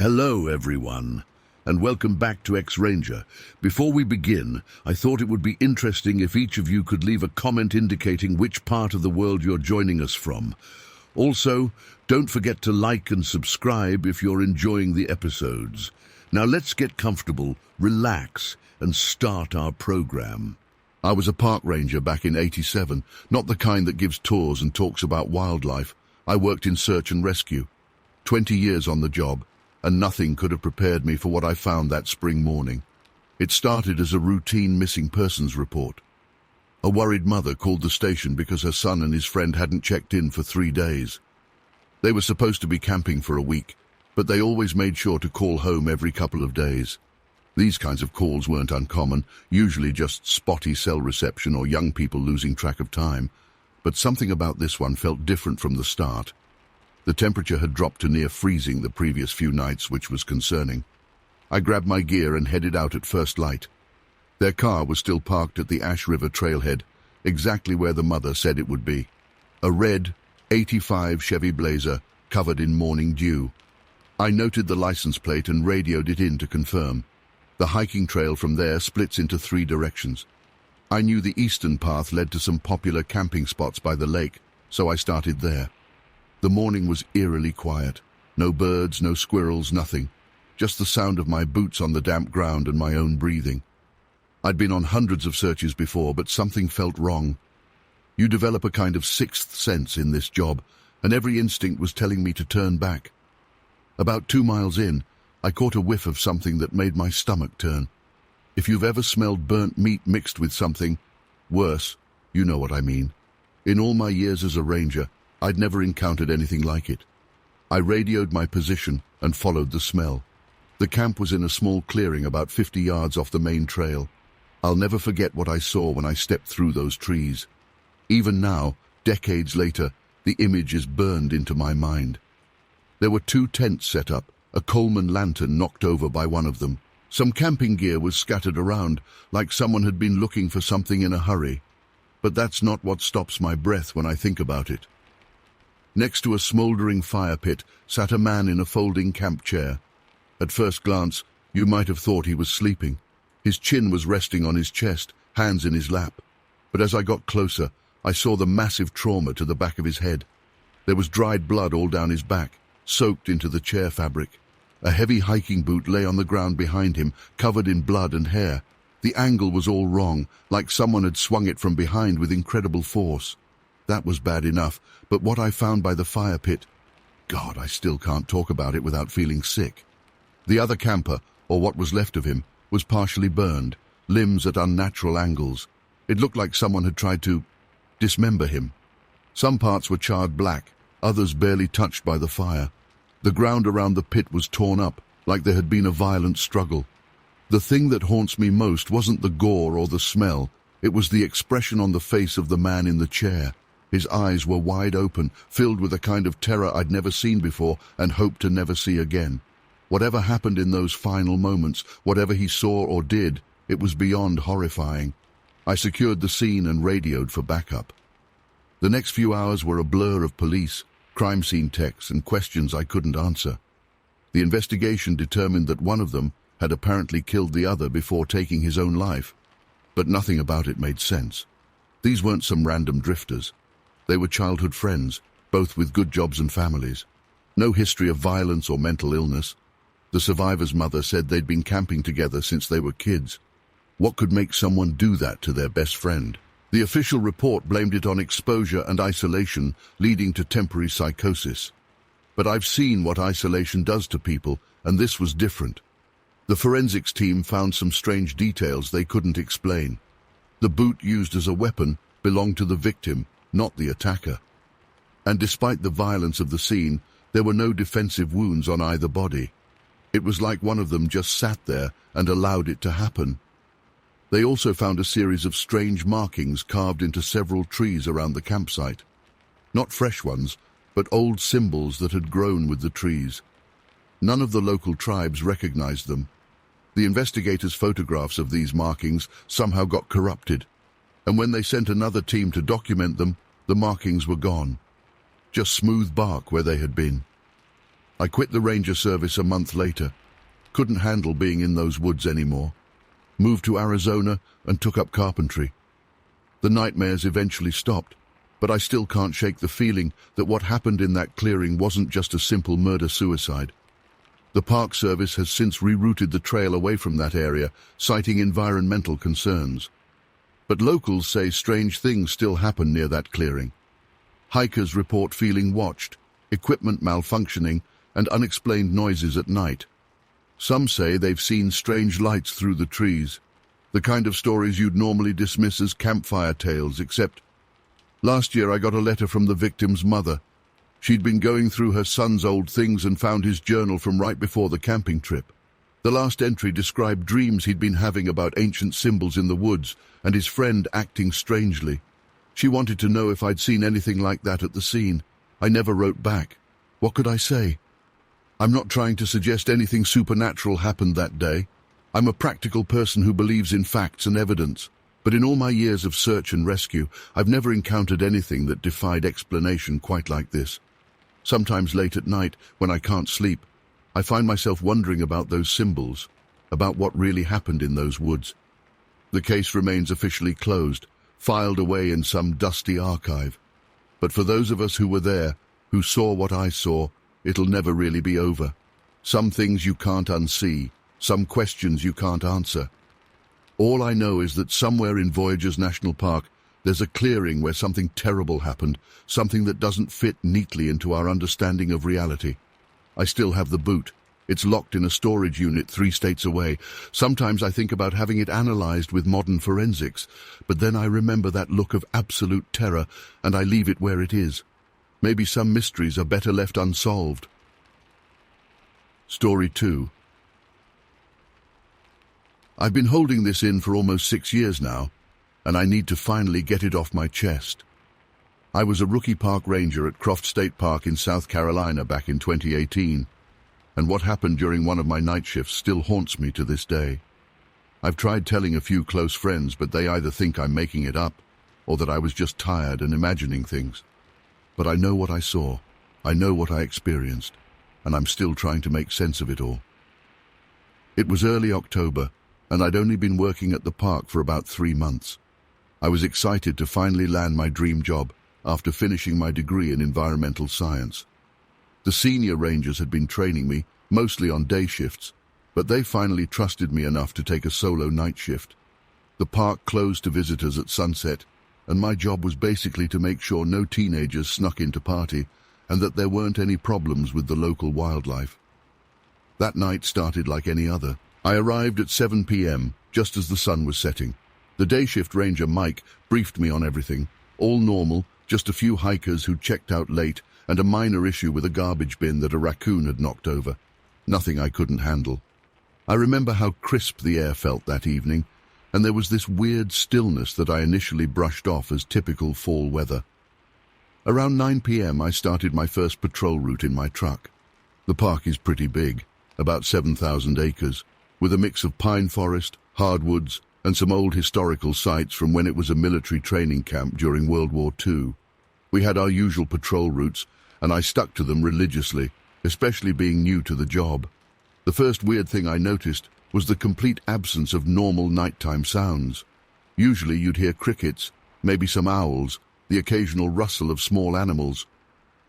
Hello, everyone, and welcome back to X-Ranger. Before we begin, I thought it would be interesting if each of you could leave a comment indicating which part of the world you're joining us from. Also, don't forget to like and subscribe if you're enjoying the episodes. Now let's get comfortable, relax, and start our program. I was a park ranger back in '87, not the kind that gives tours and talks about wildlife. I worked in search and rescue. 20 years on the job, and nothing could have prepared me for what I found that spring morning. It started as a routine missing persons report. A worried mother called the station because her son and his friend hadn't checked in for 3 days. They were supposed to be camping for a week, but they always made sure to call home every couple of days. These kinds of calls weren't uncommon, usually just spotty cell reception or young people losing track of time. But something about this one felt different from the start. The temperature had dropped to near freezing the previous few nights, which was concerning. I grabbed my gear and headed out at first light. Their car was still parked at the Ash River trailhead, exactly where the mother said it would be. A red, '85 Chevy Blazer, covered in morning dew. I noted the license plate and radioed it in to confirm. The hiking trail from there splits into 3 directions. I knew the eastern path led to some popular camping spots by the lake, so I started there. The morning was eerily quiet. No birds, no squirrels, nothing. Just the sound of my boots on the damp ground and my own breathing. I'd been on hundreds of searches before, but something felt wrong. You develop a kind of sixth sense in this job, and every instinct was telling me to turn back. About 2 miles in, I caught a whiff of something that made my stomach turn. If you've ever smelled burnt meat mixed with something worse, you know what I mean. In all my years as a ranger, I'd never encountered anything like it. I radioed my position and followed the smell. The camp was in a small clearing about 50 yards off the main trail. I'll never forget what I saw when I stepped through those trees. Even now, decades later, the image is burned into my mind. There were 2 tents set up, a Coleman lantern knocked over by one of them. Some camping gear was scattered around, like someone had been looking for something in a hurry. But that's not what stops my breath when I think about it. Next to a smoldering fire pit sat a man in a folding camp chair. At first glance, you might have thought he was sleeping. His chin was resting on his chest, hands in his lap. But as I got closer, I saw the massive trauma to the back of his head. There was dried blood all down his back, soaked into the chair fabric. A heavy hiking boot lay on the ground behind him, covered in blood and hair. The angle was all wrong, like someone had swung it from behind with incredible force. That was bad enough, but what I found by the fire pit... God, I still can't talk about it without feeling sick. The other camper, or what was left of him, was partially burned, limbs at unnatural angles. It looked like someone had tried to dismember him. Some parts were charred black, others barely touched by the fire. The ground around the pit was torn up, like there had been a violent struggle. The thing that haunts me most wasn't the gore or the smell. It was the expression on the face of the man in the chair. His eyes were wide open, filled with a kind of terror I'd never seen before and hoped to never see again. Whatever happened in those final moments, whatever he saw or did, it was beyond horrifying. I secured the scene and radioed for backup. The next few hours were a blur of police, crime scene techs, and questions I couldn't answer. The investigation determined that one of them had apparently killed the other before taking his own life, but nothing about it made sense. These weren't some random drifters. They were childhood friends, both with good jobs and families. No history of violence or mental illness. The survivor's mother said they'd been camping together since they were kids. What could make someone do that to their best friend? The official report blamed it on exposure and isolation, leading to temporary psychosis. But I've seen what isolation does to people, and this was different. The forensics team found some strange details they couldn't explain. The boot used as a weapon belonged to the victim, not the attacker. And despite the violence of the scene, there were no defensive wounds on either body. It was like one of them just sat there and allowed it to happen. They also found a series of strange markings carved into several trees around the campsite. Not fresh ones, but old symbols that had grown with the trees. None of the local tribes recognized them. The investigators' photographs of these markings somehow got corrupted. And when they sent another team to document them, the markings were gone. Just smooth bark where they had been. I quit the ranger service a month later. Couldn't handle being in those woods anymore. Moved to Arizona and took up carpentry. The nightmares eventually stopped, but I still can't shake the feeling that what happened in that clearing wasn't just a simple murder-suicide. The Park Service has since rerouted the trail away from that area, citing environmental concerns. But locals say strange things still happen near that clearing. Hikers report feeling watched, equipment malfunctioning, and unexplained noises at night. Some say they've seen strange lights through the trees, the kind of stories you'd normally dismiss as campfire tales, except last year I got a letter from the victim's mother. She'd been going through her son's old things and found his journal from right before the camping trip. The last entry described dreams he'd been having about ancient symbols in the woods and his friend acting strangely. She wanted to know if I'd seen anything like that at the scene. I never wrote back. What could I say? I'm not trying to suggest anything supernatural happened that day. I'm a practical person who believes in facts and evidence. But in all my years of search and rescue, I've never encountered anything that defied explanation quite like this. Sometimes late at night, when I can't sleep, I find myself wondering about those symbols, about what really happened in those woods. The case remains officially closed, filed away in some dusty archive. But for those of us who were there, who saw what I saw, it'll never really be over. Some things you can't unsee, some questions you can't answer. All I know is that somewhere in Voyageurs National Park, there's a clearing where something terrible happened, something that doesn't fit neatly into our understanding of reality. I still have the boot. It's locked in a storage unit 3 states away. Sometimes I think about having it analyzed with modern forensics, but then I remember that look of absolute terror, and I leave it where it is. Maybe some mysteries are better left unsolved. Story 2. I've been holding this in for almost 6 years now, and I need to finally get it off my chest. I was a rookie park ranger at Croft State Park in South Carolina back in 2018, and what happened during one of my night shifts still haunts me to this day. I've tried telling a few close friends, but they either think I'm making it up, or that I was just tired and imagining things. But I know what I saw, I know what I experienced, and I'm still trying to make sense of it all. It was early October, and I'd only been working at the park for about 3 months. I was excited to finally land my dream job after finishing my degree in environmental science. The senior rangers had been training me, mostly on day shifts, but they finally trusted me enough to take a solo night shift. The park closed to visitors at sunset, and my job was basically to make sure no teenagers snuck in to party and that there weren't any problems with the local wildlife. That night started like any other. I arrived at 7 p.m., just as the sun was setting. The day shift ranger, Mike, briefed me on everything. All normal, just a few hikers who checked out late and a minor issue with a garbage bin that a raccoon had knocked over. Nothing I couldn't handle. I remember how crisp the air felt that evening, and there was this weird stillness that I initially brushed off as typical fall weather. Around 9 p.m. I started my first patrol route in my truck. The park is pretty big, about 7,000 acres, with a mix of pine forest, hardwoods, and some old historical sites from when it was a military training camp during World War II. We had our usual patrol routes, and I stuck to them religiously, especially being new to the job. The first weird thing I noticed was the complete absence of normal nighttime sounds. Usually you'd hear crickets, maybe some owls, the occasional rustle of small animals.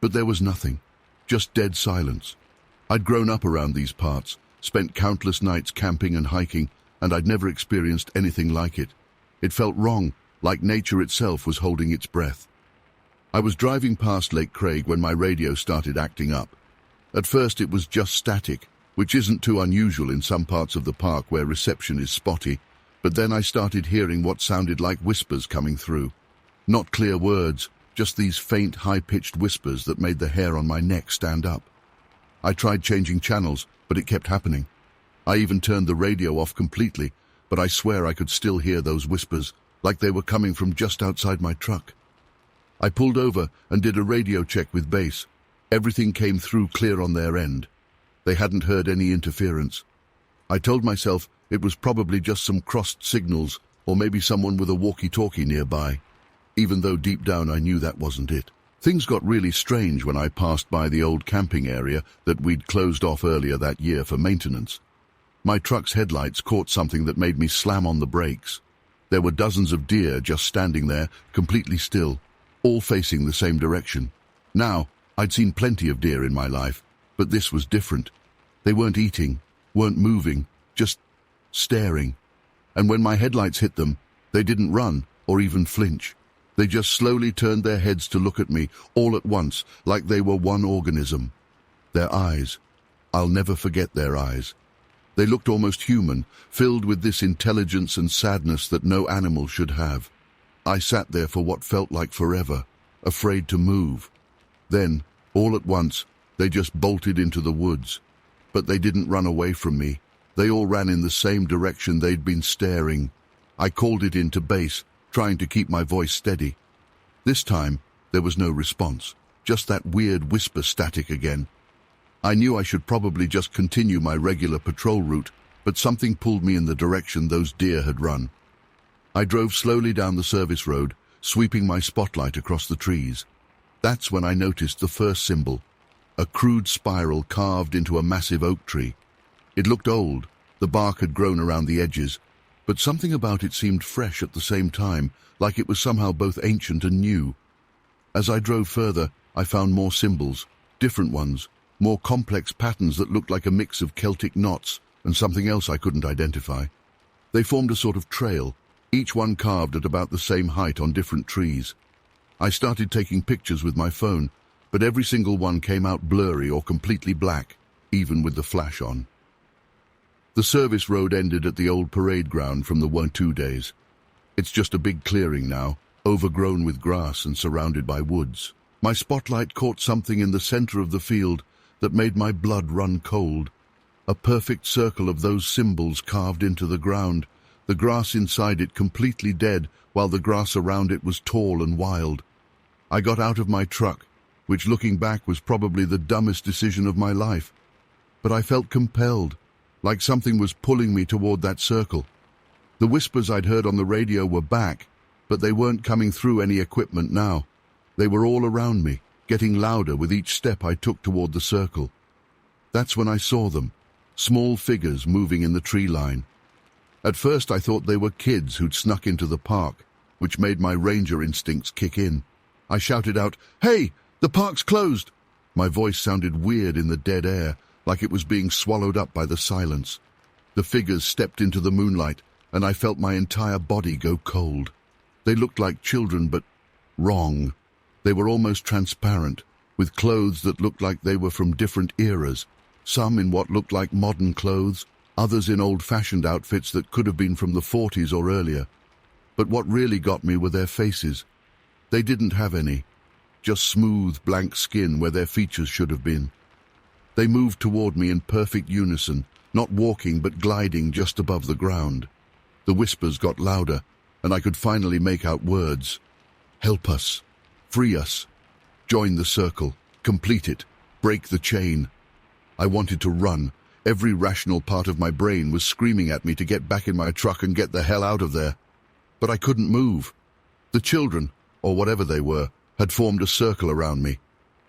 But there was nothing, just dead silence. I'd grown up around these parts, spent countless nights camping and hiking, and I'd never experienced anything like it. It felt wrong, like nature itself was holding its breath. I was driving past Lake Craig when my radio started acting up. At first it was just static, which isn't too unusual in some parts of the park where reception is spotty, but then I started hearing what sounded like whispers coming through. Not clear words, just these faint, high-pitched whispers that made the hair on my neck stand up. I tried changing channels, but it kept happening. I even turned the radio off completely, but I swear I could still hear those whispers, like they were coming from just outside my truck. I pulled over and did a radio check with base. Everything came through clear on their end. They hadn't heard any interference. I told myself it was probably just some crossed signals, or maybe someone with a walkie-talkie nearby, even though deep down I knew that wasn't it. Things got really strange when I passed by the old camping area that we'd closed off earlier that year for maintenance. My truck's headlights caught something that made me slam on the brakes. There were dozens of deer just standing there, completely still, all facing the same direction. Now, I'd seen plenty of deer in my life, but this was different. They weren't eating, weren't moving, just staring. And when my headlights hit them, they didn't run or even flinch. They just slowly turned their heads to look at me all at once, like they were one organism. Their eyes. I'll never forget their eyes. They looked almost human, filled with this intelligence and sadness that no animal should have. I sat there for what felt like forever, afraid to move. Then, all at once, they just bolted into the woods. But they didn't run away from me. They all ran in the same direction they'd been staring. I called it into base, trying to keep my voice steady. This time, there was no response, just that weird whisper static again. I knew I should probably just continue my regular patrol route, but something pulled me in the direction those deer had run. I drove slowly down the service road, sweeping my spotlight across the trees. That's when I noticed the first symbol, a crude spiral carved into a massive oak tree. It looked old, the bark had grown around the edges, but something about it seemed fresh at the same time, like it was somehow both ancient and new. As I drove further, I found more symbols, different ones, more complex patterns that looked like a mix of Celtic knots and something else I couldn't identify. They formed a sort of trail, each one carved at about the same height on different trees. I started taking pictures with my phone, but every single one came out blurry or completely black, even with the flash on. The service road ended at the old parade ground from the Wil-2 days. It's just a big clearing now, overgrown with grass and surrounded by woods. My spotlight caught something in the center of the field that made my blood run cold. A perfect circle of those symbols carved into the ground, the grass inside it completely dead, while the grass around it was tall and wild. I got out of my truck, which looking back was probably the dumbest decision of my life. But I felt compelled, like something was pulling me toward that circle. The whispers I'd heard on the radio were back, but they weren't coming through any equipment now. They were all around me, getting louder with each step I took toward the circle. That's when I saw them, small figures moving in the tree line. At first I thought they were kids who'd snuck into the park, which made my ranger instincts kick in. I shouted out, "Hey, the park's closed!" My voice sounded weird in the dead air, like it was being swallowed up by the silence. The figures stepped into the moonlight, and I felt my entire body go cold. They looked like children, but wrong. They were almost transparent, with clothes that looked like they were from different eras, some in what looked like modern clothes, others in old-fashioned outfits that could have been from the 40s or earlier. But what really got me were their faces. They didn't have any, just smooth, blank skin where their features should have been. They moved toward me in perfect unison, not walking but gliding just above the ground. The whispers got louder, and I could finally make out words. Help us. Free us. Join the circle. Complete it. Break the chain. I wanted to run. Every rational part of my brain was screaming at me to get back in my truck and get the hell out of there. But I couldn't move. The children, or whatever they were, had formed a circle around me.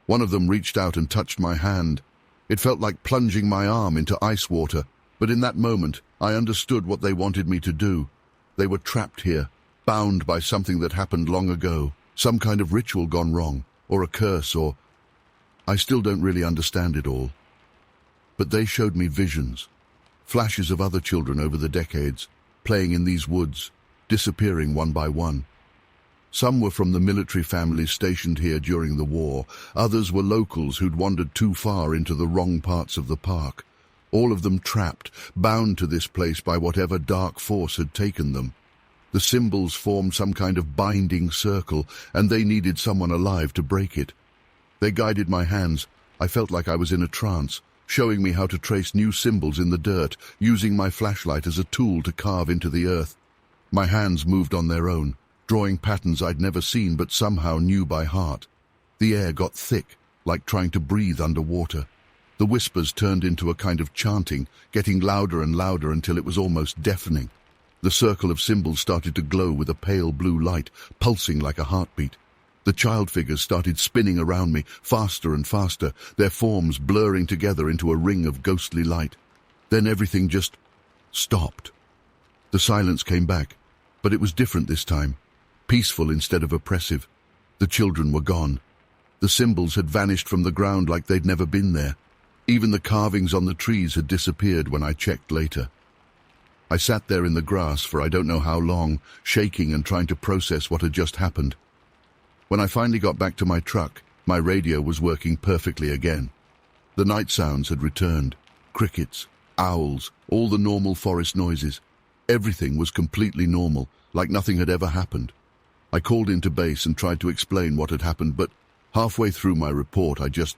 One of them reached out and touched my hand. It felt like plunging my arm into ice water, but in that moment, I understood what they wanted me to do. They were trapped here, bound by something that happened long ago, some kind of ritual gone wrong, or a curse, or... I still don't really understand it all. But they showed me visions, flashes of other children over the decades, playing in these woods, disappearing one by one. Some were from the military families stationed here during the war. Others were locals who'd wandered too far into the wrong parts of the park. All of them trapped, bound to this place by whatever dark force had taken them. The symbols formed some kind of binding circle, and they needed someone alive to break it. They guided my hands. I felt like I was in a trance, showing me how to trace new symbols in the dirt, using my flashlight as a tool to carve into the earth. My hands moved on their own, drawing patterns I'd never seen but somehow knew by heart. The air got thick, like trying to breathe underwater. The whispers turned into a kind of chanting, getting louder and louder until it was almost deafening. The circle of symbols started to glow with a pale blue light, pulsing like a heartbeat. The child figures started spinning around me, faster and faster, their forms blurring together into a ring of ghostly light. Then everything just stopped. The silence came back, but it was different this time, peaceful instead of oppressive. The children were gone. The symbols had vanished from the ground like they'd never been there. Even the carvings on the trees had disappeared when I checked later. I sat there in the grass for I don't know how long, shaking and trying to process what had just happened. When I finally got back to my truck, my radio was working perfectly again. The night sounds had returned. Crickets, owls, all the normal forest noises. Everything was completely normal, like nothing had ever happened. I called into base and tried to explain what had happened, but halfway through my report I just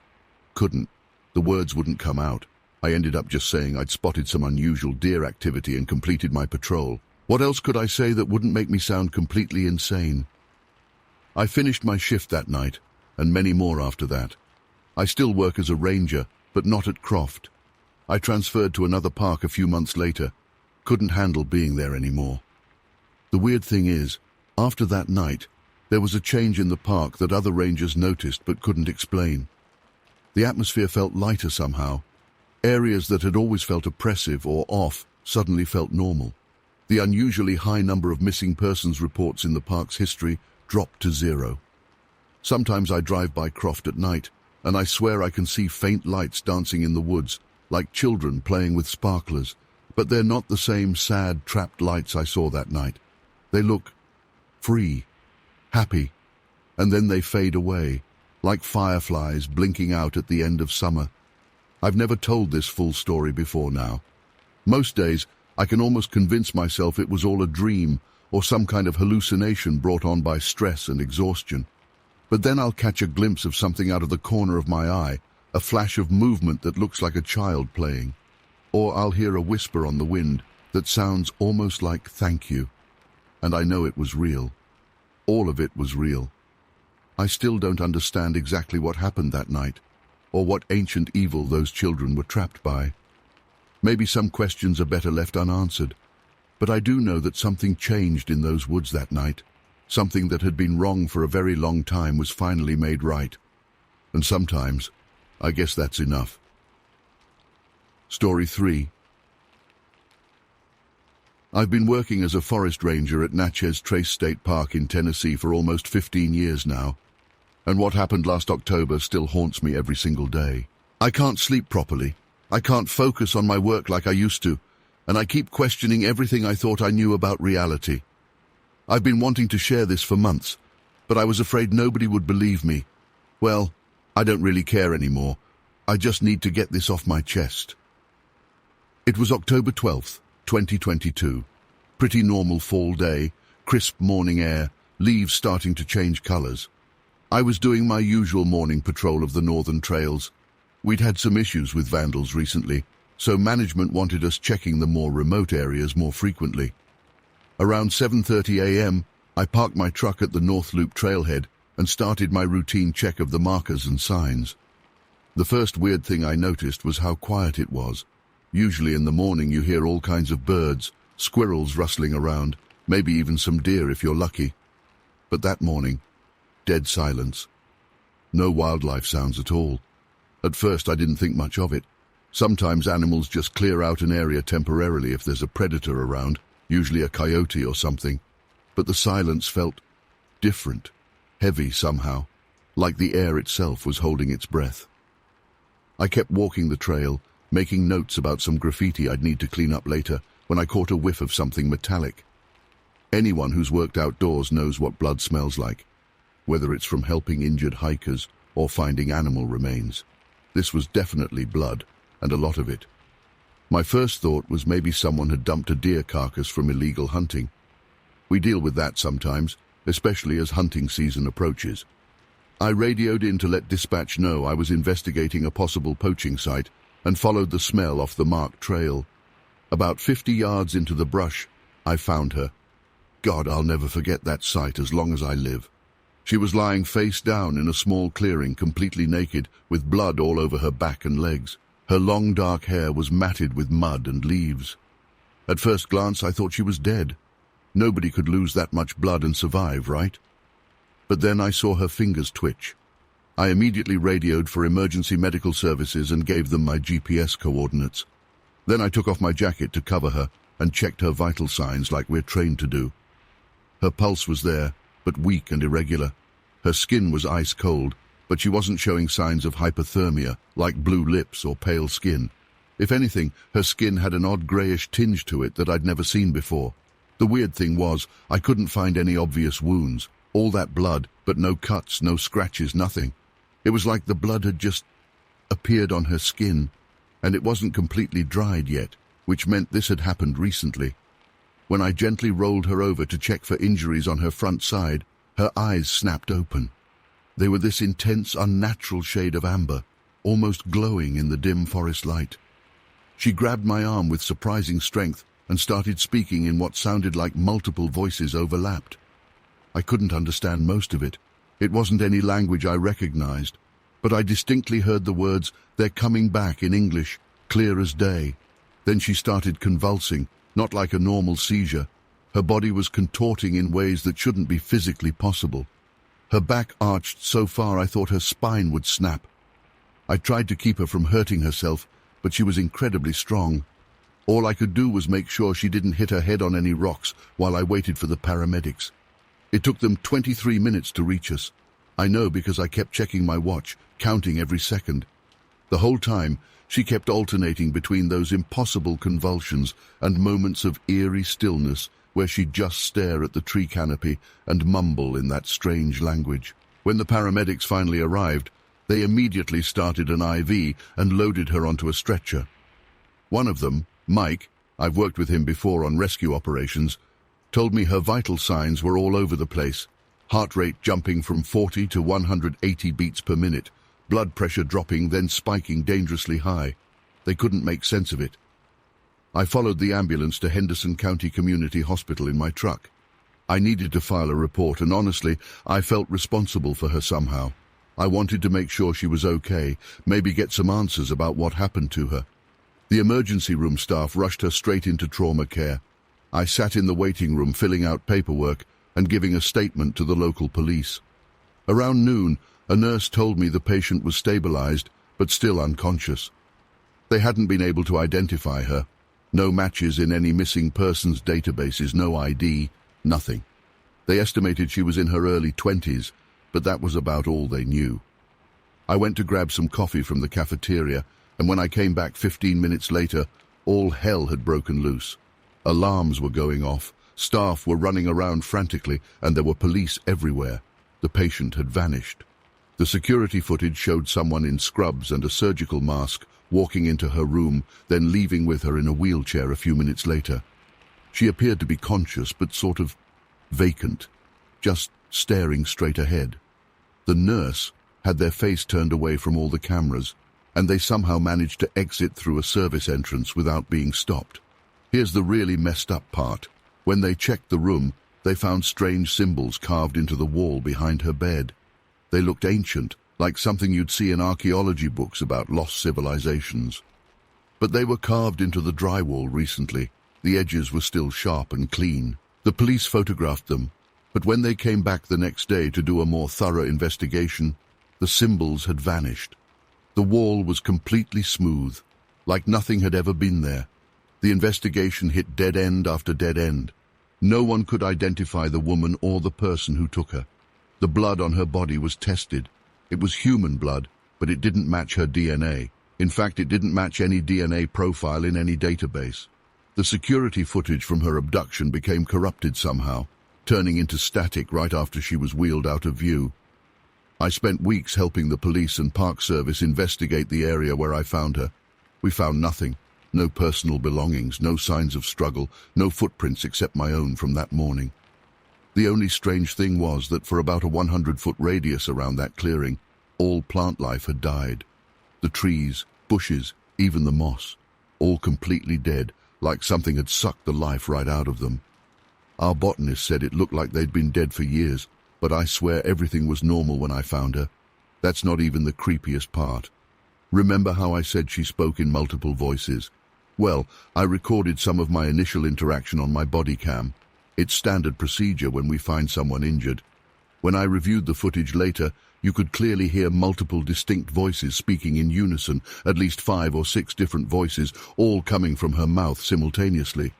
couldn't. The words wouldn't come out. I ended up just saying I'd spotted some unusual deer activity and completed my patrol. What else could I say that wouldn't make me sound completely insane? I finished my shift that night, and many more after that. I still work as a ranger, but not at Croft. I transferred to another park a few months later. Couldn't handle being there anymore. The weird thing is, after that night, there was a change in the park that other rangers noticed but couldn't explain. The atmosphere felt lighter somehow. Areas that had always felt oppressive or off suddenly felt normal. The unusually high number of missing persons reports in the park's history dropped to 0. Sometimes I drive by Croft at night, and I swear I can see faint lights dancing in the woods, like children playing with sparklers, but they're not the same sad, trapped lights I saw that night. They look free, happy, and then they fade away, like fireflies blinking out at the end of summer. I've never told this full story before now. Most days, I can almost convince myself it was all a dream or some kind of hallucination brought on by stress and exhaustion. But then I'll catch a glimpse of something out of the corner of my eye, a flash of movement that looks like a child playing. Or I'll hear a whisper on the wind that sounds almost like thank you. And I know it was real. All of it was real. I still don't understand exactly what happened that night, or what ancient evil those children were trapped by. Maybe some questions are better left unanswered. But I do know that something changed in those woods that night. Something that had been wrong for a very long time was finally made right. And sometimes, I guess that's enough. Story 3. I've been working as a forest ranger at Natchez Trace State Park in Tennessee for almost 15 years now. And what happened last October still haunts me every single day. I can't sleep properly. I can't focus on my work like I used to. And I keep questioning everything I thought I knew about reality. I've been wanting to share this for months, but I was afraid nobody would believe me. Well, I don't really care anymore. I just need to get this off my chest. It was October 12th, 2022. Pretty normal fall day, crisp morning air, leaves starting to change colors. I was doing my usual morning patrol of the northern trails. We'd had some issues with vandals recently, so management wanted us checking the more remote areas more frequently. Around 7:30 a.m., I parked my truck at the North Loop trailhead and started my routine check of the markers and signs. The first weird thing I noticed was how quiet it was. Usually in the morning you hear all kinds of birds, squirrels rustling around, maybe even some deer if you're lucky. But that morning, dead silence. No wildlife sounds at all. At first I didn't think much of it. Sometimes animals just clear out an area temporarily if there's a predator around, usually a coyote or something. But the silence felt different, heavy somehow, like the air itself was holding its breath. I kept walking the trail, making notes about some graffiti I'd need to clean up later, when I caught a whiff of something metallic. Anyone who's worked outdoors knows what blood smells like, whether it's from helping injured hikers or finding animal remains. This was definitely blood, and a lot of it. My first thought was maybe someone had dumped a deer carcass from illegal hunting. We deal with that sometimes, especially as hunting season approaches. I radioed in to let dispatch know I was investigating a possible poaching site and followed the smell off the marked trail. About 50 yards into the brush, I found her. God, I'll never forget that sight as long as I live. She was lying face down in a small clearing, completely naked, with blood all over her back and legs. Her long dark hair was matted with mud and leaves. At first glance, I thought she was dead. Nobody could lose that much blood and survive, right? But then I saw her fingers twitch. I immediately radioed for emergency medical services and gave them my GPS coordinates. Then I took off my jacket to cover her and checked her vital signs like we're trained to do. Her pulse was there, but weak and irregular. Her skin was ice cold, but she wasn't showing signs of hypothermia, like blue lips or pale skin. If anything, her skin had an odd greyish tinge to it that I'd never seen before. The weird thing was, I couldn't find any obvious wounds. All that blood, but no cuts, no scratches, nothing. It was like the blood had just appeared on her skin, and it wasn't completely dried yet, which meant this had happened recently. When I gently rolled her over to check for injuries on her front side, her eyes snapped open. They were this intense, unnatural shade of amber, almost glowing in the dim forest light. She grabbed my arm with surprising strength and started speaking in what sounded like multiple voices overlapped. I couldn't understand most of it. It wasn't any language I recognized, but I distinctly heard the words, "They're coming back," in English, clear as day. Then she started convulsing, not like a normal seizure. Her body was contorting in ways that shouldn't be physically possible. Her back arched so far I thought her spine would snap. I tried to keep her from hurting herself, but she was incredibly strong. All I could do was make sure she didn't hit her head on any rocks while I waited for the paramedics. It took them 23 minutes to reach us. I know because I kept checking my watch, counting every second. The whole time, she kept alternating between those impossible convulsions and moments of eerie stillness where she'd just stare at the tree canopy and mumble in that strange language. When the paramedics finally arrived, they immediately started an IV and loaded her onto a stretcher. One of them, Mike, I've worked with him before on rescue operations, told me her vital signs were all over the place. Heart rate jumping from 40 to 180 beats per minute, blood pressure dropping, then spiking dangerously high. They couldn't make sense of it. I followed the ambulance to Henderson County Community Hospital in my truck. I needed to file a report, and honestly, I felt responsible for her somehow. I wanted to make sure she was okay, maybe get some answers about what happened to her. The emergency room staff rushed her straight into trauma care. I sat in the waiting room filling out paperwork and giving a statement to the local police. Around noon, a nurse told me the patient was stabilized, but still unconscious. They hadn't been able to identify her. No matches in any missing persons databases, no ID, nothing. They estimated she was in her early 20s, but that was about all they knew. I went to grab some coffee from the cafeteria, and when I came back 15 minutes later, all hell had broken loose. Alarms were going off, staff were running around frantically, and there were police everywhere. The patient had vanished. The security footage showed someone in scrubs and a surgical mask walking into her room, then leaving with her in a wheelchair a few minutes later. She appeared to be conscious, but sort of vacant, just staring straight ahead. The nurse had their face turned away from all the cameras, and they somehow managed to exit through a service entrance without being stopped. Here's the really messed up part. When they checked the room, they found strange symbols carved into the wall behind her bed. They looked ancient, like something you'd see in archaeology books about lost civilizations. But they were carved into the drywall recently. The edges were still sharp and clean. The police photographed them, but when they came back the next day to do a more thorough investigation, the symbols had vanished. The wall was completely smooth, like nothing had ever been there. The investigation hit dead end after dead end. No one could identify the woman or the person who took her. The blood on her body was tested. It was human blood, but it didn't match her DNA. In fact, it didn't match any DNA profile in any database. The security footage from her abduction became corrupted somehow, turning into static right after she was wheeled out of view. I spent weeks helping the police and Park Service investigate the area where I found her. We found nothing. No personal belongings, no signs of struggle, no footprints except my own from that morning. The only strange thing was that for about a 100-foot radius around that clearing, all plant life had died. The trees, bushes, even the moss, all completely dead, like something had sucked the life right out of them. Our botanist said it looked like they'd been dead for years, but I swear everything was normal when I found her. That's not even the creepiest part. Remember how I said she spoke in multiple voices? Well, I recorded some of my initial interaction on my body cam. It's standard procedure when we find someone injured. When I reviewed the footage later, you could clearly hear multiple distinct voices speaking in unison, at least 5 or 6 different voices, all coming from her mouth simultaneously.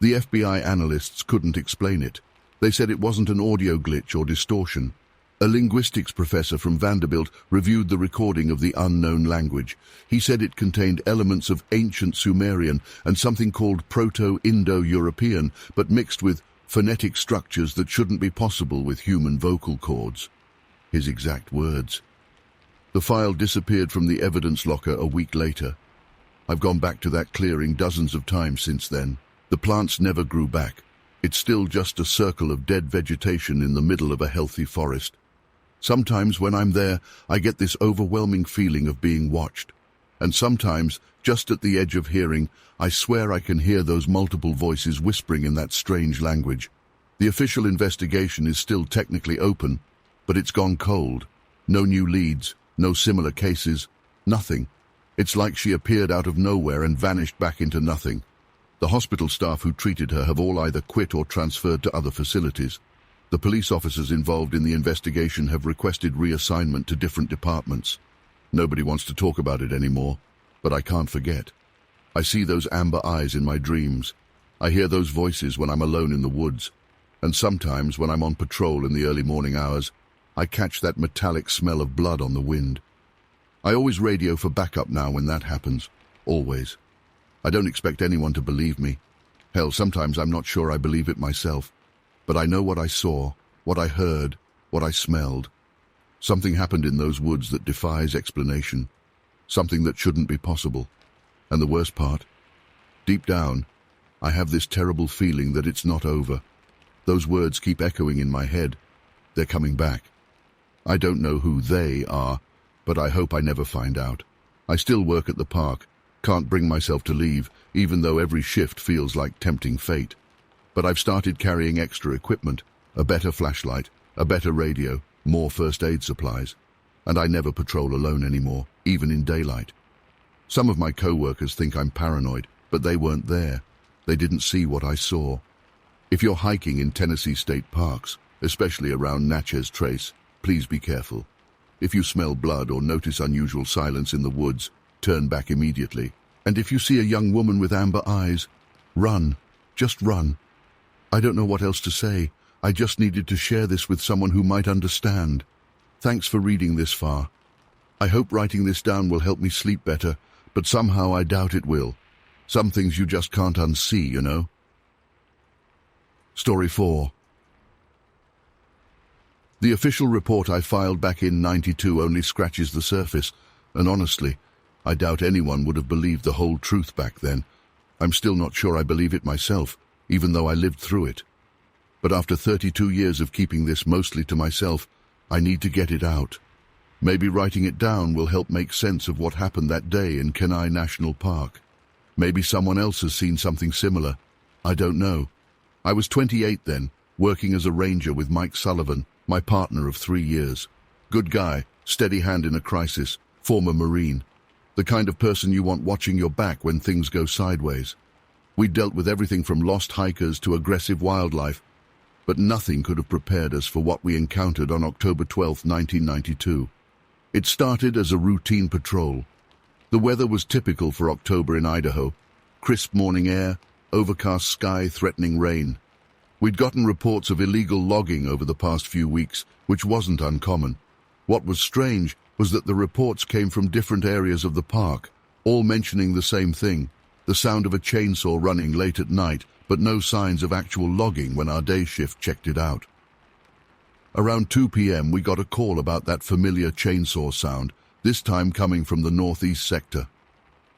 The FBI analysts couldn't explain it. They said it wasn't an audio glitch or distortion. A linguistics professor from Vanderbilt reviewed the recording of the unknown language. He said it contained elements of ancient Sumerian and something called Proto-Indo-European, but mixed with phonetic structures that shouldn't be possible with human vocal cords. His exact words. The file disappeared from the evidence locker a week later. I've gone back to that clearing dozens of times since then. The plants never grew back. It's still just a circle of dead vegetation in the middle of a healthy forest. Sometimes when I'm there, I get this overwhelming feeling of being watched. And sometimes, just at the edge of hearing, I swear I can hear those multiple voices whispering in that strange language. The official investigation is still technically open, but it's gone cold. No new leads, no similar cases, nothing. It's like she appeared out of nowhere and vanished back into nothing. The hospital staff who treated her have all either quit or transferred to other facilities. The police officers involved in the investigation have requested reassignment to different departments. Nobody wants to talk about it anymore, but I can't forget. I see those amber eyes in my dreams. I hear those voices when I'm alone in the woods. And sometimes, when I'm on patrol in the early morning hours, I catch that metallic smell of blood on the wind. I always radio for backup now when that happens. Always. I don't expect anyone to believe me. Hell, sometimes I'm not sure I believe it myself. But I know what I saw, what I heard, what I smelled. Something happened in those woods that defies explanation. Something that shouldn't be possible. And the worst part? Deep down, I have this terrible feeling that it's not over. Those words keep echoing in my head. They're coming back. I don't know who they are, but I hope I never find out. I still work at the park. Can't bring myself to leave, even though every shift feels like tempting fate. But I've started carrying extra equipment, a better flashlight, a better radio, more first aid supplies. And I never patrol alone anymore, even in daylight. Some of my co-workers think I'm paranoid, but they weren't there. They didn't see what I saw. If you're hiking in Tennessee state parks, especially around Natchez Trace, please be careful. If you smell blood or notice unusual silence in the woods, turn back immediately. And if you see a young woman with amber eyes, run. Just run. I don't know what else to say. I just needed to share this with someone who might understand. Thanks for reading this far. I hope writing this down will help me sleep better, but somehow I doubt it will. Some things you just can't unsee, you know. Story 4. The official report I filed back in '92 only scratches the surface, and honestly, I doubt anyone would have believed the whole truth back then. I'm still not sure I believe it myself, even though I lived through it. But after 32 years of keeping this mostly to myself, I need to get it out. Maybe writing it down will help make sense of what happened that day in Kenai National Park. Maybe someone else has seen something similar. I don't know. I was 28 then, working as a ranger with Mike Sullivan, my partner of 3 years. Good guy, steady hand in a crisis, former Marine. The kind of person you want watching your back when things go sideways. We dealt with everything from lost hikers to aggressive wildlife, but nothing could have prepared us for what we encountered on October 12, 1992. It started as a routine patrol. The weather was typical for October in Idaho. Crisp morning air, overcast sky, threatening rain. We'd gotten reports of illegal logging over the past few weeks, which wasn't uncommon. What was strange was that the reports came from different areas of the park, all mentioning the same thing, the sound of a chainsaw running late at night, but no signs of actual logging when our day shift checked it out. Around 2 p.m. we got a call about that familiar chainsaw sound, this time coming from the northeast sector.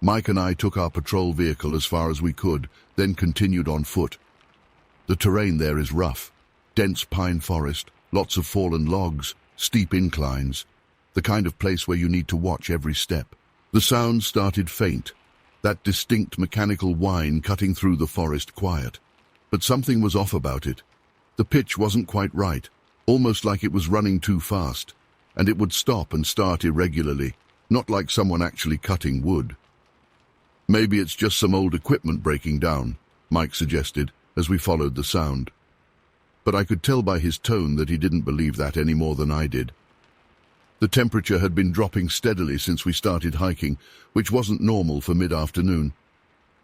Mike and I took our patrol vehicle as far as we could, then continued on foot. The terrain there is rough, dense pine forest, lots of fallen logs, steep inclines, the kind of place where you need to watch every step. The sound started faint, that distinct mechanical whine cutting through the forest quiet. But something was off about it. The pitch wasn't quite right, almost like it was running too fast, and it would stop and start irregularly, not like someone actually cutting wood. Maybe it's just some old equipment breaking down, Mike suggested, as we followed the sound. but I could tell by his tone that he didn't believe that any more than I did. The temperature had been dropping steadily since we started hiking, which wasn't normal for mid-afternoon.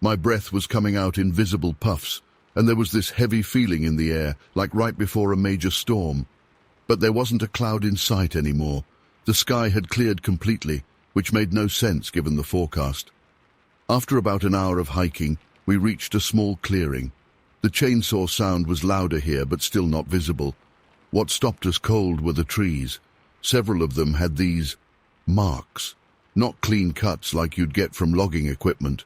My breath was coming out in visible puffs, and there was this heavy feeling in the air, like right before a major storm. But there wasn't a cloud in sight anymore. The sky had cleared completely, which made no sense given the forecast. After about an hour of hiking, we reached a small clearing. The chainsaw sound was louder here, but still not visible. What stopped us cold were the trees. Several of them had these marks, not clean cuts like you'd get from logging equipment.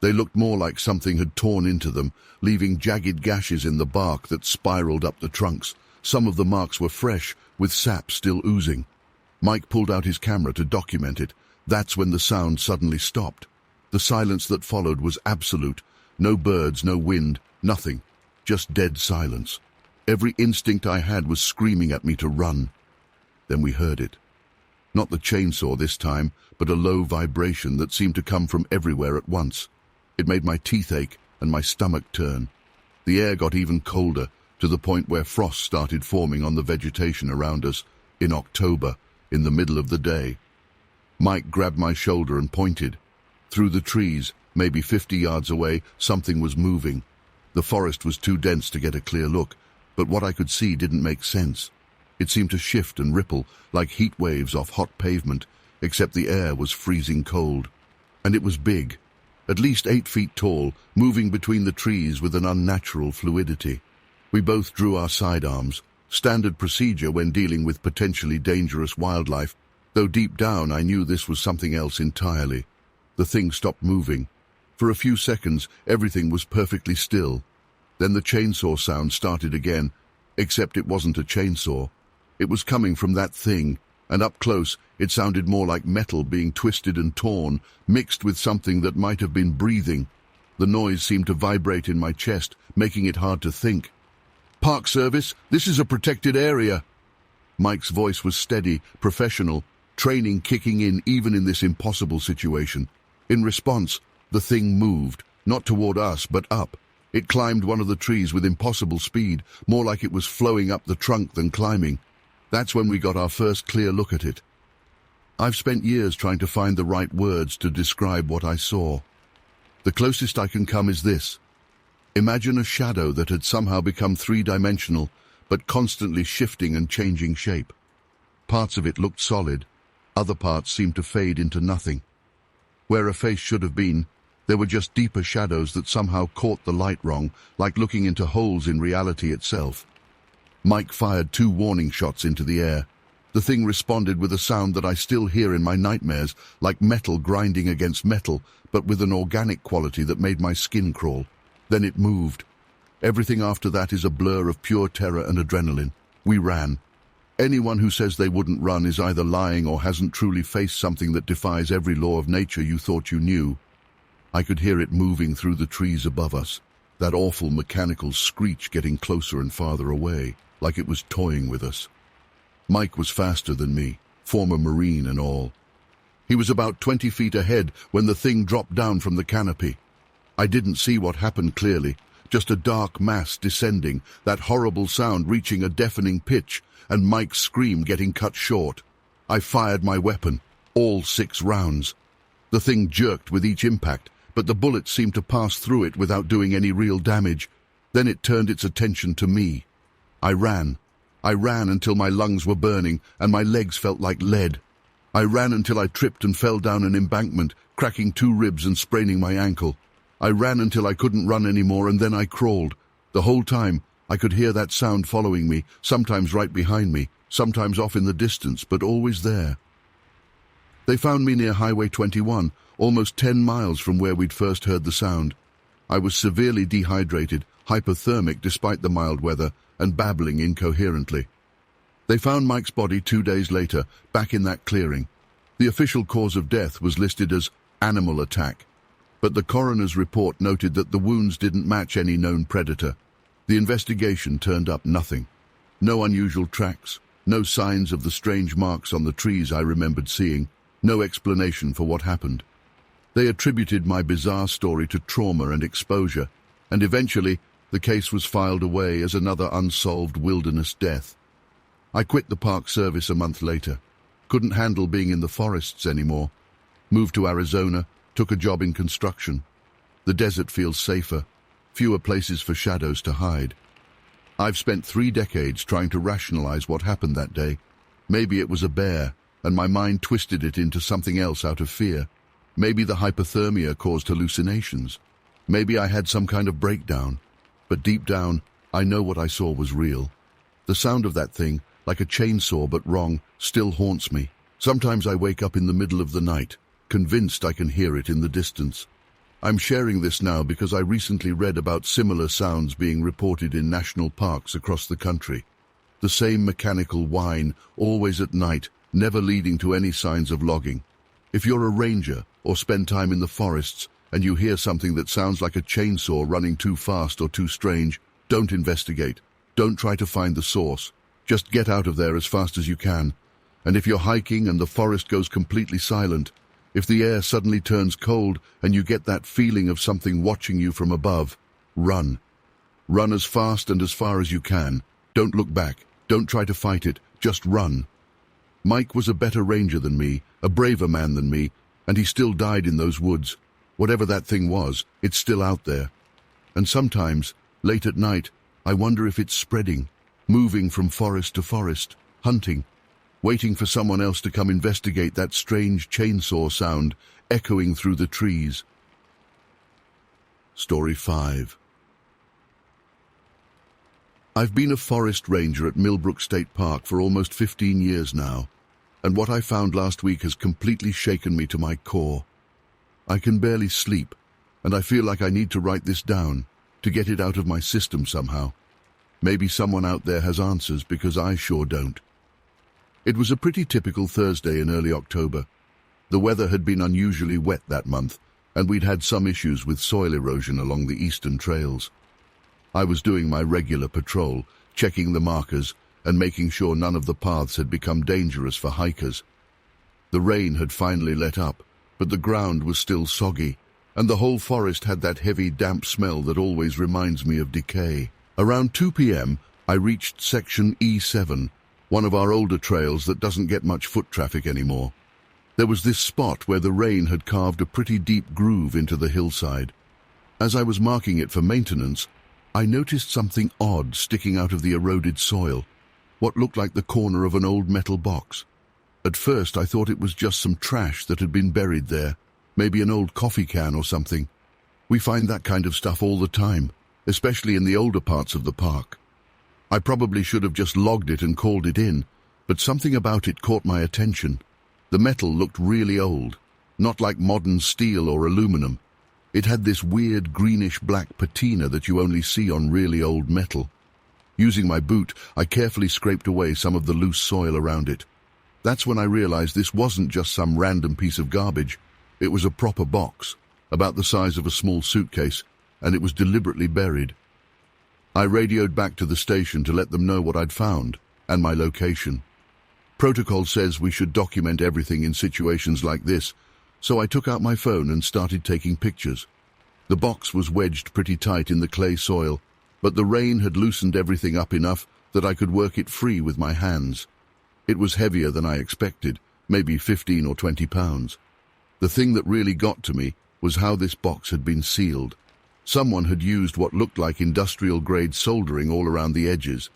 They looked more like something had torn into them, leaving jagged gashes in the bark that spiraled up the trunks. Some of the marks were fresh, with sap still oozing. Mike pulled out his camera to document it. That's when the sound suddenly stopped. The silence that followed was absolute. No birds, no wind, nothing. Just dead silence. Every instinct I had was screaming at me to run. Then we heard it. Not the chainsaw this time, but a low vibration that seemed to come from everywhere at once. It made my teeth ache and my stomach turn. The air got even colder, to the point where frost started forming on the vegetation around us, in October, in the middle of the day. Mike grabbed my shoulder and pointed. Through the trees, maybe 50 yards away, something was moving. The forest was too dense to get a clear look, but what I could see didn't make sense. It seemed to shift and ripple, like heat waves off hot pavement, except the air was freezing cold. And it was big, at least 8 feet tall, moving between the trees with an unnatural fluidity. We both drew our sidearms, standard procedure when dealing with potentially dangerous wildlife, though deep down I knew this was something else entirely. The thing stopped moving. For a few seconds, everything was perfectly still. Then the chainsaw sound started again, except it wasn't a chainsaw. It was coming from that thing, and up close it sounded more like metal being twisted and torn, mixed with something that might have been breathing. The noise seemed to vibrate in my chest, making it hard to think. "Park Service, this is a protected area." Mike's voice was steady, professional, training kicking in even in this impossible situation. In response, the thing moved, not toward us, but up. It climbed one of the trees with impossible speed, more like it was flowing up the trunk than climbing. That's when we got our first clear look at it. I've spent years trying to find the right words to describe what I saw. The closest I can come is this. Imagine a shadow that had somehow become three-dimensional, but constantly shifting and changing shape. Parts of it looked solid, other parts seemed to fade into nothing. Where a face should have been, there were just deeper shadows that somehow caught the light wrong, like looking into holes in reality itself. Mike fired 2 warning shots into the air. The thing responded with a sound that I still hear in my nightmares, like metal grinding against metal, but with an organic quality that made my skin crawl. Then it moved. Everything after that is a blur of pure terror and adrenaline. We ran. Anyone who says they wouldn't run is either lying or hasn't truly faced something that defies every law of nature you thought you knew. I could hear it moving through the trees above us, that awful mechanical screech getting closer and farther away, like it was toying with us. Mike was faster than me, former Marine and all. He was about 20 feet ahead when the thing dropped down from the canopy. I didn't see what happened clearly, just a dark mass descending, that horrible sound reaching a deafening pitch, and Mike's scream getting cut short. I fired my weapon, all 6 rounds. The thing jerked with each impact, but the bullets seemed to pass through it without doing any real damage. Then it turned its attention to me. I ran until my lungs were burning and my legs felt like lead. I ran until I tripped and fell down an embankment, cracking 2 ribs and spraining my ankle. I ran until I couldn't run anymore, and then I crawled. The whole time, I could hear that sound following me, sometimes right behind me, sometimes off in the distance, but always there. They found me near Highway 21, almost 10 miles from where we'd first heard the sound. I was severely dehydrated, hypothermic despite the mild weather, and babbling incoherently. They found Mike's body 2 days later, back in that clearing. The official cause of death was listed as animal attack, but the coroner's report noted that the wounds didn't match any known predator. The investigation turned up nothing. No unusual tracks, no signs of the strange marks on the trees I remembered seeing, no explanation for what happened. They attributed my bizarre story to trauma and exposure, and eventually The case was filed away as another unsolved wilderness death. I quit the park service a month later. Couldn't handle being in the forests anymore. Moved to Arizona, took a job in construction. The desert feels safer, fewer places for shadows to hide. I've spent 3 decades trying to rationalize what happened that day. Maybe it was a bear, and my mind twisted it into something else out of fear. Maybe the hypothermia caused hallucinations. Maybe I had some kind of breakdown. But deep down, I know what I saw was real. The sound of that thing, like a chainsaw but wrong, still haunts me. Sometimes I wake up in the middle of the night, convinced I can hear it in the distance. I'm sharing this now because I recently read about similar sounds being reported in national parks across the country. The same mechanical whine, always at night, never leading to any signs of logging. If you're a ranger or spend time in the forests and you hear something that sounds like a chainsaw running too fast or too strange, don't investigate. Don't try to find the source. Just get out of there as fast as you can. And if you're hiking and the forest goes completely silent, if the air suddenly turns cold and you get that feeling of something watching you from above, run. Run as fast and as far as you can. Don't look back. Don't try to fight it. Just run. Mike was a better ranger than me, a braver man than me, and he still died in those woods. Whatever that thing was, it's still out there. And sometimes, late at night, I wonder if it's spreading, moving from forest to forest, hunting, waiting for someone else to come investigate that strange chainsaw sound echoing through the trees. Story 5. I've been a forest ranger at Croft State Park for almost 15 years now, and what I found last week has completely shaken me to my core. I can barely sleep, and I feel like I need to write this down, to get it out of my system somehow. Maybe someone out there has answers, because I sure don't. It was a pretty typical Thursday in early October. The weather had been unusually wet that month, and we'd had some issues with soil erosion along the eastern trails. I was doing my regular patrol, checking the markers and making sure none of the paths had become dangerous for hikers. The rain had finally let up, but the ground was still soggy, and the whole forest had that heavy, damp smell that always reminds me of decay. Around 2 p.m., I reached section E7, one of our older trails that doesn't get much foot traffic anymore. There was this spot where the rain had carved a pretty deep groove into the hillside. As I was marking it for maintenance, I noticed something odd sticking out of the eroded soil, what looked like the corner of an old metal box. At first, I thought it was just some trash that had been buried there, maybe an old coffee can or something. We find that kind of stuff all the time, especially in the older parts of the park. I probably should have just logged it and called it in, but something about it caught my attention. The metal looked really old, not like modern steel or aluminum. It had this weird greenish-black patina that you only see on really old metal. Using my boot, I carefully scraped away some of the loose soil around it. That's when I realized this wasn't just some random piece of garbage. It was a proper box, about the size of a small suitcase, and it was deliberately buried. I radioed back to the station to let them know what I'd found, and my location. Protocol says we should document everything in situations like this, so I took out my phone and started taking pictures. The box was wedged pretty tight in the clay soil, but the rain had loosened everything up enough that I could work it free with my hands. It was heavier than I expected, maybe 15 or 20 pounds. The thing that really got to me was how this box had been sealed. Someone had used what looked like industrial-grade soldering all around the edges.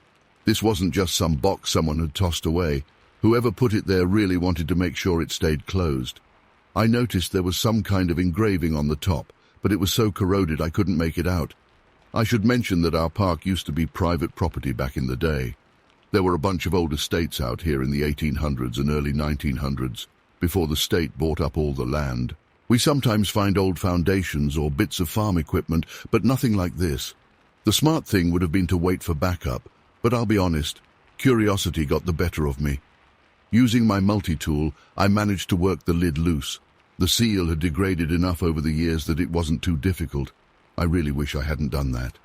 This wasn't just some box someone had tossed away. Whoever put it there really wanted to make sure it stayed closed. I noticed there was some kind of engraving on the top, but it was so corroded I couldn't make it out. I should mention that our park used to be private property back in the day. There were a bunch of old estates out here in the 1800s and early 1900s, before the state bought up all the land. We sometimes find old foundations or bits of farm equipment, but nothing like this. The smart thing would have been to wait for backup, but I'll be honest, curiosity got the better of me. Using my multi-tool, I managed to work the lid loose. The seal had degraded enough over the years that it wasn't too difficult. I really wish I hadn't done that.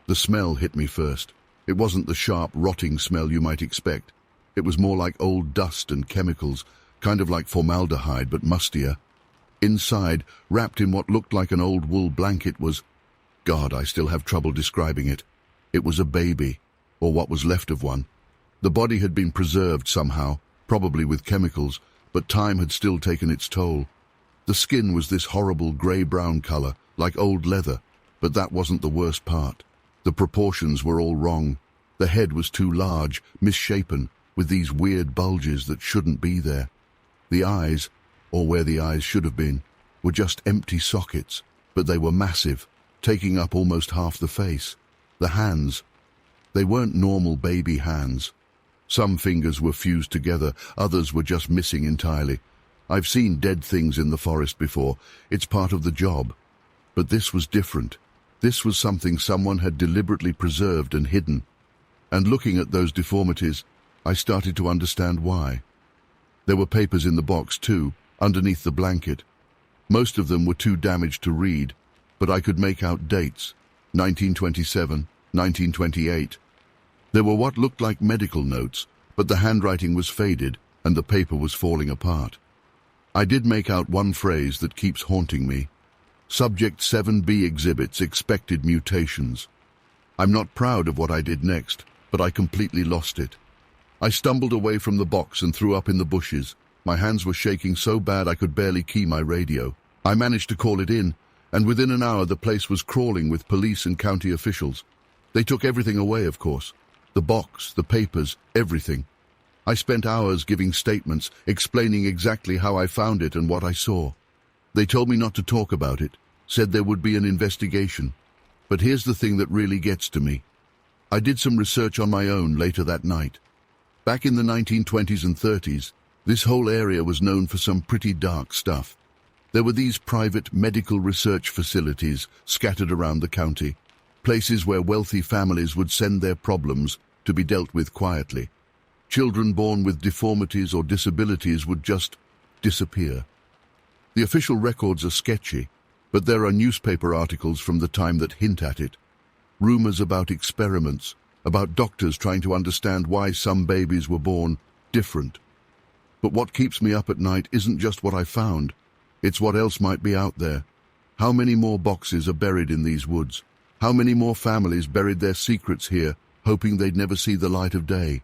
The smell hit me first. It wasn't the sharp, rotting smell you might expect. It was more like old dust and chemicals, kind of like formaldehyde but mustier. Inside, wrapped in what looked like an old wool blanket, was God, I still have trouble describing it. It was a baby, or what was left of one. The body had been preserved somehow, probably with chemicals, but time had still taken its toll. The skin was this horrible grey-brown colour, like old leather, but that wasn't the worst part. The proportions were all wrong. The head was too large, misshapen, with these weird bulges that shouldn't be there. The eyes, or where the eyes should have been, were just empty sockets, but they were massive, taking up almost half the face. The hands, they weren't normal baby hands. Some fingers were fused together, others were just missing entirely. I've seen dead things in the forest before. It's part of the job. But this was different. This was something someone had deliberately preserved and hidden. And looking at those deformities, I started to understand why. There were papers in the box too, underneath the blanket. Most of them were too damaged to read, but I could make out dates. 1927, 1928. There were what looked like medical notes, but the handwriting was faded and the paper was falling apart. I did make out one phrase that keeps haunting me. Subject 7B exhibits expected mutations. I'm not proud of what I did next, but I completely lost it. I stumbled away from the box and threw up in the bushes. My hands were shaking so bad I could barely key my radio. I managed to call it in, and within an hour the place was crawling with police and county officials. They took everything away, of course. The box, the papers, everything. I spent hours giving statements, explaining exactly how I found it and what I saw. They told me not to talk about it, said there would be an investigation. But here's the thing that really gets to me. I did some research on my own later that night. Back in the 1920s and 30s, this whole area was known for some pretty dark stuff. There were these private medical research facilities scattered around the county, places where wealthy families would send their problems to be dealt with quietly. Children born with deformities or disabilities would just disappear. The official records are sketchy, but there are newspaper articles from the time that hint at it. Rumors about experiments, about doctors trying to understand why some babies were born different. But what keeps me up at night isn't just what I found, it's what else might be out there. How many more boxes are buried in these woods? How many more families buried their secrets here, hoping they'd never see the light of day?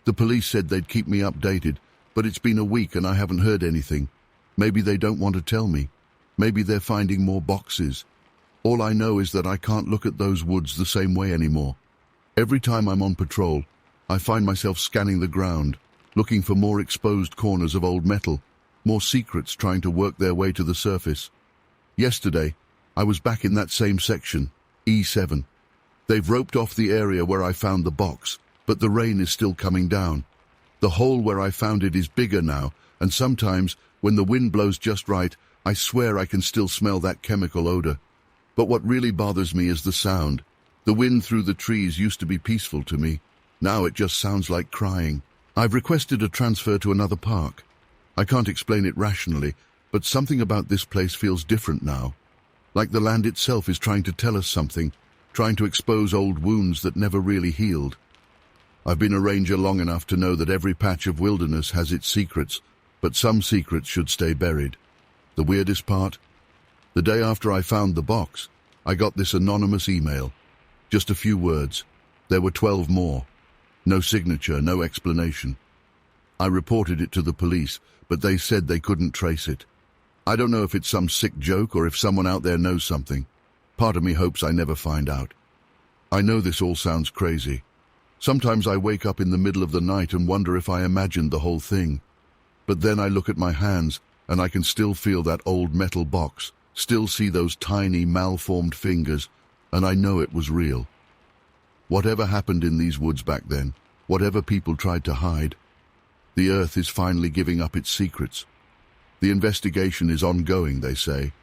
The police said they'd keep me updated, but it's been a week and I haven't heard anything. Maybe they don't want to tell me. Maybe they're finding more boxes. All I know is that I can't look at those woods the same way anymore. Every time I'm on patrol, I find myself scanning the ground, looking for more exposed corners of old metal, more secrets trying to work their way to the surface. Yesterday, I was back in that same section, E7. They've roped off the area where I found the box, but the rain is still coming down. The hole where I found it is bigger now, and sometimes, when the wind blows just right, I swear I can still smell that chemical odor. But what really bothers me is the sound. The wind through the trees used to be peaceful to me. Now it just sounds like crying. I've requested a transfer to another park. I can't explain it rationally, but something about this place feels different now. Like the land itself is trying to tell us something, trying to expose old wounds that never really healed. I've been a ranger long enough to know that every patch of wilderness has its secrets, but some secrets should stay buried. The weirdest part? The day after I found the box, I got this anonymous email. Just a few words. There were 12 more. No signature, no explanation. I reported it to the police, but they said they couldn't trace it. I don't know if it's some sick joke or if someone out there knows something. Part of me hopes I never find out. I know this all sounds crazy. Sometimes I wake up in the middle of the night and wonder if I imagined the whole thing. But then I look at my hands and I can still feel that old metal box, still see those tiny, malformed fingers, and I know it was real. Whatever happened in these woods back then, whatever people tried to hide, the earth is finally giving up its secrets. The investigation is ongoing, they say,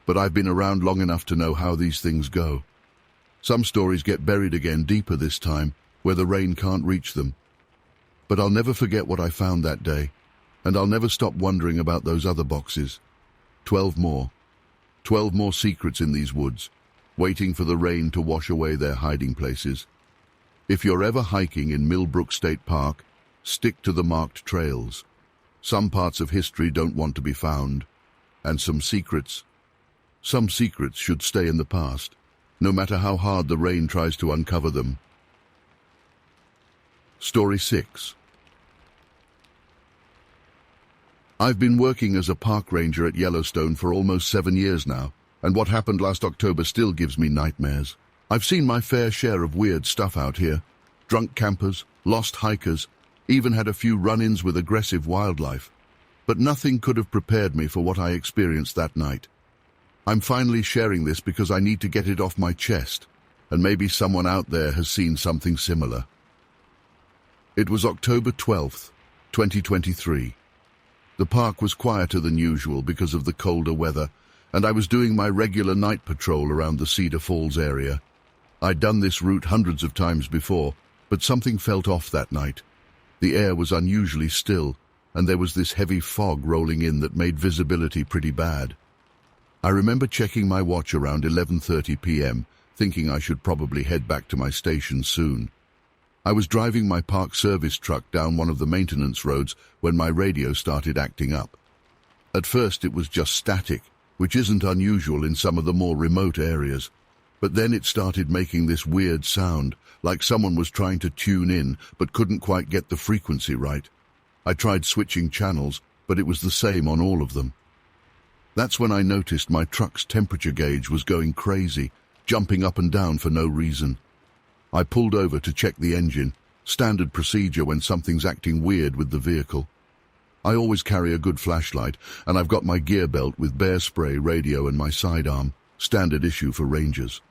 but I've been around long enough to know how these things go. Some stories get buried again deeper this time, where the rain can't reach them. But I'll never forget what I found that day, and I'll never stop wondering about those other boxes. 12 more. 12 more secrets in these woods, waiting for the rain to wash away their hiding places. If you're ever hiking in Croft State Park, stick to the marked trails. Some parts of history don't want to be found, and some secrets should stay in the past. no matter how hard the rain tries to uncover them. Story 6. I've been working as a park ranger at Yellowstone for almost 7 years now, and what happened last October still gives me nightmares. I've seen my fair share of weird stuff out here. Drunk campers, lost hikers, even had a few run-ins with aggressive wildlife. But nothing could have prepared me for what I experienced that night. I'm finally sharing this because I need to get it off my chest, and maybe someone out there has seen something similar. It was October 12th, 2023. The park was quieter than usual because of the colder weather, and I was doing my regular night patrol around the Cedar Falls area. I'd done this route hundreds of times before, but something felt off that night. The air was unusually still, and there was this heavy fog rolling in that made visibility pretty bad. I remember checking my watch around 11:30 p.m., thinking I should probably head back to my station soon. I was driving my park service truck down one of the maintenance roads when my radio started acting up. At first it was just static, which isn't unusual in some of the more remote areas. But then it started making this weird sound, like someone was trying to tune in but couldn't quite get the frequency right. I tried switching channels, but it was the same on all of them. That's when I noticed my truck's temperature gauge was going crazy, jumping up and down for no reason. I pulled over to check the engine, standard procedure when something's acting weird with the vehicle. I always carry a good flashlight, and I've got my gear belt with bear spray, radio, and my sidearm, standard issue for rangers.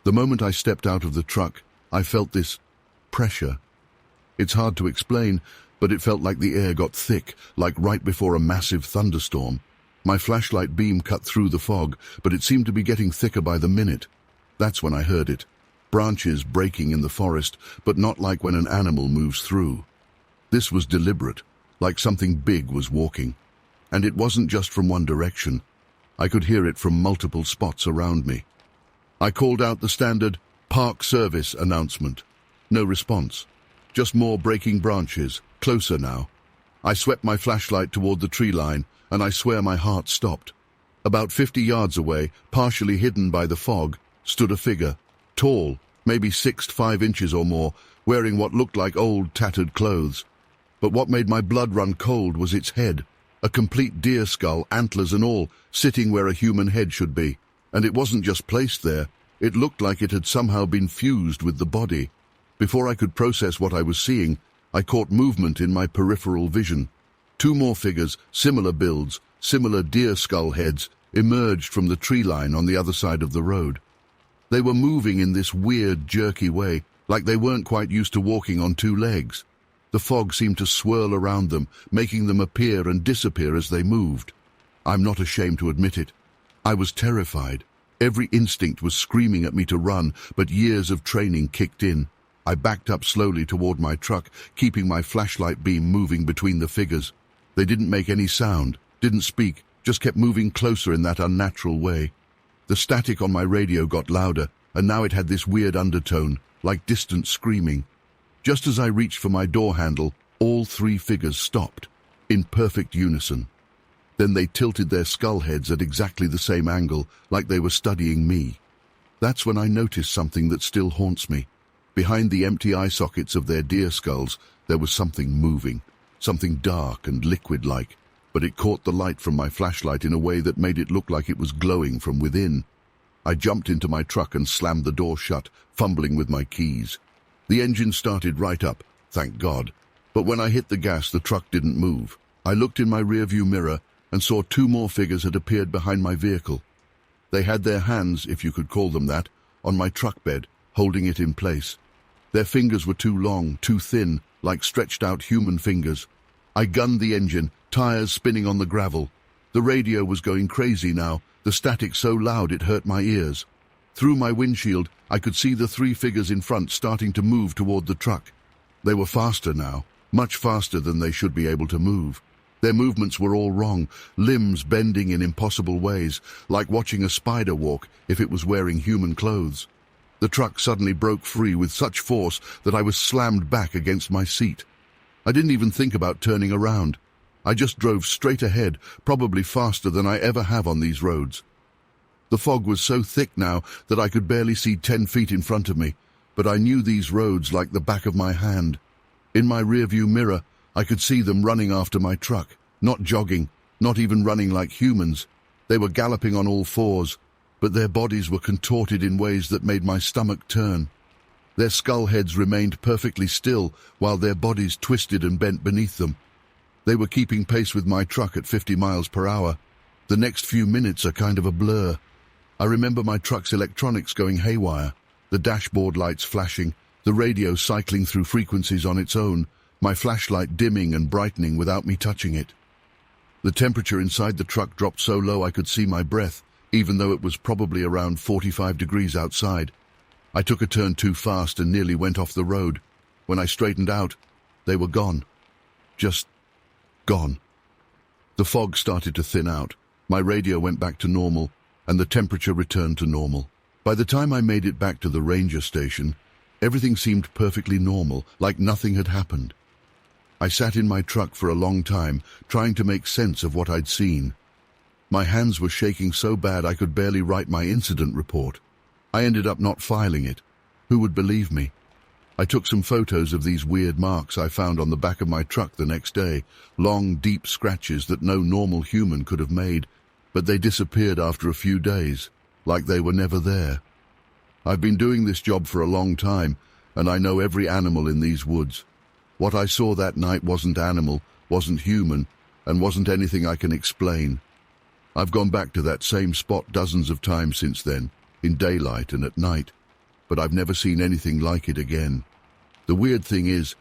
The moment I stepped out of the truck, I felt this pressure. It's hard to explain, but it felt like the air got thick, like right before a massive thunderstorm. My flashlight beam cut through the fog, but it seemed to be getting thicker by the minute. That's when I heard it. Branches breaking in the forest, but not like when an animal moves through. This was deliberate, like something big was walking. And it wasn't just from one direction. I could hear it from multiple spots around me. I called out the standard park service announcement. No response. Just more breaking branches, closer now. I swept my flashlight toward the tree line, and I swear my heart stopped. About 50 yards away, partially hidden by the fog, stood a figure. Tall, maybe 6 to 5 inches or more, wearing what looked like old, tattered clothes. But what made my blood run cold was its head, a complete deer skull, antlers and all, sitting where a human head should be. And it wasn't just placed there, it looked like it had somehow been fused with the body. Before I could process what I was seeing, I caught movement in my peripheral vision. 2 more figures, similar builds, similar deer skull heads, emerged from the tree line on the other side of the road. They were moving in this weird, jerky way, like they weren't quite used to walking on 2 legs. The fog seemed to swirl around them, making them appear and disappear as they moved. I'm not ashamed to admit it. I was terrified. Every instinct was screaming at me to run, but years of training kicked in. I backed up slowly toward my truck, keeping my flashlight beam moving between the figures. They didn't make any sound, didn't speak, just kept moving closer in that unnatural way. The static on my radio got louder, and now it had this weird undertone, like distant screaming. Just as I reached for my door handle, all 3 figures stopped, in perfect unison. Then they tilted their skull heads at exactly the same angle, like they were studying me. That's when I noticed something that still haunts me. Behind the empty eye sockets of their deer skulls, there was something moving, something dark and liquid-like, but it caught the light from my flashlight in a way that made it look like it was glowing from within. I jumped into my truck and slammed the door shut, fumbling with my keys. The engine started right up, thank God. But when I hit the gas, the truck didn't move. I looked in my rearview mirror and saw 2 more figures had appeared behind my vehicle. They had their hands, if you could call them that, on my truck bed, holding it in place. Their fingers were too long, too thin, like stretched-out human fingers. I gunned the engine, tires spinning on the gravel. The radio was going crazy now, the static so loud it hurt my ears. Through my windshield, I could see the 3 figures in front starting to move toward the truck. They were faster now, much faster than they should be able to move. Their movements were all wrong, limbs bending in impossible ways, like watching a spider walk if it was wearing human clothes. The truck suddenly broke free with such force that I was slammed back against my seat. I didn't even think about turning around. I just drove straight ahead, probably faster than I ever have on these roads. The fog was so thick now that I could barely see 10 feet in front of me, but I knew these roads like the back of my hand. In my rearview mirror, I could see them running after my truck, not jogging, not even running like humans. They were galloping on all fours, but their bodies were contorted in ways that made my stomach turn. Their skull heads remained perfectly still while their bodies twisted and bent beneath them. They were keeping pace with my truck at 50 miles per hour. The next few minutes are kind of a blur. I remember my truck's electronics going haywire, the dashboard lights flashing, the radio cycling through frequencies on its own, my flashlight dimming and brightening without me touching it. The temperature inside the truck dropped so low I could see my breath, even though it was probably around 45 degrees outside. I took a turn too fast and nearly went off the road. When I straightened out, they were gone. Just gone. The fog started to thin out. My radio went back to normal, and the temperature returned to normal. By the time I made it back to the ranger station, everything seemed perfectly normal, like nothing had happened. I sat in my truck for a long time, trying to make sense of what I'd seen. My hands were shaking so bad I could barely write my incident report. I ended up not filing it. Who would believe me? I took some photos of these weird marks I found on the back of my truck the next day, long, deep scratches that no normal human could have made, but they disappeared after a few days, like they were never there. I've been doing this job for a long time, and I know every animal in these woods. What I saw that night wasn't animal, wasn't human, and wasn't anything I can explain. I've gone back to that same spot dozens of times since then, in daylight and at night, but I've never seen anything like it again. The weird thing is,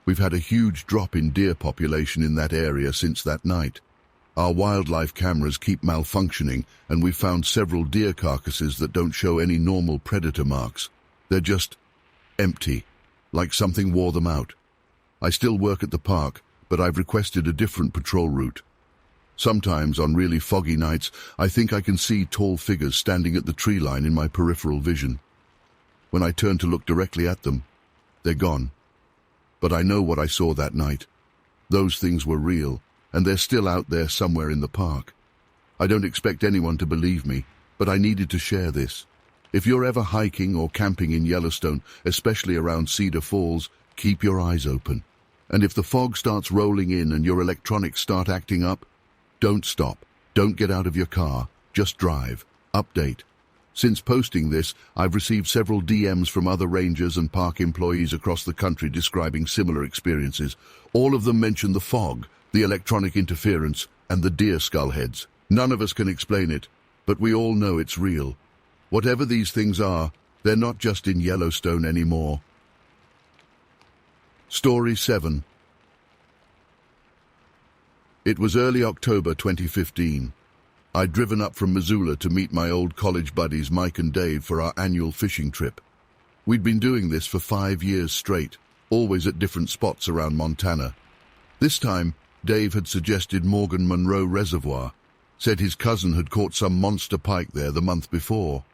we've had a huge drop in deer population in that area since that night. Our wildlife cameras keep malfunctioning, and we've found several deer carcasses that don't show any normal predator marks. They're just empty, like something wore them out. I still work at the park, but I've requested a different patrol route. Sometimes, on really foggy nights, I think I can see tall figures standing at the tree line in my peripheral vision. When I turn to look directly at them, they're gone. But I know what I saw that night. Those things were real, and they're still out there somewhere in the park. I don't expect anyone to believe me, but I needed to share this. If you're ever hiking or camping in Yellowstone, especially around Cedar Falls, keep your eyes open. And if the fog starts rolling in and your electronics start acting up, don't stop. Don't get out of your car. Just drive. Update. Since posting this, I've received several DMs from other rangers and park employees across the country describing similar experiences. All of them mention the fog, the electronic interference, and the deer skull heads. None of us can explain it, but we all know it's real. Whatever these things are, they're not just in Yellowstone anymore. Story 7. It was early October 2015. I'd driven up from Missoula to meet my old college buddies Mike and Dave for our annual fishing trip. We'd been doing this for 5 years straight, always at different spots around Montana. This time, Dave had suggested Morgan Monroe Reservoir, said his cousin had caught some monster pike there the month before.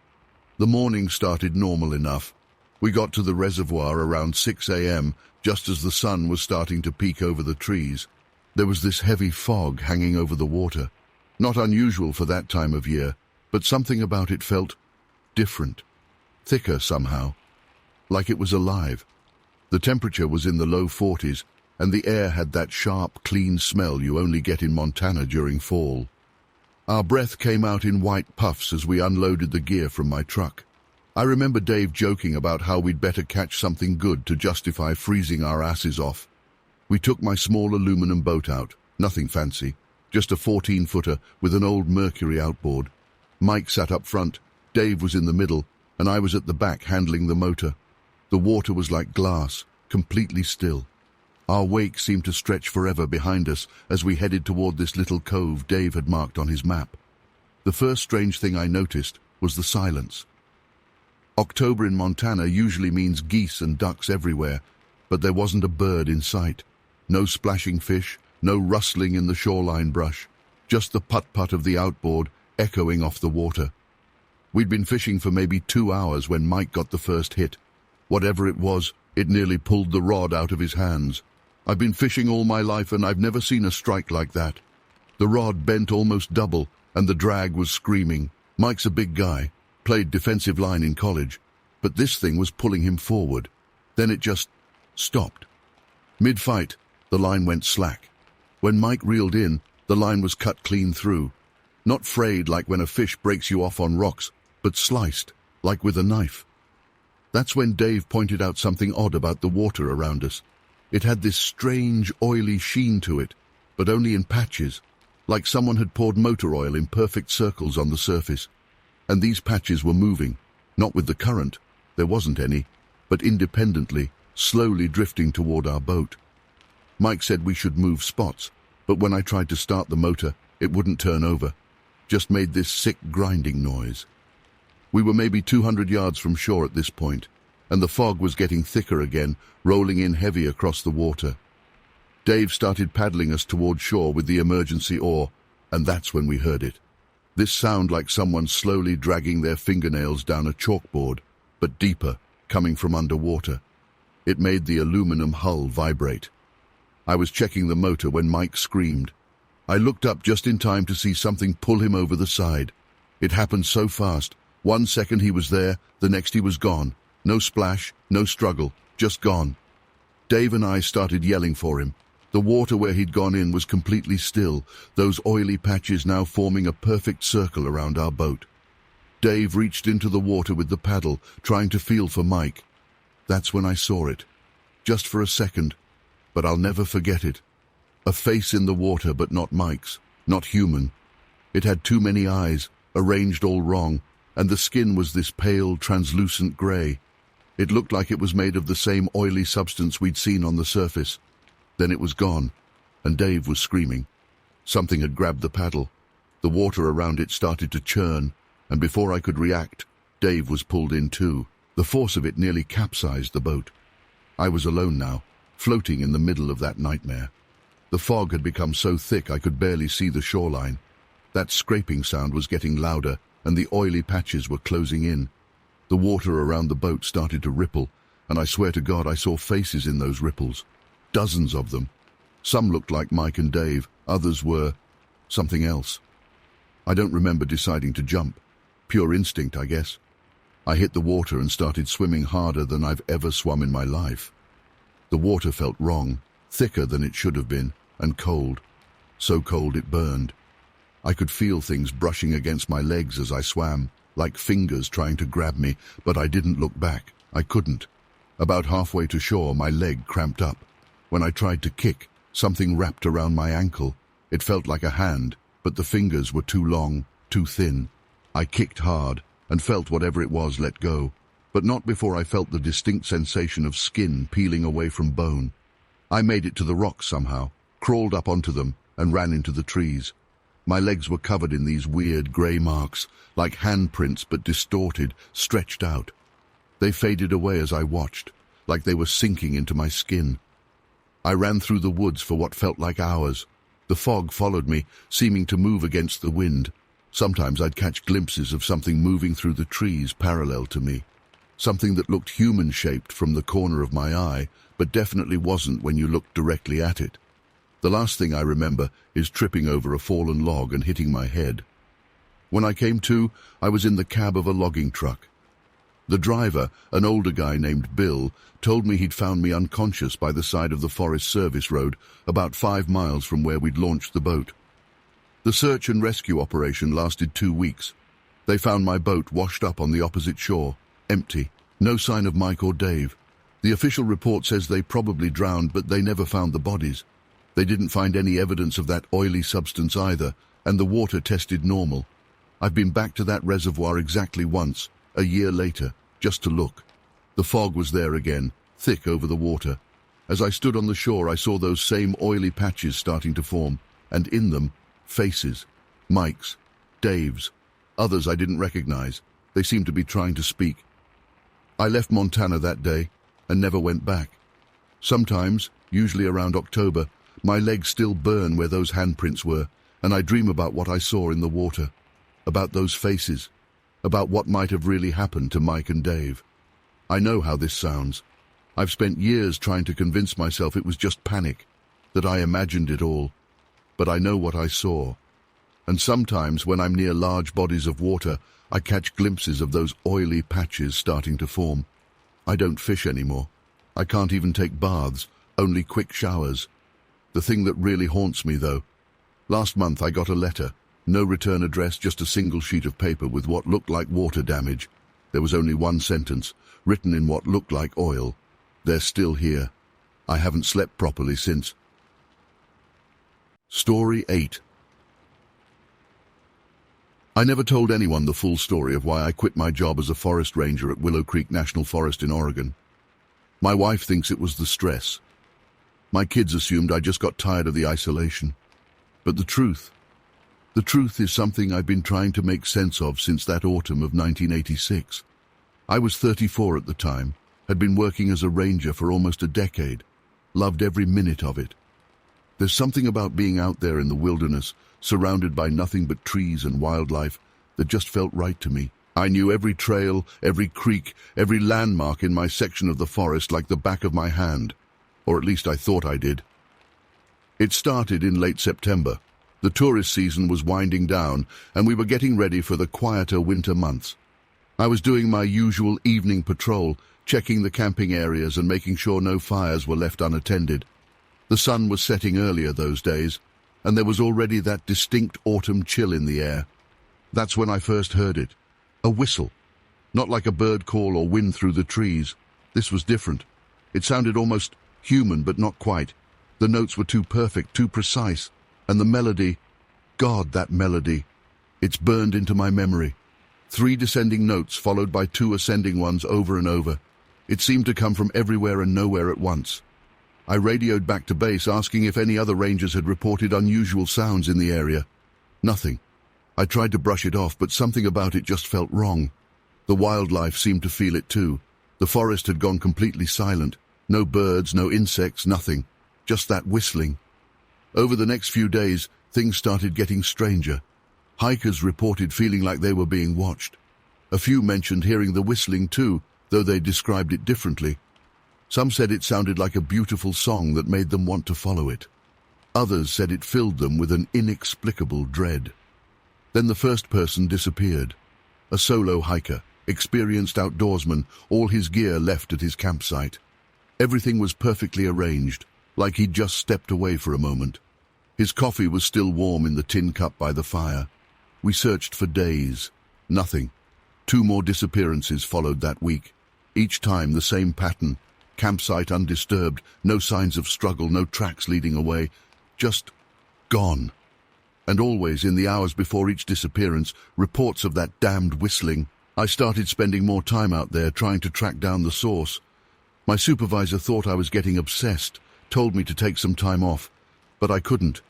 The morning started normal enough. We got to the reservoir around 6 a.m., just as the sun was starting to peek over the trees. There was this heavy fog hanging over the water. Not unusual for that time of year, but something about it felt different, thicker somehow, like it was alive. The temperature was in the low 40s, and the air had that sharp, clean smell you only get in Montana during fall. Our breath came out in white puffs as we unloaded the gear from my truck. I remember Dave joking about how we'd better catch something good to justify freezing our asses off. We took my small aluminum boat out, nothing fancy, just a 14-footer with an old Mercury outboard. Mike sat up front, Dave was in the middle, and I was at the back handling the motor. The water was like glass, completely still. Our wake seemed to stretch forever behind us as we headed toward this little cove Dave had marked on his map. The first strange thing I noticed was the silence. October in Montana usually means geese and ducks everywhere, but there wasn't a bird in sight. No splashing fish, no rustling in the shoreline brush, just the putt-putt of the outboard echoing off the water. We'd been fishing for maybe 2 hours when Mike got the first hit. Whatever it was, it nearly pulled the rod out of his hands. I've been fishing all my life and I've never seen a strike like that. The rod bent almost double and the drag was screaming. Mike's a big guy, played defensive line in college, but this thing was pulling him forward. Then it just stopped. Mid-fight, the line went slack. When Mike reeled in, the line was cut clean through. Not frayed like when a fish breaks you off on rocks, but sliced, like with a knife. That's when Dave pointed out something odd about the water around us. It had this strange, oily sheen to it, but only in patches, like someone had poured motor oil in perfect circles on the surface. And these patches were moving, not with the current, there wasn't any, but independently, slowly drifting toward our boat. Mike said we should move spots, but when I tried to start the motor, it wouldn't turn over, just made this sick grinding noise. We were maybe 200 yards from shore at this point, and the fog was getting thicker again, rolling in heavy across the water. Dave started paddling us toward shore with the emergency oar, and that's when we heard it. This sound like someone slowly dragging their fingernails down a chalkboard, but deeper, coming from underwater. It made the aluminum hull vibrate. I was checking the motor when Mike screamed. I looked up just in time to see something pull him over the side. It happened so fast. 1 second he was there, the next he was gone. No splash, no struggle, just gone. Dave and I started yelling for him. The water where he'd gone in was completely still, those oily patches now forming a perfect circle around our boat. Dave reached into the water with the paddle, trying to feel for Mike. That's when I saw it. Just for a second, but I'll never forget it. A face in the water, but not Mike's, not human. It had too many eyes, arranged all wrong, and the skin was this pale, translucent grey. It looked like it was made of the same oily substance we'd seen on the surface. Then it was gone, and Dave was screaming. Something had grabbed the paddle. The water around it started to churn, and before I could react, Dave was pulled in too. The force of it nearly capsized the boat. I was alone now, floating in the middle of that nightmare. The fog had become so thick I could barely see the shoreline. That scraping sound was getting louder, and the oily patches were closing in. The water around the boat started to ripple, and I swear to God I saw faces in those ripples. Dozens of them. Some looked like Mike and Dave, others were something else. I don't remember deciding to jump. Pure instinct, I guess. I hit the water and started swimming harder than I've ever swum in my life. The water felt wrong, thicker than it should have been, and cold. So cold it burned. I could feel things brushing against my legs as I swam, like fingers trying to grab me, but I didn't look back. I couldn't. About halfway to shore, my leg cramped up. When I tried to kick, something wrapped around my ankle. It felt like a hand, but the fingers were too long, too thin. I kicked hard and felt whatever it was let go, but not before I felt the distinct sensation of skin peeling away from bone. I made it to the rocks somehow, crawled up onto them, and ran into the trees. My legs were covered in these weird grey marks, like handprints but distorted, stretched out. They faded away as I watched, like they were sinking into my skin. I ran through the woods for what felt like hours. The fog followed me, seeming to move against the wind. Sometimes I'd catch glimpses of something moving through the trees parallel to me. Something that looked human-shaped from the corner of my eye, but definitely wasn't when you looked directly at it. The last thing I remember is tripping over a fallen log and hitting my head. When I came to, I was in the cab of a logging truck. The driver, an older guy named Bill, told me he'd found me unconscious by the side of the Forest Service road, about 5 miles from where we'd launched the boat. The search and rescue operation lasted 2 weeks. They found my boat washed up on the opposite shore, empty, no sign of Mike or Dave. The official report says they probably drowned, but they never found the bodies. They didn't find any evidence of that oily substance either, and the water tested normal. I've been back to that reservoir exactly once, a year later, just to look. The fog was there again, thick over the water. As I stood on the shore, I saw those same oily patches starting to form, and in them, faces. Mike's, Dave's, others I didn't recognize. They seemed to be trying to speak. I left Montana that day and never went back. Sometimes, usually around October, my legs still burn where those handprints were, and I dream about what I saw in the water, about those faces, about what might have really happened to Mike and Dave. I know how this sounds. I've spent years trying to convince myself it was just panic, that I imagined it all. But I know what I saw. And sometimes, when I'm near large bodies of water, I catch glimpses of those oily patches starting to form. I don't fish anymore. I can't even take baths, only quick showers. The thing that really haunts me, though, last month I got a letter. No return address, just a single sheet of paper with what looked like water damage. There was only one sentence, written in what looked like oil. They're still here. I haven't slept properly since. Story 8. I never told anyone the full story of why I quit my job as a forest ranger at Willow Creek National Forest in Oregon. My wife thinks it was the stress. My kids assumed I just got tired of the isolation. But the truth is something I've been trying to make sense of since that autumn of 1986. I was 34 at the time, had been working as a ranger for almost a decade, loved every minute of it. There's something about being out there in the wilderness, surrounded by nothing but trees and wildlife, that just felt right to me. I knew every trail, every creek, every landmark in my section of the forest like the back of my hand, or at least I thought I did. It started in late September. The tourist season was winding down, and we were getting ready for the quieter winter months. I was doing my usual evening patrol, checking the camping areas and making sure no fires were left unattended. The sun was setting earlier those days, and there was already that distinct autumn chill in the air. That's when I first heard it. A whistle. Not like a bird call or wind through the trees. This was different. It sounded almost human, but not quite. The notes were too perfect, too precise. And the melody, God, that melody. It's burned into my memory. 3 descending notes followed by 2 ascending ones over and over. It seemed to come from everywhere and nowhere at once. I radioed back to base asking if any other rangers had reported unusual sounds in the area. Nothing. I tried to brush it off, but something about it just felt wrong. The wildlife seemed to feel it too. The forest had gone completely silent. No birds, no insects, nothing. Just that whistling. Over the next few days, things started getting stranger. Hikers reported feeling like they were being watched. A few mentioned hearing the whistling too, though they described it differently. Some said it sounded like a beautiful song that made them want to follow it. Others said it filled them with an inexplicable dread. Then the first person disappeared. A solo hiker, experienced outdoorsman, all his gear left at his campsite. Everything was perfectly arranged, like he'd just stepped away for a moment. His coffee was still warm in the tin cup by the fire. We searched for days. Nothing. 2 more disappearances followed that week. Each time the same pattern. Campsite undisturbed, no signs of struggle, no tracks leading away. Just gone. And always, in the hours before each disappearance, reports of that damned whistling. I started spending more time out there trying to track down the source. My supervisor thought I was getting obsessed, told me to take some time off. But I couldn't.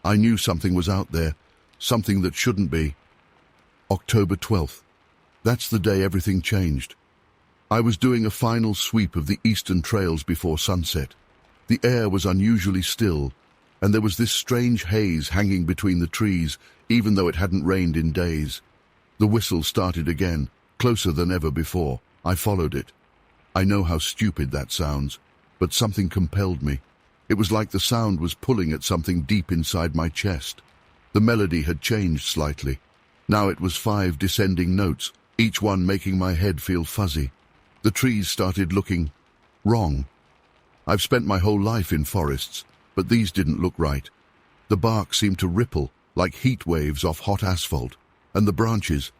I knew something was out there, something that shouldn't be. October 12th. That's the day everything changed. I was doing a final sweep of the eastern trails before sunset. The air was unusually still, and there was this strange haze hanging between the trees, even though it hadn't rained in days. The whistle started again, closer than ever before. I followed it. I know how stupid that sounds, but something compelled me. It was like the sound was pulling at something deep inside my chest. The melody had changed slightly. Now it was 5 descending notes, each one making my head feel fuzzy. The trees started looking wrong. I've spent my whole life in forests, but these didn't look right. The bark seemed to ripple like heat waves off hot asphalt, and the branches,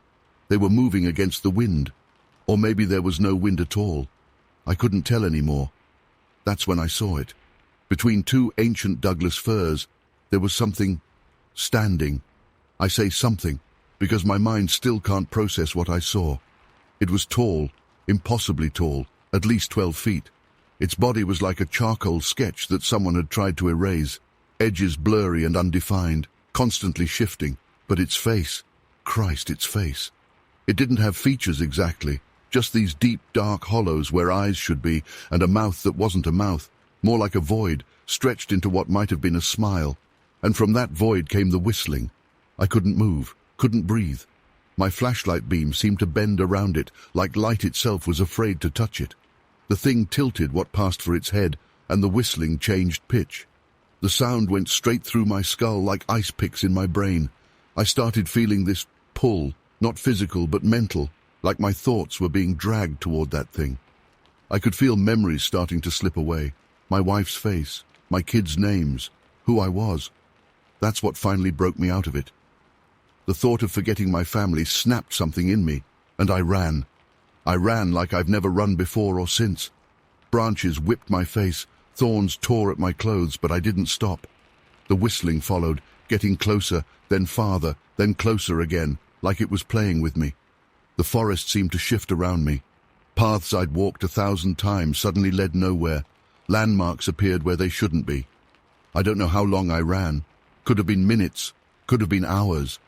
they were moving against the wind. Or maybe there was no wind at all. I couldn't tell anymore. That's when I saw it. Between 2 ancient Douglas firs, there was something standing. I say something because my mind still can't process what I saw. It was tall, impossibly tall, at least 12 feet. Its body was like a charcoal sketch that someone had tried to erase, edges blurry and undefined, constantly shifting. But its face, Christ, its face. It didn't have features exactly, just these deep, dark hollows where eyes should be, and a mouth that wasn't a mouth, more like a void, stretched into what might have been a smile. And from that void came the whistling. I couldn't move, couldn't breathe. My flashlight beam seemed to bend around it, like light itself was afraid to touch it. The thing tilted what passed for its head, and the whistling changed pitch. The sound went straight through my skull like ice picks in my brain. I started feeling this pull, not physical but mental, like my thoughts were being dragged toward that thing. I could feel memories starting to slip away. My wife's face, my kids' names, who I was. That's what finally broke me out of it. The thought of forgetting my family snapped something in me, and I ran. I ran like I've never run before or since. Branches whipped my face, thorns tore at my clothes, but I didn't stop. The whistling followed, getting closer, then farther, then closer again, like it was playing with me. The forest seemed to shift around me. Paths I'd walked 1,000 times suddenly led nowhere. Landmarks appeared where they shouldn't be. I don't know how long I ran. Could have been minutes, could have been hours.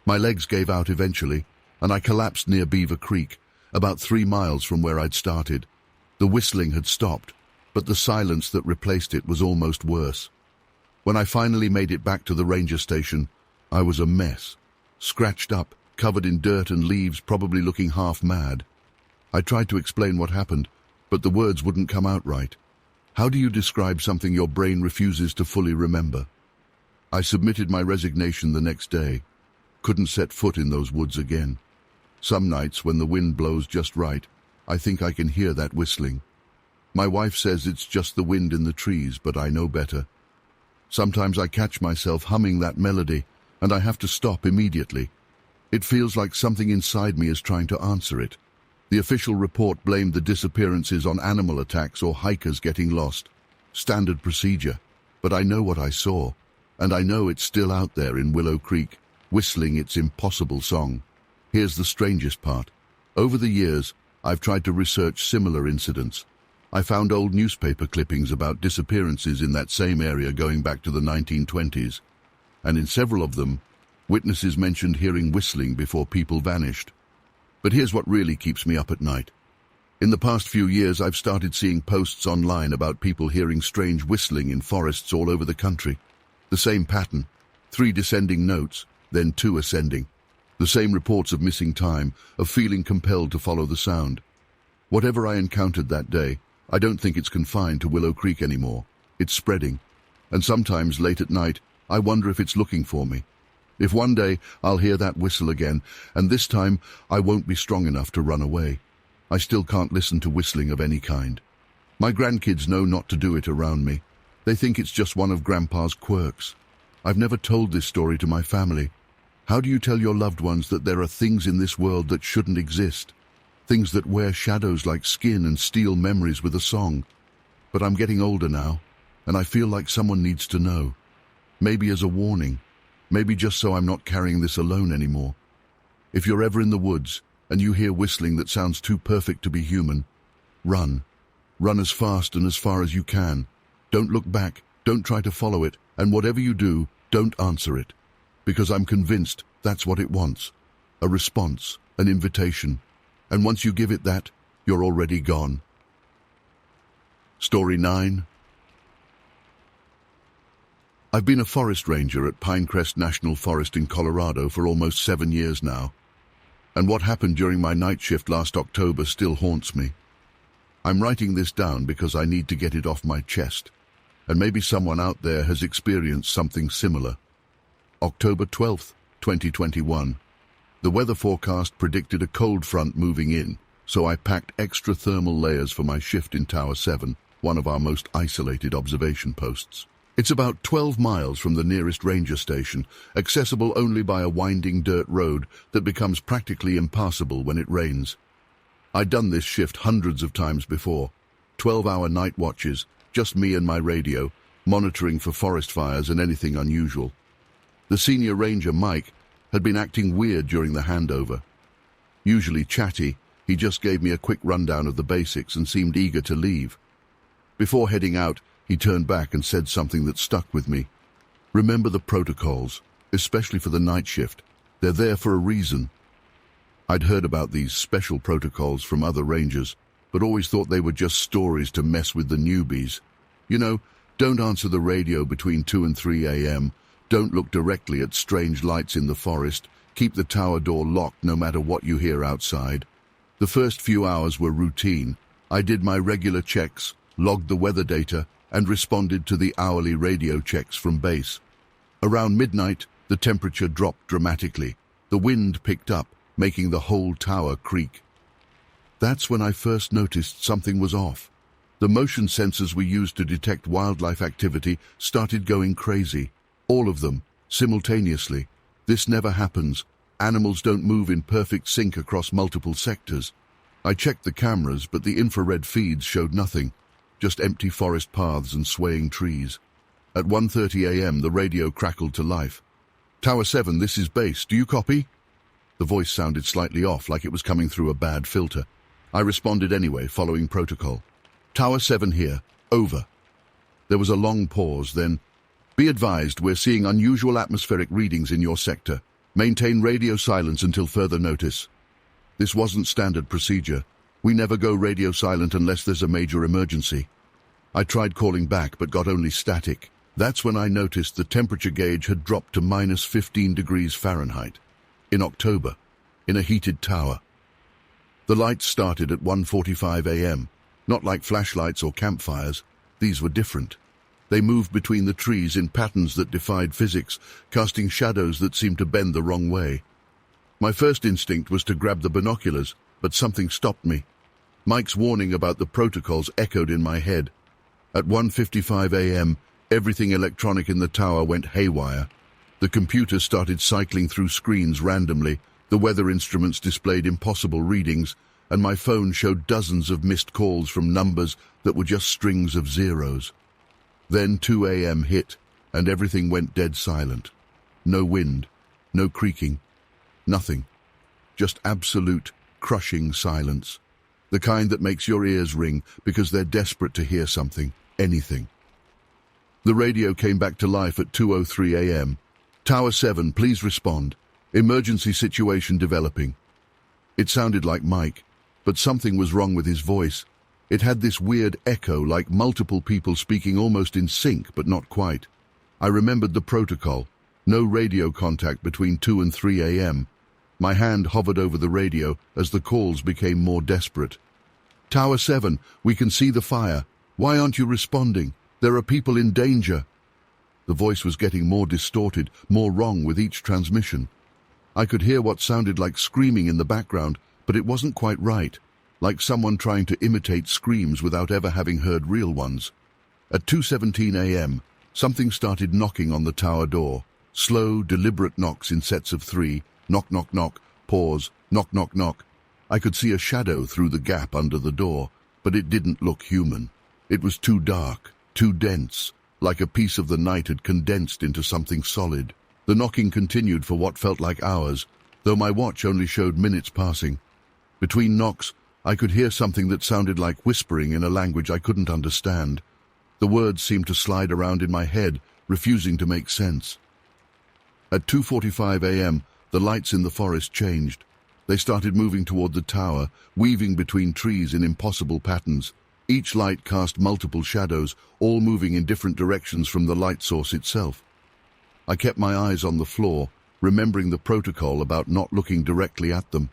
My legs gave out eventually, and I collapsed near Beaver Creek, about 3 miles from where I'd started. The whistling had stopped, but the silence that replaced it was almost worse. When I finally made it back to the ranger station, I was a mess. Scratched up, covered in dirt and leaves, probably looking half mad. I tried to explain what happened, but the words wouldn't come out right. How do you describe something your brain refuses to fully remember? I submitted my resignation the next day. Couldn't set foot in those woods again. Some nights, when the wind blows just right, I think I can hear that whistling. My wife says it's just the wind in the trees, but I know better. Sometimes I catch myself humming that melody, and I have to stop immediately. It feels like something inside me is trying to answer it. The official report blamed the disappearances on animal attacks or hikers getting lost. Standard procedure. But I know what I saw, and I know it's still out there in Willow Creek, whistling its impossible song. Here's the strangest part. Over the years, I've tried to research similar incidents. I found old newspaper clippings about disappearances in that same area going back to the 1920s, and in several of them, witnesses mentioned hearing whistling before people vanished. But here's what really keeps me up at night. In the past few years, I've started seeing posts online about people hearing strange whistling in forests all over the country. The same pattern, 3 descending notes, then 2 ascending. The same reports of missing time, of feeling compelled to follow the sound. Whatever I encountered that day, I don't think it's confined to Willow Creek anymore. It's spreading. And sometimes late at night, I wonder if it's looking for me. If one day I'll hear that whistle again, and this time I won't be strong enough to run away. I still can't listen to whistling of any kind. My grandkids know not to do it around me. They think it's just one of Grandpa's quirks. I've never told this story to my family. How do you tell your loved ones that there are things in this world that shouldn't exist? Things that wear shadows like skin and steal memories with a song. But I'm getting older now, and I feel like someone needs to know. Maybe as a warning. Maybe just so I'm not carrying this alone anymore. If you're ever in the woods and you hear whistling that sounds too perfect to be human, run. Run as fast and as far as you can. Don't look back, don't try to follow it, and whatever you do, don't answer it. Because I'm convinced that's what it wants. A response, an invitation. And once you give it that, you're already gone. Story 9. I've been a forest ranger at Pinecrest National Forest in Colorado for almost 7 years now. And what happened during my night shift last October still haunts me. I'm writing this down because I need to get it off my chest. And maybe someone out there has experienced something similar. October 12th, 2021. The weather forecast predicted a cold front moving in, so I packed extra thermal layers for my shift in Tower 7, one of our most isolated observation posts. It's about 12 miles from the nearest ranger station, accessible only by a winding dirt road that becomes practically impassable when it rains. I'd done this shift hundreds of times before. 12-hour night watches, just me and my radio, monitoring for forest fires and anything unusual. The senior ranger, Mike, had been acting weird during the handover. Usually chatty, he just gave me a quick rundown of the basics and seemed eager to leave. Before heading out, he turned back and said something that stuck with me. Remember the protocols, especially for the night shift. They're there for a reason. I'd heard about these special protocols from other rangers, but always thought they were just stories to mess with the newbies. You know, don't answer the radio between 2 and 3 a.m., don't look directly at strange lights in the forest, keep the tower door locked no matter what you hear outside. The first few hours were routine. I did my regular checks, logged the weather data, and responded to the hourly radio checks from base. Around midnight, The temperature dropped dramatically. The wind picked up, making the whole tower creak. That's when I first noticed something was off. The motion sensors we used to detect wildlife activity started going crazy. All of them, simultaneously. This never happens. Animals don't move in perfect sync across multiple sectors. I checked the cameras, but the infrared feeds showed nothing. Just empty forest paths and swaying trees. At 1:30 a.m., the radio crackled to life. "Tower 7, this is base. Do you copy?" The voice sounded slightly off, like it was coming through a bad filter. I responded anyway, following protocol. "Tower 7 here. Over." There was a long pause, then, "Be advised, we're seeing unusual atmospheric readings in your sector. Maintain radio silence until further notice." This wasn't standard procedure. We never go radio silent unless there's a major emergency. I tried calling back, but got only static. That's when I noticed the temperature gauge had dropped to minus 15 degrees Fahrenheit. In October, in a heated tower. The lights started at 1:45 a.m., not like flashlights or campfires. These were different. They moved between the trees in patterns that defied physics, casting shadows that seemed to bend the wrong way. My first instinct was to grab the binoculars, but something stopped me. Mike's warning about the protocols echoed in my head. At 1:55 a.m., everything electronic in the tower went haywire. The computers started cycling through screens randomly, the weather instruments displayed impossible readings, and my phone showed dozens of missed calls from numbers that were just strings of zeros. Then 2 a.m. hit, and everything went dead silent. No wind, no creaking, nothing. Just absolute, crushing silence. The kind that makes your ears ring because they're desperate to hear something, anything. The radio came back to life at 2:03 a.m. "Tower 7, please respond. Emergency situation developing." It sounded like Mike, but something was wrong with his voice. It had this weird echo, like multiple people speaking almost in sync, but not quite. I remembered the protocol. No radio contact between 2 and 3 a.m. My hand hovered over the radio as the calls became more desperate. "Tower 7, we can see the fire. Why aren't you responding? There are people in danger." The voice was getting more distorted, more wrong with each transmission. I could hear what sounded like screaming in the background, but it wasn't quite right, like someone trying to imitate screams without ever having heard real ones. At 2:17 a.m., something started knocking on the tower door. Slow, deliberate knocks in sets of 3. Knock, knock, knock, pause, knock, knock, knock. I could see a shadow through the gap under the door, but it didn't look human. It was too dark, too dense, like a piece of the night had condensed into something solid. The knocking continued for what felt like hours, though my watch only showed minutes passing. Between knocks, I could hear something that sounded like whispering in a language I couldn't understand. The words seemed to slide around in my head, refusing to make sense. At 2:45 a.m., the lights in the forest changed. They started moving toward the tower, weaving between trees in impossible patterns. Each light cast multiple shadows, all moving in different directions from the light source itself. I kept my eyes on the floor, remembering the protocol about not looking directly at them.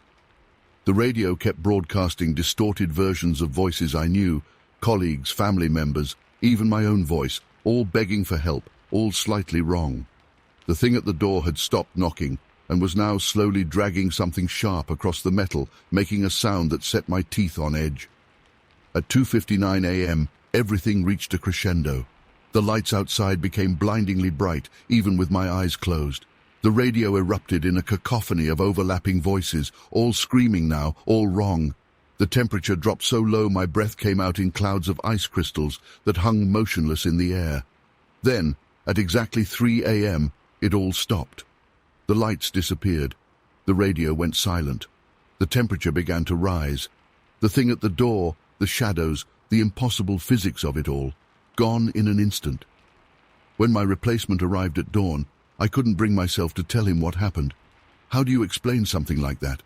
The radio kept broadcasting distorted versions of voices I knew, colleagues, family members, even my own voice, all begging for help, all slightly wrong. The thing at the door had stopped knocking and was now slowly dragging something sharp across the metal, making a sound that set my teeth on edge. At 2:59 a.m., everything reached a crescendo. The lights outside became blindingly bright, even with my eyes closed. The radio erupted in a cacophony of overlapping voices, all screaming now, all wrong. The temperature dropped so low my breath came out in clouds of ice crystals that hung motionless in the air. Then, at exactly 3 a.m., it all stopped. The lights disappeared. The radio went silent. The temperature began to rise. The thing at the door, the shadows, the impossible physics of it all, gone in an instant. When my replacement arrived at dawn, I couldn't bring myself to tell him what happened. How do you explain something like that?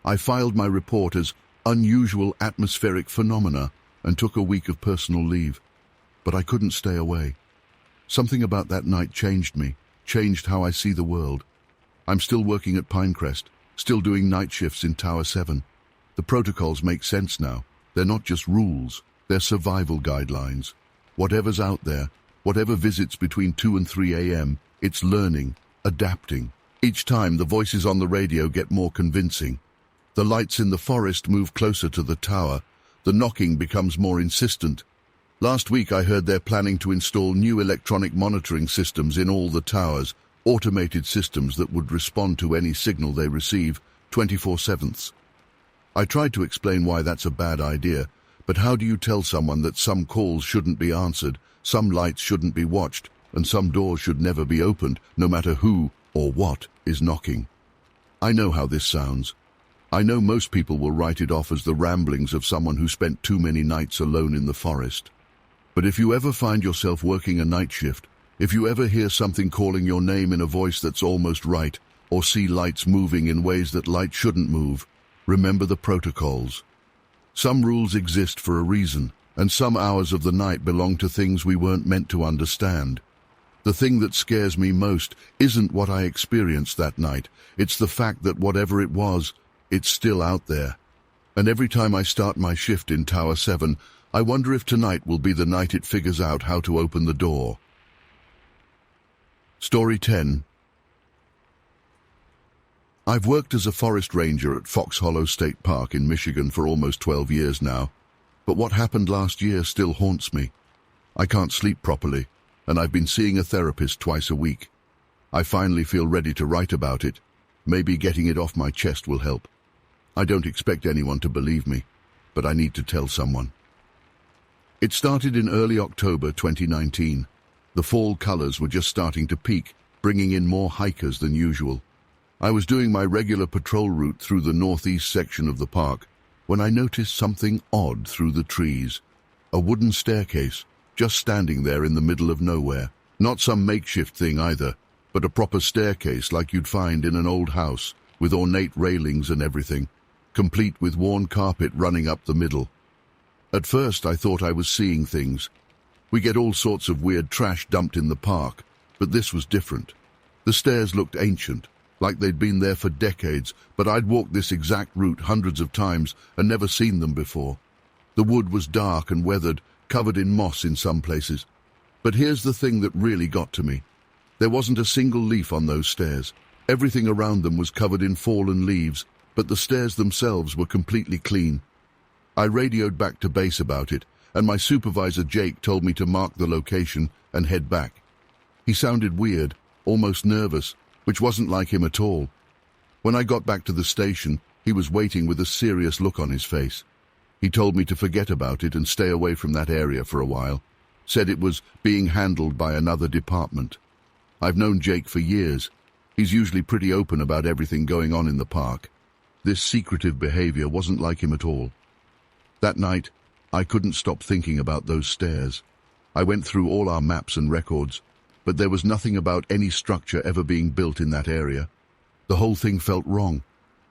I filed my report as unusual atmospheric phenomena and took a week of personal leave. But I couldn't stay away. Something about that night changed me, changed how I see the world. I'm still working at Pinecrest, still doing night shifts in Tower 7. The protocols make sense now. They're not just rules, they're survival guidelines. Whatever's out there, whatever visits between 2 and 3 a.m., it's learning, adapting. Each time the voices on the radio get more convincing. The lights in the forest move closer to the tower. The knocking becomes more insistent. Last week I heard they're planning to install new electronic monitoring systems in all the towers, automated systems that would respond to any signal they receive 24/7. I tried to explain why that's a bad idea, but how do you tell someone that some calls shouldn't be answered, some lights shouldn't be watched, and some doors should never be opened, no matter who or what is knocking? I know how this sounds. I know most people will write it off as the ramblings of someone who spent too many nights alone in the forest. But if you ever find yourself working a night shift, if you ever hear something calling your name in a voice that's almost right, or see lights moving in ways that light shouldn't move, remember the protocols. Some rules exist for a reason, and some hours of the night belong to things we weren't meant to understand. The thing that scares me most isn't what I experienced that night. It's the fact that whatever it was, it's still out there. And every time I start my shift in Tower 7, I wonder if tonight will be the night it figures out how to open the door. Story 10. I've worked as a forest ranger at Fox Hollow State Park in Michigan for almost 12 years now, but what happened last year still haunts me. I can't sleep properly, and I've been seeing a therapist twice a week. I finally feel ready to write about it. Maybe getting it off my chest will help. I don't expect anyone to believe me, but I need to tell someone. It started in early October 2019. The fall colors were just starting to peak, bringing in more hikers than usual. I was doing my regular patrol route through the northeast section of the park when I noticed something odd through the trees. A wooden staircase, just standing there in the middle of nowhere. Not some makeshift thing either, but a proper staircase like you'd find in an old house, with ornate railings and everything, complete with worn carpet running up the middle. At first I thought I was seeing things. We get all sorts of weird trash dumped in the park, but this was different. The stairs looked ancient, like they'd been there for decades, but I'd walked this exact route hundreds of times and never seen them before. The wood was dark and weathered, covered in moss in some places. But here's the thing that really got to me. There wasn't a single leaf on those stairs. Everything around them was covered in fallen leaves, but the stairs themselves were completely clean. I radioed back to base about it, and my supervisor Jake told me to mark the location and head back. He sounded weird, almost nervous, which wasn't like him at all. When I got back to the station, he was waiting with a serious look on his face. He told me to forget about it and stay away from that area for a while. Said it was being handled by another department. I've known Jake for years. He's usually pretty open about everything going on in the park. This secretive behavior wasn't like him at all. That night, I couldn't stop thinking about those stairs. I went through all our maps and records, but there was nothing about any structure ever being built in that area. The whole thing felt wrong.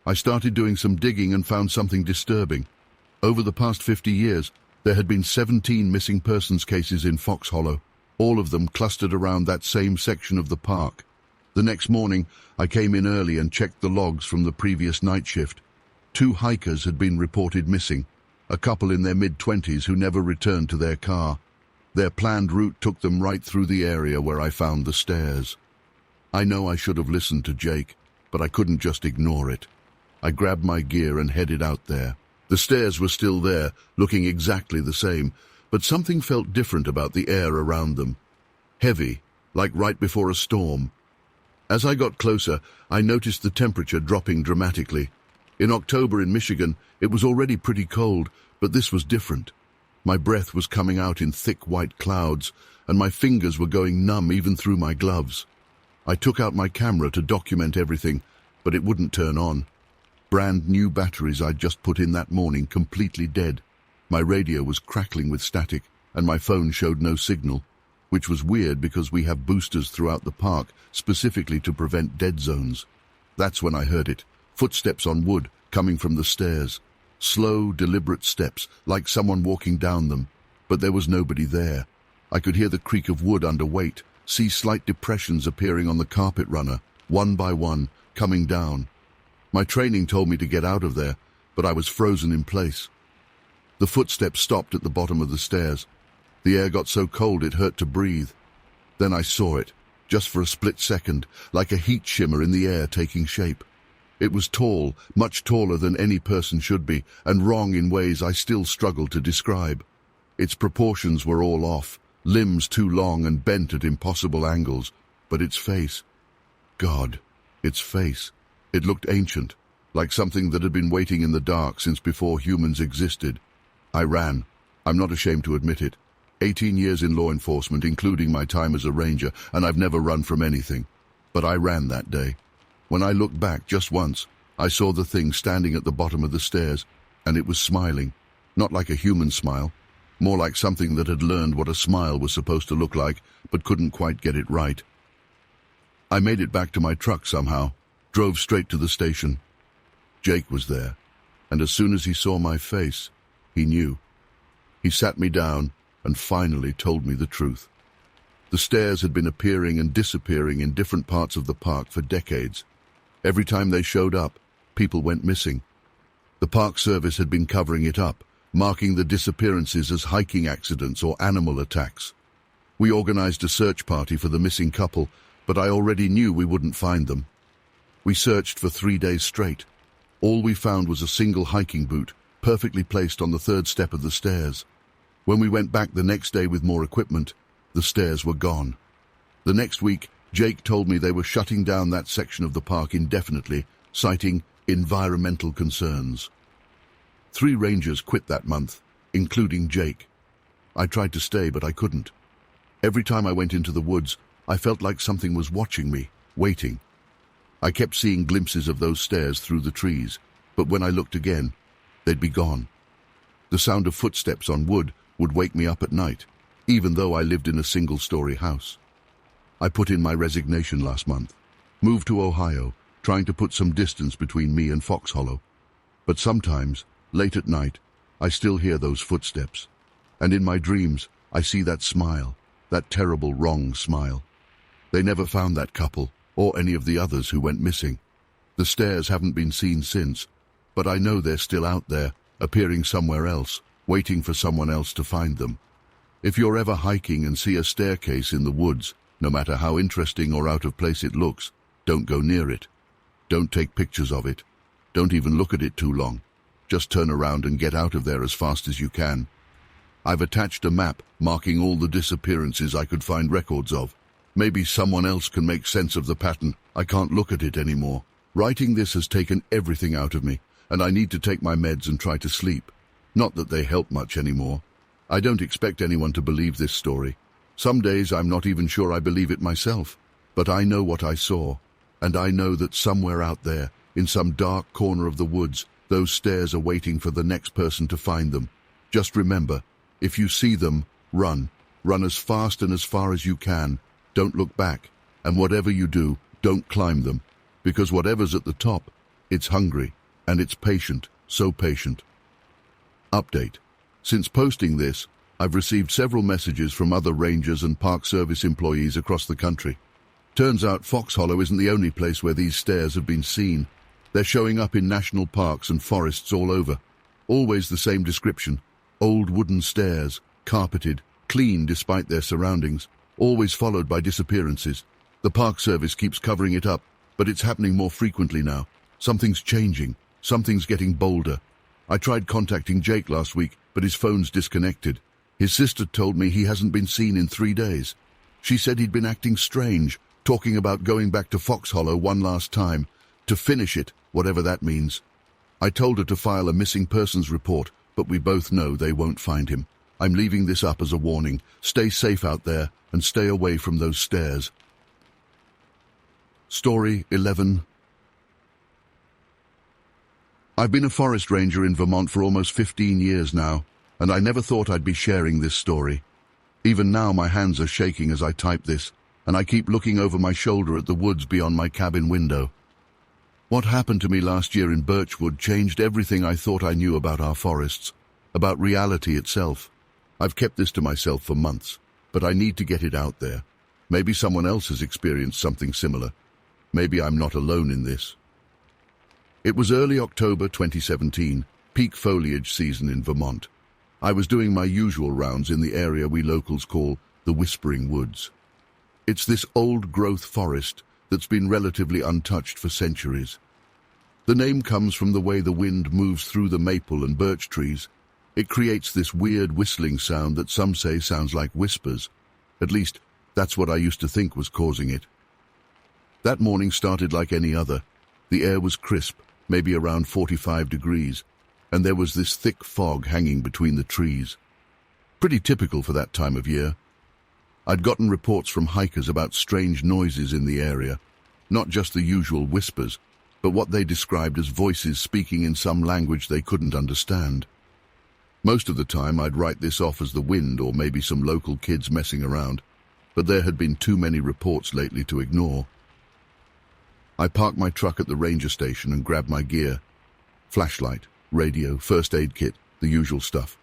I started doing some digging and found something disturbing. Over the past 50 years, there had been 17 missing persons cases in Fox Hollow, all of them clustered around that same section of the park. The next morning, I came in early and checked the logs from the previous night shift. 2 hikers had been reported missing, a couple in their mid-20s who never returned to their car. Their planned route took them right through the area where I found the stairs. I know I should have listened to Jake, but I couldn't just ignore it. I grabbed my gear and headed out there. The stairs were still there, looking exactly the same, but something felt different about the air around them. Heavy, like right before a storm. As I got closer, I noticed the temperature dropping dramatically. In October in Michigan, it was already pretty cold, but this was different. My breath was coming out in thick white clouds, and my fingers were going numb even through my gloves. I took out my camera to document everything, but it wouldn't turn on. Brand new batteries I'd just put in that morning completely dead. My radio was crackling with static, and my phone showed no signal, which was weird because we have boosters throughout the park, specifically to prevent dead zones. That's when I heard it. Footsteps on wood, coming from the stairs. Slow, deliberate steps, like someone walking down them. But there was nobody there. I could hear the creak of wood under weight, see slight depressions appearing on the carpet runner, one by one, coming down. My training told me to get out of there, but I was frozen in place. The footsteps stopped at the bottom of the stairs. The air got so cold it hurt to breathe. Then I saw it. just for a split second, like a heat shimmer in the air taking shape. It was tall, much taller than any person should be, and wrong in ways I still struggle to describe. Its proportions were all off, limbs too long and bent at impossible angles, but its face, God, its face, it looked ancient, like something that had been waiting in the dark since before humans existed. I ran. I'm not ashamed to admit it. 18 years in law enforcement, including my time as a ranger, and I've never run from anything. But I ran that day. When I looked back just once, I saw the thing standing at the bottom of the stairs, and it was smiling. Not like a human smile, more like something that had learned what a smile was supposed to look like, but couldn't quite get it right. I made it back to my truck somehow, drove straight to the station. Jake was there, and as soon as he saw my face, he knew. He sat me down and finally told me the truth. The stairs had been appearing and disappearing in different parts of the park for decades. Every time they showed up, people went missing. The Park Service had been covering it up, marking the disappearances as hiking accidents or animal attacks. We organized a search party for the missing couple, but I already knew we wouldn't find them. We searched for 3 days straight. All we found was a single hiking boot, perfectly placed on the third step of the stairs. When we went back the next day with more equipment, the stairs were gone. The next week, Jake told me they were shutting down that section of the park indefinitely, citing environmental concerns. 3 rangers quit that month, including Jake. I tried to stay, but I couldn't. Every time I went into the woods, I felt like something was watching me, waiting. I kept seeing glimpses of those stairs through the trees, but when I looked again, they'd be gone. The sound of footsteps on wood would wake me up at night, even though I lived in a single-story house. I put in my resignation last month, moved to Ohio, trying to put some distance between me and Fox Hollow. But sometimes, late at night, I still hear those footsteps. And in my dreams, I see that smile, that terrible wrong smile. They never found that couple, or any of the others who went missing. The stairs haven't been seen since, but I know they're still out there, appearing somewhere else, waiting for someone else to find them. If you're ever hiking and see a staircase in the woods, no matter how interesting or out of place it looks, don't go near it. Don't take pictures of it. Don't even look at it too long. Just turn around and get out of there as fast as you can. I've attached a map marking all the disappearances I could find records of. Maybe someone else can make sense of the pattern. I can't look at it anymore. Writing this has taken everything out of me, and I need to take my meds and try to sleep. Not that they help much anymore. I don't expect anyone to believe this story. Some days I'm not even sure I believe it myself. But I know what I saw, and I know that somewhere out there, in some dark corner of the woods, those stairs are waiting for the next person to find them. Just remember, if you see them, run. Run as fast and as far as you can. Don't look back, and whatever you do, don't climb them, because whatever's at the top, it's hungry, and it's patient, so patient. Update. Since posting this, I've received several messages from other rangers and Park Service employees across the country. Turns out Fox Hollow isn't the only place where these stairs have been seen. They're showing up in national parks and forests all over. Always the same description. Old wooden stairs, carpeted, clean despite their surroundings, always followed by disappearances. The Park Service keeps covering it up, but it's happening more frequently now. Something's changing. Something's getting bolder. I tried contacting Jake last week, but his phone's disconnected. His sister told me he hasn't been seen in 3 days. She said he'd been acting strange, talking about going back to Fox Hollow one last time, to finish it, whatever that means. I told her to file a missing persons report, but we both know they won't find him. I'm leaving this up as a warning. Stay safe out there, and stay away from those stairs. Story 11. I've been a forest ranger in Vermont for almost 15 years now, and I never thought I'd be sharing this story. Even now my hands are shaking as I type this, and I keep looking over my shoulder at the woods beyond my cabin window. What happened to me last year in Birchwood changed everything I thought I knew about our forests, about reality itself. I've kept this to myself for months, but I need to get it out there. Maybe someone else has experienced something similar. Maybe I'm not alone in this. It was early October 2017, peak foliage season in Vermont. I was doing my usual rounds in the area we locals call the Whispering Woods. It's this old-growth forest that's been relatively untouched for centuries. The name comes from the way the wind moves through the maple and birch trees. It creates this weird whistling sound that some say sounds like whispers. At least, that's what I used to think was causing it. That morning started like any other. The air was crisp, maybe around 45 degrees, and there was this thick fog hanging between the trees. Pretty typical for that time of year. I'd gotten reports from hikers about strange noises in the area, not just the usual whispers, but what they described as voices speaking in some language they couldn't understand. Most of the time I'd write this off as the wind or maybe some local kids messing around, but there had been too many reports lately to ignore. I parked my truck at the ranger station and grabbed my gear. Flashlight, radio, first aid kit, the usual stuff.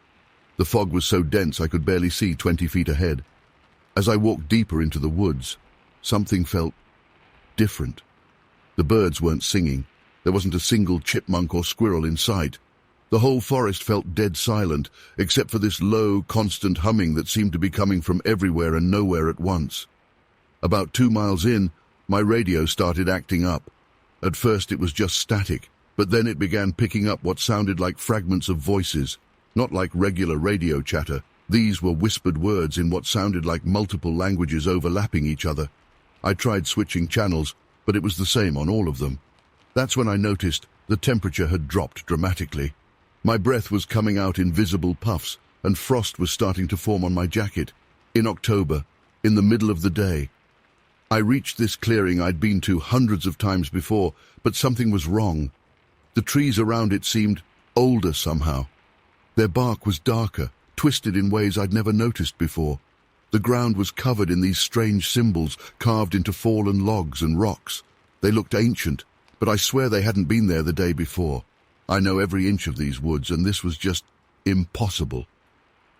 The fog was so dense I could barely see 20 feet ahead. As I walked deeper into the woods, something felt different. The birds weren't singing. There wasn't a single chipmunk or squirrel in sight. The whole forest felt dead silent, except for this low, constant humming that seemed to be coming from everywhere and nowhere at once. About 2 miles in, my radio started acting up. At first it was just static, but then it began picking up what sounded like fragments of voices, not like regular radio chatter. These were whispered words in what sounded like multiple languages overlapping each other. I tried switching channels, but it was the same on all of them. That's when I noticed the temperature had dropped dramatically. My breath was coming out in visible puffs, and frost was starting to form on my jacket. In October, in the middle of the day. I reached this clearing I'd been to hundreds of times before, but something was wrong. The trees around it seemed older somehow. Their bark was darker, twisted in ways I'd never noticed before. The ground was covered in these strange symbols carved into fallen logs and rocks. They looked ancient, but I swear they hadn't been there the day before. I know every inch of these woods, and this was just impossible.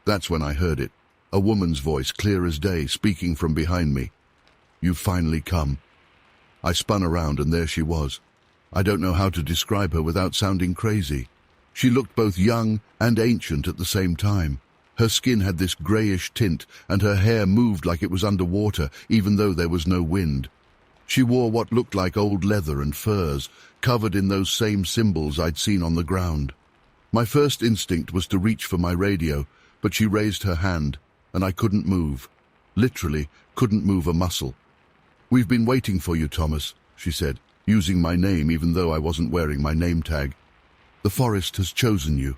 That's when I heard it, a woman's voice, clear as day, speaking from behind me. "You've finally come." I spun around, and there she was. I don't know how to describe her without sounding crazy. She looked both young and ancient at the same time. Her skin had this greyish tint, and her hair moved like it was underwater, even though there was no wind. She wore what looked like old leather and furs, covered in those same symbols I'd seen on the ground. My first instinct was to reach for my radio, but she raised her hand, and I couldn't move. Literally, couldn't move a muscle. "We've been waiting for you, Thomas," she said, using my name even though I wasn't wearing my name tag. "The forest has chosen you."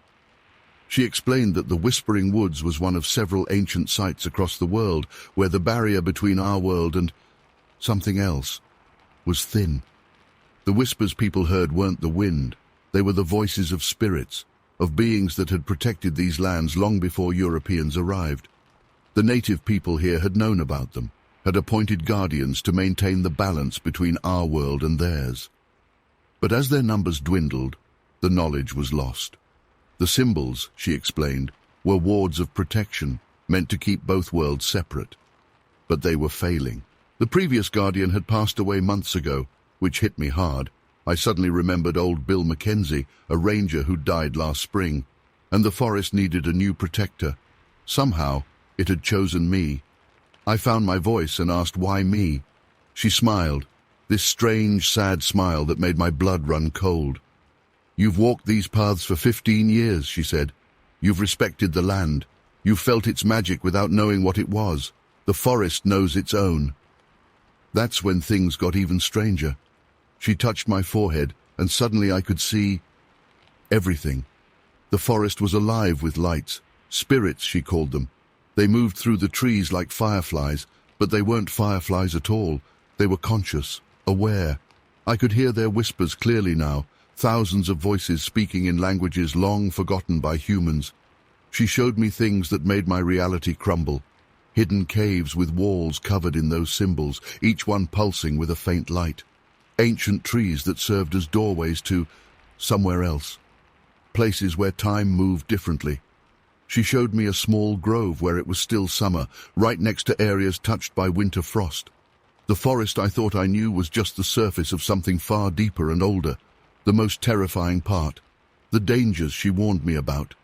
She explained that the Whispering Woods was one of several ancient sites across the world where the barrier between our world and something else was thin. The whispers people heard weren't the wind. They were the voices of spirits, of beings that had protected these lands long before Europeans arrived. The native people here had known about them, had appointed guardians to maintain the balance between our world and theirs. But as their numbers dwindled, the knowledge was lost. The symbols, she explained, were wards of protection, meant to keep both worlds separate. But they were failing. The previous guardian had passed away months ago, which hit me hard. I suddenly remembered old Bill Mackenzie, a ranger who died last spring, and the forest needed a new protector. Somehow, it had chosen me. I found my voice and asked why me. She smiled, this strange, sad smile that made my blood run cold. "You've walked these paths for 15 years, she said. "You've respected the land. You've felt its magic without knowing what it was. The forest knows its own." That's when things got even stranger. She touched my forehead, and suddenly I could see everything. The forest was alive with lights. Spirits, she called them. They moved through the trees like fireflies, but they weren't fireflies at all. They were conscious, aware. I could hear their whispers clearly now, thousands of voices speaking in languages long forgotten by humans. She showed me things that made my reality crumble. Hidden caves with walls covered in those symbols, each one pulsing with a faint light. Ancient trees that served as doorways to somewhere else. Places where time moved differently. She showed me a small grove where it was still summer, right next to areas touched by winter frost. The forest I thought I knew was just the surface of something far deeper and older. The most terrifying part. The dangers she warned me about.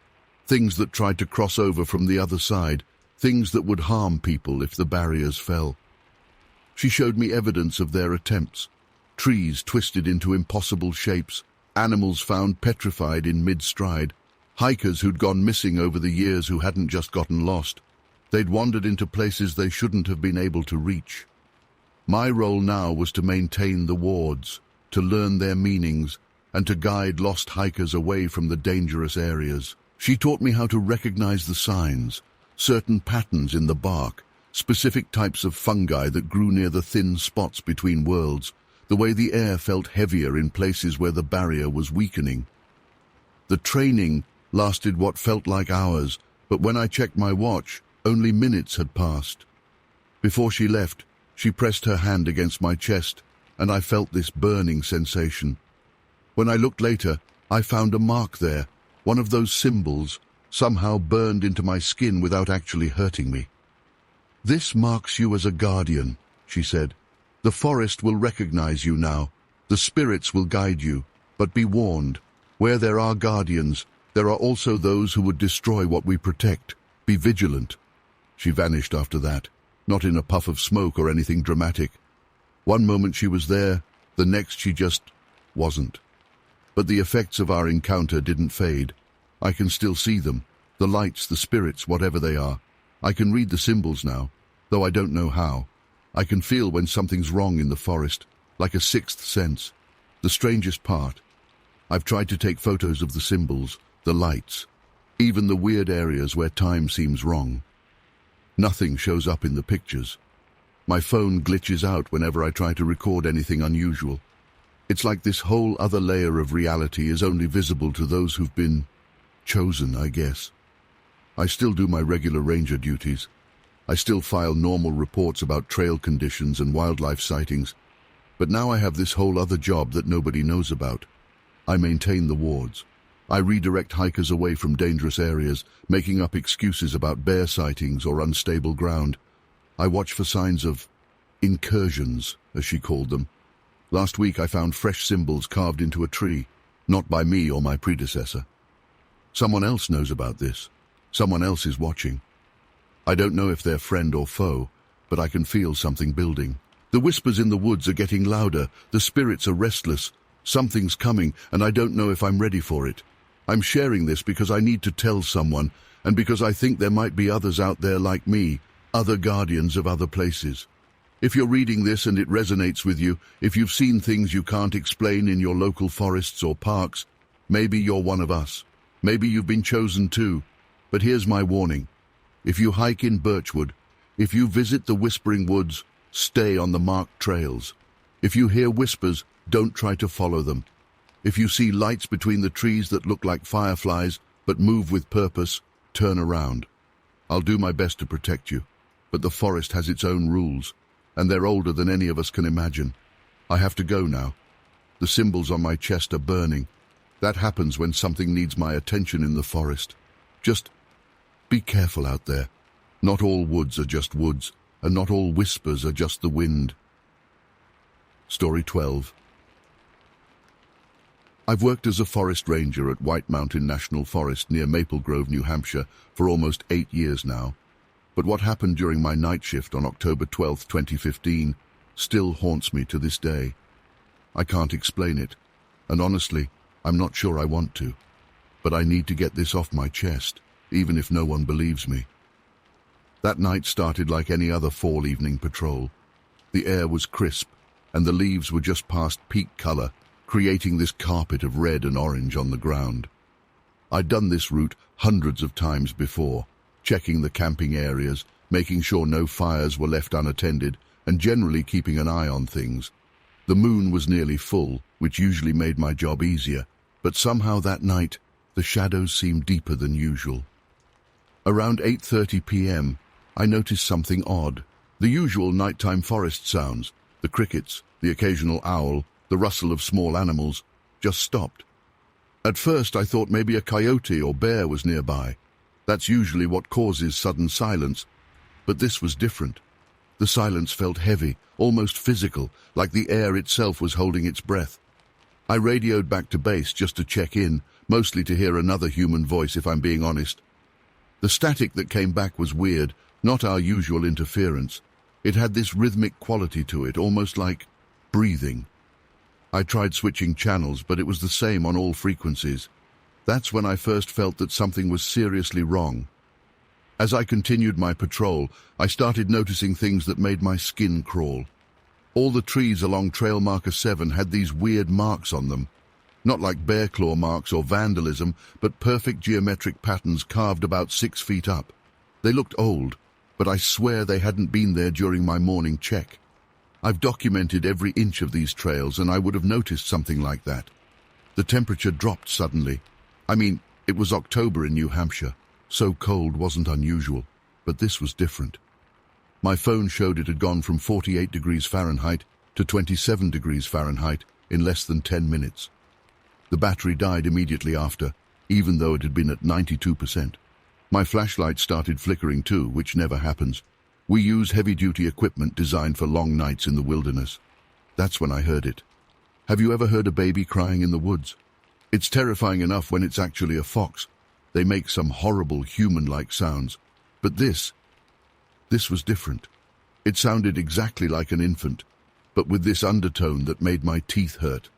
Things that tried to cross over from the other side. Things that would harm people if the barriers fell. She showed me evidence of their attempts. Trees twisted into impossible shapes, animals found petrified in mid-stride, hikers who'd gone missing over the years who hadn't just gotten lost. They'd wandered into places they shouldn't have been able to reach. My role now was to maintain the wards, to learn their meanings, and to guide lost hikers away from the dangerous areas. She taught me how to recognize the signs, certain patterns in the bark, specific types of fungi that grew near the thin spots between worlds, the way the air felt heavier in places where the barrier was weakening. The training lasted what felt like hours, but when I checked my watch, only minutes had passed. Before she left, she pressed her hand against my chest, and I felt this burning sensation. When I looked later, I found a mark there, one of those symbols, somehow burned into my skin without actually hurting me. "This marks you as a guardian," she said. "The forest will recognize you now. The spirits will guide you. But be warned, where there are guardians, there are also those who would destroy what we protect. Be vigilant." She vanished after that, not in a puff of smoke or anything dramatic. One moment she was there, the next she just wasn't. But the effects of our encounter didn't fade. I can still see them, the lights, the spirits, whatever they are. I can read the symbols now, though I don't know how. I can feel when something's wrong in the forest, like a sixth sense. The strangest part, I've tried to take photos of the symbols, the lights, even the weird areas where time seems wrong. Nothing shows up in the pictures. My phone glitches out whenever I try to record anything unusual. It's like this whole other layer of reality is only visible to those who've been chosen, I guess. I still do my regular ranger duties. I still file normal reports about trail conditions and wildlife sightings. But now I have this whole other job that nobody knows about. I maintain the wards. I redirect hikers away from dangerous areas, making up excuses about bear sightings or unstable ground. I watch for signs of incursions, as she called them. Last week I found fresh symbols carved into a tree, not by me or my predecessor. Someone else knows about this. Someone else is watching. I don't know if they're friend or foe, but I can feel something building. The whispers in the woods are getting louder, the spirits are restless. Something's coming, and I don't know if I'm ready for it. I'm sharing this because I need to tell someone, and because I think there might be others out there like me, other guardians of other places. If you're reading this and it resonates with you, if you've seen things you can't explain in your local forests or parks, maybe you're one of us. Maybe you've been chosen too. But here's my warning. If you hike in Birchwood, if you visit the Whispering Woods, stay on the marked trails. If you hear whispers, don't try to follow them. If you see lights between the trees that look like fireflies but move with purpose, turn around. I'll do my best to protect you, but the forest has its own rules, and they're older than any of us can imagine. I have to go now. The symbols on my chest are burning. That happens when something needs my attention in the forest. Just be careful out there. Not all woods are just woods, and not all whispers are just the wind. Story 12. I've worked as a forest ranger at White Mountain National Forest near Maple Grove, New Hampshire, for almost 8 years now. But what happened during my night shift on October 12, 2015, still haunts me to this day. I can't explain it, and honestly, I'm not sure I want to. But I need to get this off my chest, even if no one believes me. That night started like any other fall evening patrol. The air was crisp, and the leaves were just past peak color, creating this carpet of red and orange on the ground. I'd done this route hundreds of times before, checking the camping areas, making sure no fires were left unattended, and generally keeping an eye on things. The moon was nearly full, which usually made my job easier, but somehow that night, the shadows seemed deeper than usual. Around 8:30 p.m., I noticed something odd. The usual nighttime forest sounds, the crickets, the occasional owl, the rustle of small animals, just stopped. At first I thought maybe a coyote or bear was nearby. That's usually what causes sudden silence. But this was different. The silence felt heavy, almost physical, like the air itself was holding its breath. I radioed back to base just to check in, mostly to hear another human voice if I'm being honest. The static that came back was weird, not our usual interference. It had this rhythmic quality to it, almost like breathing. I tried switching channels, but it was the same on all frequencies. That's when I first felt that something was seriously wrong. As I continued my patrol, I started noticing things that made my skin crawl. All the trees along Trail Marker 7 had these weird marks on them. Not like bear claw marks or vandalism, but perfect geometric patterns carved about 6 feet up. They looked old, but I swear they hadn't been there during my morning check. I've documented every inch of these trails, and I would have noticed something like that. The temperature dropped suddenly. I mean, it was October in New Hampshire. So cold wasn't unusual, but this was different. My phone showed it had gone from 48 degrees Fahrenheit to 27 degrees Fahrenheit in less than 10 minutes. The battery died immediately after, even though it had been at 92%. My flashlight started flickering too, which never happens. We use heavy-duty equipment designed for long nights in the wilderness. That's when I heard it. Have you ever heard a baby crying in the woods? It's terrifying enough when it's actually a fox. They make some horrible human-like sounds. But this was different. It sounded exactly like an infant, but with this undertone that made my teeth hurt.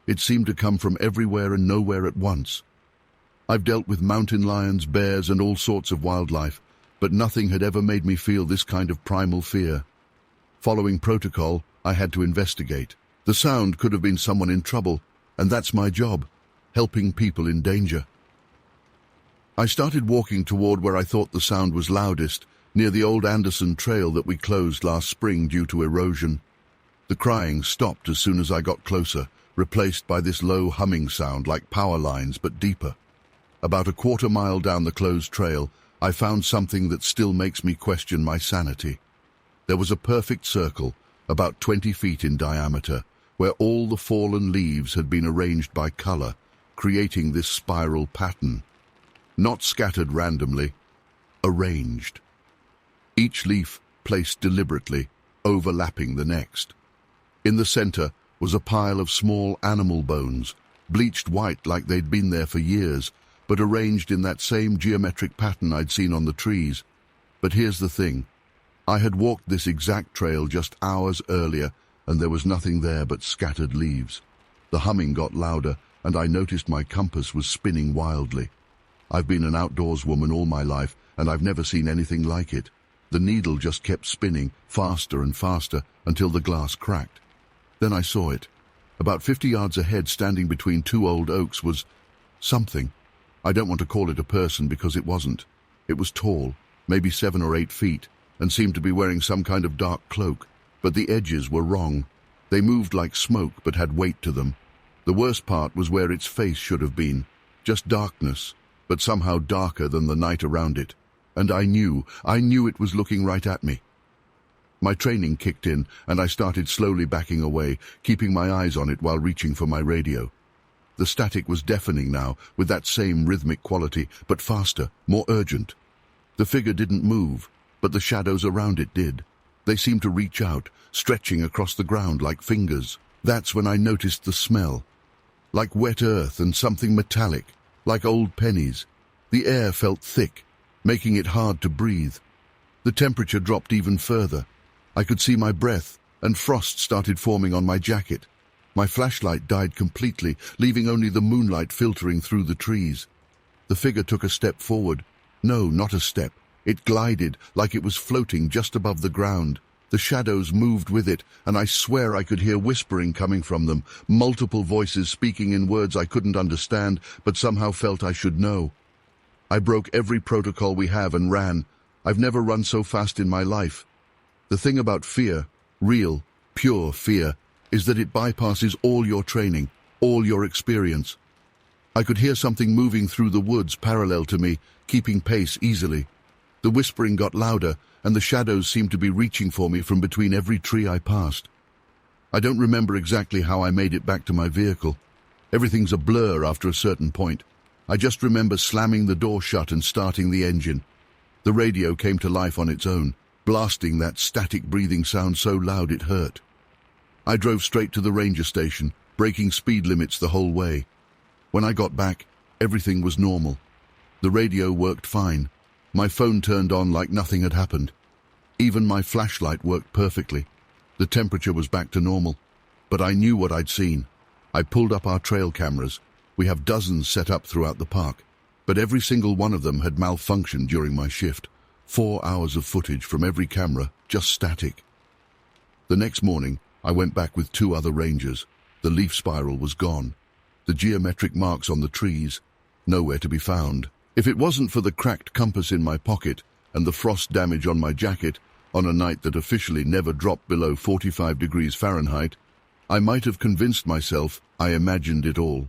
It seemed to come from everywhere and nowhere at once. I've dealt with mountain lions, bears, and all sorts of wildlife, but nothing had ever made me feel this kind of primal fear. Following protocol, I had to investigate. The sound could have been someone in trouble, and that's my job, helping people in danger. I started walking toward where I thought the sound was loudest, near the old Anderson Trail that we closed last spring due to erosion. The crying stopped as soon as I got closer, replaced by this low humming sound like power lines but deeper. About a quarter-mile down the closed trail, I found something that still makes me question my sanity. There was a perfect circle, about 20 feet in diameter, where all the fallen leaves had been arranged by color, creating this spiral pattern. Not scattered randomly, arranged. Each leaf placed deliberately, overlapping the next. In the center was a pile of small animal bones, bleached white like they'd been there for years, but arranged in that same geometric pattern I'd seen on the trees. But here's the thing. I had walked this exact trail just hours earlier, and there was nothing there but scattered leaves. The humming got louder, and I noticed my compass was spinning wildly. I've been an outdoors woman all my life, and I've never seen anything like it. The needle just kept spinning, faster and faster, until the glass cracked. Then I saw it. About 50 yards ahead, standing between 2 old oaks, was something. I don't want to call it a person because it wasn't. It was tall, maybe 7 or 8 feet, and seemed to be wearing some kind of dark cloak, but the edges were wrong. They moved like smoke but had weight to them. The worst part was where its face should have been. Just darkness, but somehow darker than the night around it. And I knew it was looking right at me. My training kicked in, and I started slowly backing away, keeping my eyes on it while reaching for my radio. The static was deafening now, with that same rhythmic quality, but faster, more urgent. The figure didn't move, but the shadows around it did. They seemed to reach out, stretching across the ground like fingers. That's when I noticed the smell. Like wet earth and something metallic, like old pennies. The air felt thick, making it hard to breathe. The temperature dropped even further. I could see my breath, and frost started forming on my jacket. My flashlight died completely, leaving only the moonlight filtering through the trees. The figure took a step forward. No, not a step. It glided, like it was floating just above the ground. The shadows moved with it, and I swear I could hear whispering coming from them, multiple voices speaking in words I couldn't understand, but somehow felt I should know. I broke every protocol we have and ran. I've never run so fast in my life. The thing about fear, real, pure fear, is that it bypasses all your training, all your experience. I could hear something moving through the woods parallel to me, keeping pace easily. The whispering got louder, and the shadows seemed to be reaching for me from between every tree I passed. I don't remember exactly how I made it back to my vehicle. Everything's a blur after a certain point. I just remember slamming the door shut and starting the engine. The radio came to life on its own, blasting that static breathing sound so loud it hurt. I drove straight to the ranger station, breaking speed limits the whole way. When I got back, everything was normal. The radio worked fine. My phone turned on like nothing had happened. Even my flashlight worked perfectly. The temperature was back to normal. But I knew what I'd seen. I pulled up our trail cameras. We have dozens set up throughout the park, but every single one of them had malfunctioned during my shift. 4 hours of footage from every camera, just static. The next morning, I went back with 2 other rangers. The leaf spiral was gone. The geometric marks on the trees, nowhere to be found. If it wasn't for the cracked compass in my pocket and the frost damage on my jacket, on a night that officially never dropped below 45 degrees Fahrenheit, I might have convinced myself I imagined it all.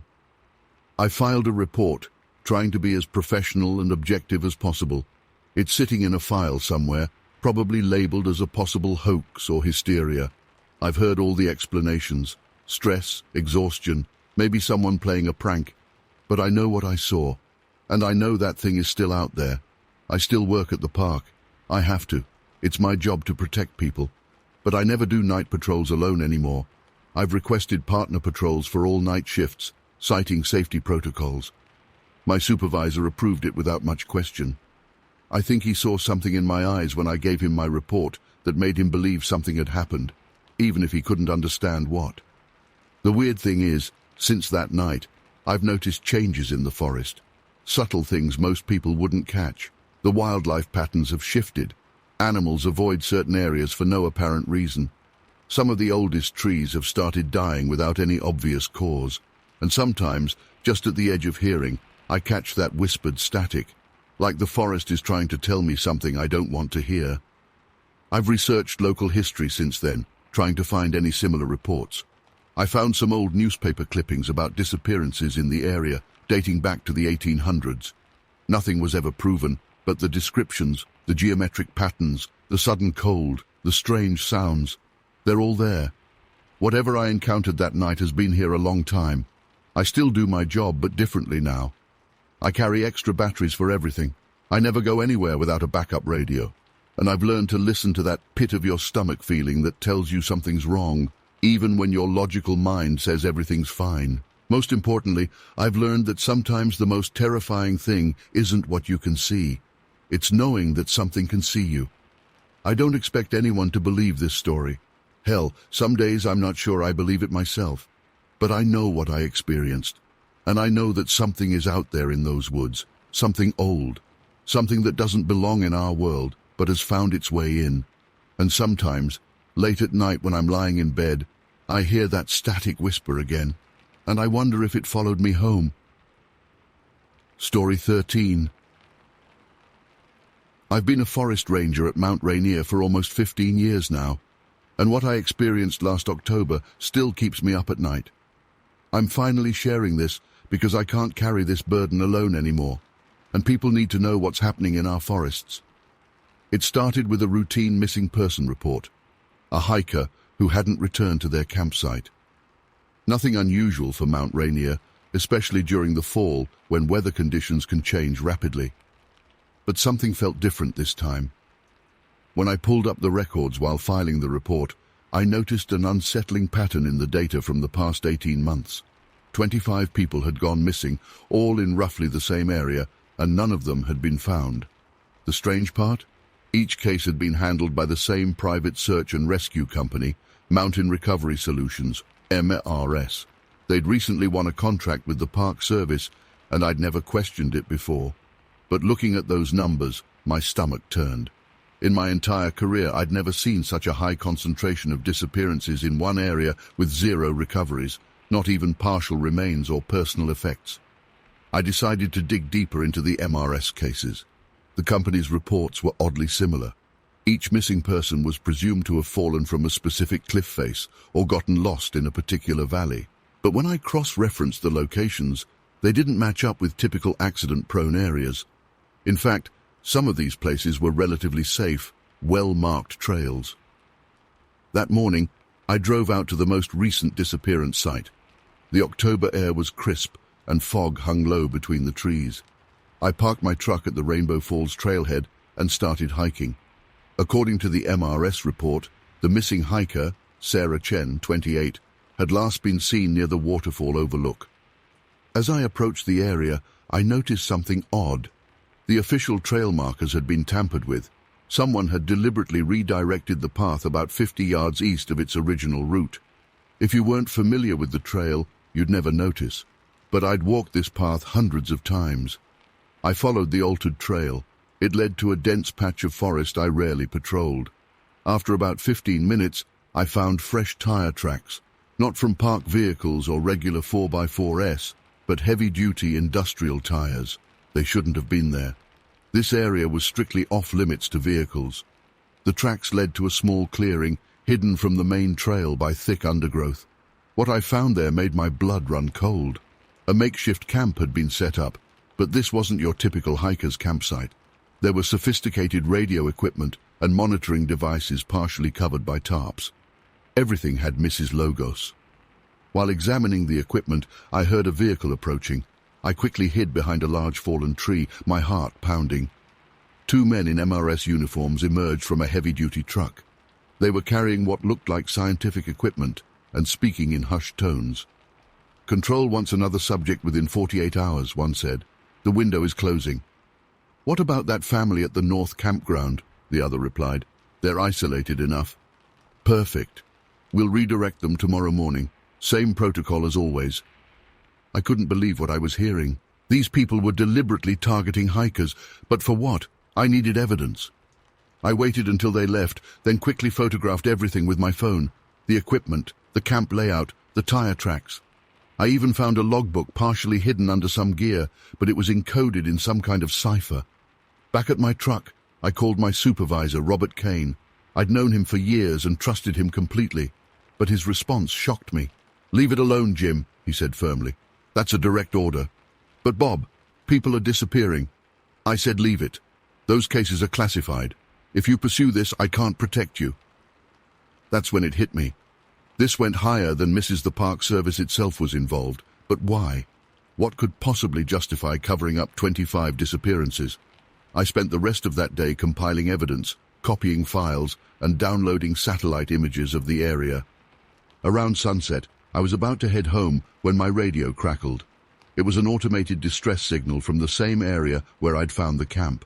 I filed a report, trying to be as professional and objective as possible. It's sitting in a file somewhere, probably labeled as a possible hoax or hysteria. I've heard all the explanations. Stress, exhaustion, maybe someone playing a prank. But I know what I saw, and I know that thing is still out there. I still work at the park. I have to. It's my job to protect people. But I never do night patrols alone anymore. I've requested partner patrols for all night shifts, citing safety protocols. My supervisor approved it without much question. I think he saw something in my eyes when I gave him my report that made him believe something had happened, even if he couldn't understand what. The weird thing is, since that night, I've noticed changes in the forest. Subtle things most people wouldn't catch. The wildlife patterns have shifted. Animals avoid certain areas for no apparent reason. Some of the oldest trees have started dying without any obvious cause. And sometimes, just at the edge of hearing, I catch that whispered static, like the forest is trying to tell me something I don't want to hear. I've researched local history since then, trying to find any similar reports. I found some old newspaper clippings about disappearances in the area, dating back to the 1800s. Nothing was ever proven, but the descriptions, the geometric patterns, the sudden cold, the strange sounds, they're all there. Whatever I encountered that night has been here a long time. I still do my job, but differently now. I carry extra batteries for everything. I never go anywhere without a backup radio. And I've learned to listen to that pit of your stomach feeling that tells you something's wrong, even when your logical mind says everything's fine. Most importantly, I've learned that sometimes the most terrifying thing isn't what you can see. It's knowing that something can see you. I don't expect anyone to believe this story. Hell, some days I'm not sure I believe it myself. But I know what I experienced. And I know that something is out there in those woods. Something old. Something that doesn't belong in our world, but has found its way in. And sometimes, late at night when I'm lying in bed, I hear that static whisper again. And I wonder if it followed me home. Story 13. I've been a forest ranger at Mount Rainier for almost 15 years now, and what I experienced last October still keeps me up at night. I'm finally sharing this because I can't carry this burden alone anymore, and people need to know what's happening in our forests. It started with a routine missing person report, a hiker who hadn't returned to their campsite. Nothing unusual for Mount Rainier, especially during the fall when weather conditions can change rapidly. But something felt different this time. When I pulled up the records while filing the report, I noticed an unsettling pattern in the data from the past 18 months. 25 people had gone missing, all in roughly the same area, and none of them had been found. The strange part? Each case had been handled by the same private search and rescue company, Mountain Recovery Solutions, MRS. They'd recently won a contract with the Park Service, and I'd never questioned it before. But looking at those numbers, my stomach turned. In my entire career, I'd never seen such a high concentration of disappearances in one area with 0 recoveries, not even partial remains or personal effects. I decided to dig deeper into the MRS cases. The company's reports were oddly similar. Each missing person was presumed to have fallen from a specific cliff face or gotten lost in a particular valley. But when I cross-referenced the locations, they didn't match up with typical accident-prone areas. In fact, some of these places were relatively safe, well-marked trails. That morning, I drove out to the most recent disappearance site. The October air was crisp, and fog hung low between the trees. I parked my truck at the Rainbow Falls trailhead and started hiking. According to the MRS report, the missing hiker, Sarah Chen, 28, had last been seen near the waterfall overlook. As I approached the area, I noticed something odd. The official trail markers had been tampered with. Someone had deliberately redirected the path about 50 yards east of its original route. If you weren't familiar with the trail, you'd never notice. But I'd walked this path hundreds of times. I followed the altered trail. It led to a dense patch of forest I rarely patrolled. After about 15 minutes, I found fresh tire tracks, not from parked vehicles or regular 4x4S, but heavy-duty industrial tires. They shouldn't have been there. This area was strictly off-limits to vehicles. The tracks led to a small clearing, hidden from the main trail by thick undergrowth. What I found there made my blood run cold. A makeshift camp had been set up, but this wasn't your typical hiker's campsite. There was sophisticated radio equipment and monitoring devices partially covered by tarps. Everything had Mrs. Logos. While examining the equipment, I heard a vehicle approaching. I quickly hid behind a large fallen tree, my heart pounding. 2 men in MRS uniforms emerged from a heavy-duty truck. They were carrying what looked like scientific equipment and speaking in hushed tones. "Control wants another subject within 48 hours, one said. "The window is closing." "What about that family at the North Campground?" the other replied. "They're isolated enough." "Perfect. We'll redirect them tomorrow morning. Same protocol as always." I couldn't believe what I was hearing. These people were deliberately targeting hikers, but for what? I needed evidence. I waited until they left, then quickly photographed everything with my phone. The equipment, the camp layout, the tire tracks. I even found a logbook partially hidden under some gear, but it was encoded in some kind of cipher. Back at my truck, I called my supervisor, Robert Kane. I'd known him for years and trusted him completely, but his response shocked me. "Leave it alone, Jim," he said firmly. "That's a direct order." "But Bob, people are disappearing." I said, "Leave it. Those cases are classified. If you pursue this, I can't protect you." That's when it hit me. This went higher than Mrs. the Park Service itself was involved. But why? What could possibly justify covering up 25 disappearances? I spent the rest of that day compiling evidence, copying files, and downloading satellite images of the area. Around sunset, I was about to head home when my radio crackled. It was an automated distress signal from the same area where I'd found the camp.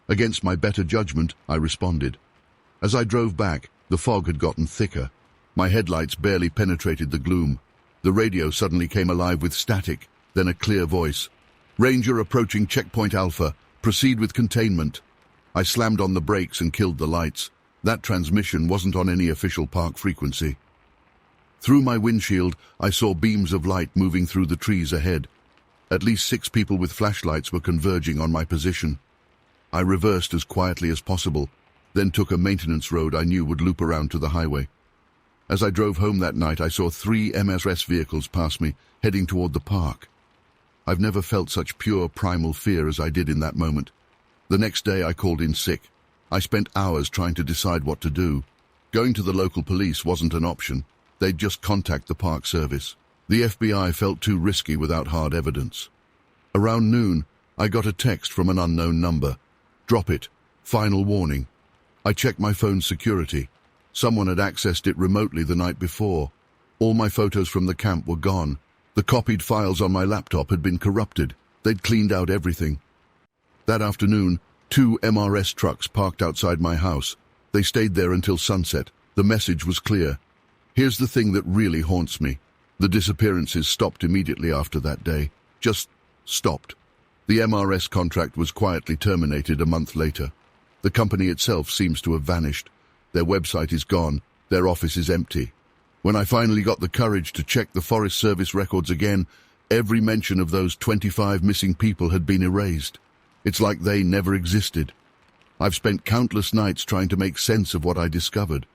Against my better judgment, I responded. As I drove back, the fog had gotten thicker. My headlights barely penetrated the gloom. The radio suddenly came alive with static, then a clear voice. "Ranger approaching checkpoint Alpha. Proceed with containment." I slammed on the brakes and killed the lights. That transmission wasn't on any official park frequency. Through my windshield, I saw beams of light moving through the trees ahead. At least 6 people with flashlights were converging on my position. I reversed as quietly as possible, then took a maintenance road I knew would loop around to the highway. As I drove home that night, I saw 3 MRS vehicles pass me, heading toward the park. I've never felt such pure primal fear as I did in that moment. The next day, I called in sick. I spent hours trying to decide what to do. Going to the local police wasn't an option. They'd just contact the Park Service. The FBI felt too risky without hard evidence. Around noon, I got a text from an unknown number. "Drop it. Final warning." I checked my phone's security. Someone had accessed it remotely the night before. All my photos from the camp were gone. The copied files on my laptop had been corrupted. They'd cleaned out everything. That afternoon, 2 MRS trucks parked outside my house. They stayed there until sunset. The message was clear. Here's the thing that really haunts me. The disappearances stopped immediately after that day. Just stopped. The MRS contract was quietly terminated a month later. The company itself seems to have vanished. Their website is gone. Their office is empty. When I finally got the courage to check the Forest Service records again, every mention of those 25 missing people had been erased. It's like they never existed. I've spent countless nights trying to make sense of what I discovered.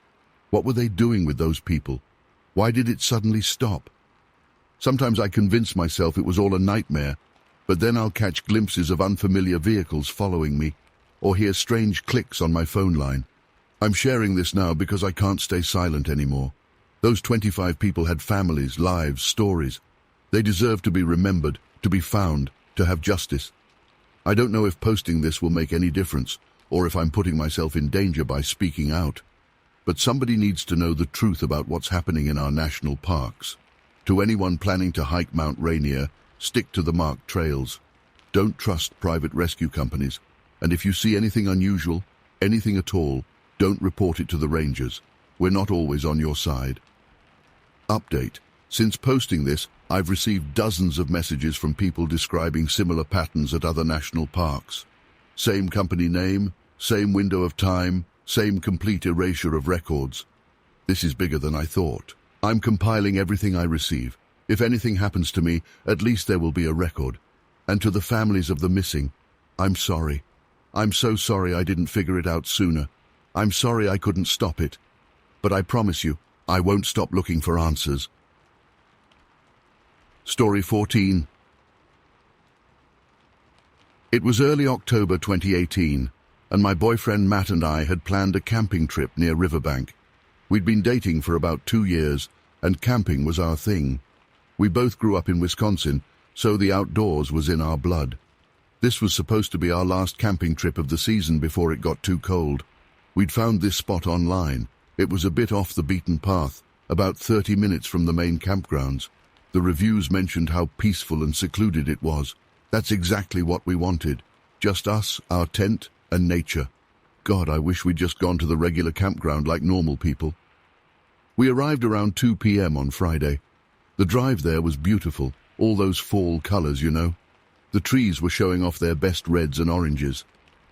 What were they doing with those people? Why did it suddenly stop? Sometimes I convince myself it was all a nightmare, but then I'll catch glimpses of unfamiliar vehicles following me, or hear strange clicks on my phone line. I'm sharing this now because I can't stay silent anymore. Those 25 people had families, lives, stories. They deserve to be remembered, to be found, to have justice. I don't know if posting this will make any difference, or if I'm putting myself in danger by speaking out. But somebody needs to know the truth about what's happening in our national parks. To anyone planning to hike Mount Rainier, stick to the marked trails. Don't trust private rescue companies. And if you see anything unusual, Anything at all, don't report it to the rangers. We're not always on your side. Update. Since posting this, I've received dozens of messages from people describing similar patterns at other national parks. Same company name, same window of time, same complete erasure of records. This is bigger than I thought. I'm compiling everything I receive. If anything happens to me, at least there will be a record. And to the families of the missing, I'm sorry. I'm so sorry I didn't figure it out sooner. I'm sorry I couldn't stop it. But I promise you, I won't stop looking for answers. Story 14. It was early October 2018, and my boyfriend Matt and I had planned a camping trip near Riverbank. We'd been dating for about 2 years, and camping was our thing. We both grew up in Wisconsin, so the outdoors was in our blood. This was supposed to be our last camping trip of the season before it got too cold. We'd found this spot online. It was a bit off the beaten path, about 30 minutes from the main campgrounds. The reviews mentioned how peaceful and secluded it was. That's exactly what we wanted. Just us, our tent, and nature. God, I wish we'd just gone to the regular campground like normal people. We arrived around 2 p.m. on Friday. The drive there was beautiful, all those fall colors, you know. The trees were showing off their best reds and oranges.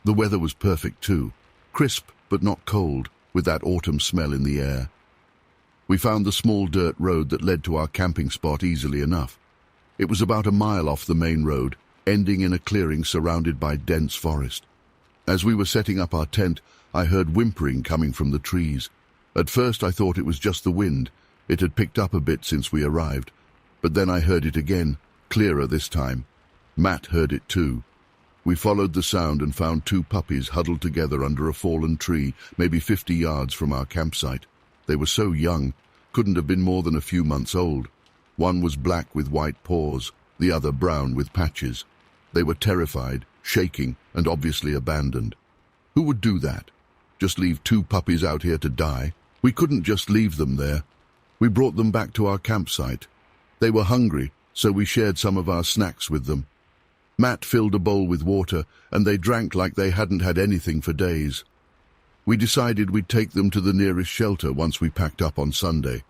The weather was perfect too, crisp but not cold, with that autumn smell in the air. We found the small dirt road that led to our camping spot easily enough. It was about a mile off the main road, ending in a clearing surrounded by dense forest. As we were setting up our tent, I heard whimpering coming from the trees. At first I thought it was just the wind. It had picked up a bit since we arrived. But then I heard it again, clearer this time. Matt heard it too. We followed the sound and found 2 puppies huddled together under a fallen tree, maybe 50 yards from our campsite. They were so young, couldn't have been more than a few months old. One was black with white paws, the other brown with patches. They were terrified, shaking, and obviously abandoned. Who would do that? Just leave 2 puppies out here to die? We couldn't just leave them there. We brought them back to our campsite. They were hungry, so we shared some of our snacks with them. Matt filled a bowl with water, and they drank like they hadn't had anything for days. We decided we'd take them to the nearest shelter once we packed up on Sunday.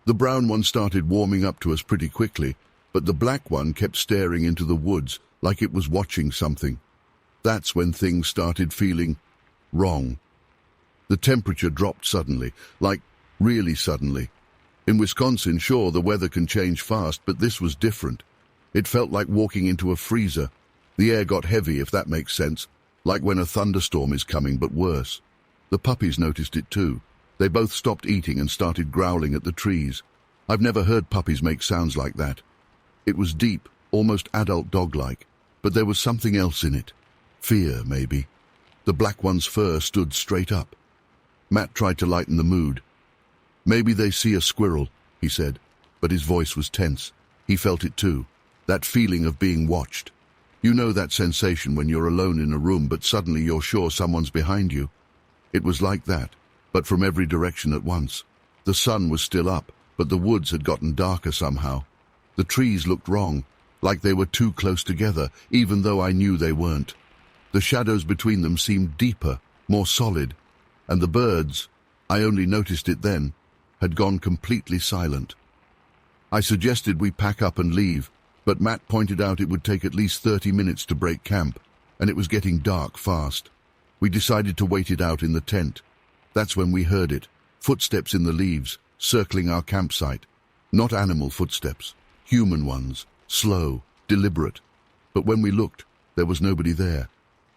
The brown one started warming up to us pretty quickly, but the black one kept staring into the woods like it was watching something. That's when things started feeling wrong. The temperature dropped suddenly, like really suddenly. In Wisconsin, sure, the weather can change fast, but this was different. It felt like walking into a freezer. The air got heavy, if that makes sense, like when a thunderstorm is coming, but worse. The puppies noticed it too. They both stopped eating and started growling at the trees. I've never heard puppies make sounds like that. It was deep, almost adult dog-like, but there was something else in it. Fear, maybe. The black one's fur stood straight up. Matt tried to lighten the mood. Maybe they see a squirrel, he said, but his voice was tense. He felt it too, that feeling of being watched. You know that sensation when you're alone in a room but suddenly you're sure someone's behind you. It was like that, but from every direction at once. The sun was still up, but the woods had gotten darker somehow. The trees looked wrong, like they were too close together, even though I knew they weren't. The shadows between them seemed deeper, more solid, and the birds, I only noticed it then, had gone completely silent. I suggested we pack up and leave, but Matt pointed out it would take at least 30 minutes to break camp, and it was getting dark fast. We decided to wait it out in the tent. That's when we heard it, footsteps in the leaves, circling our campsite. Not animal footsteps, human ones, slow, deliberate. But when we looked, there was nobody there.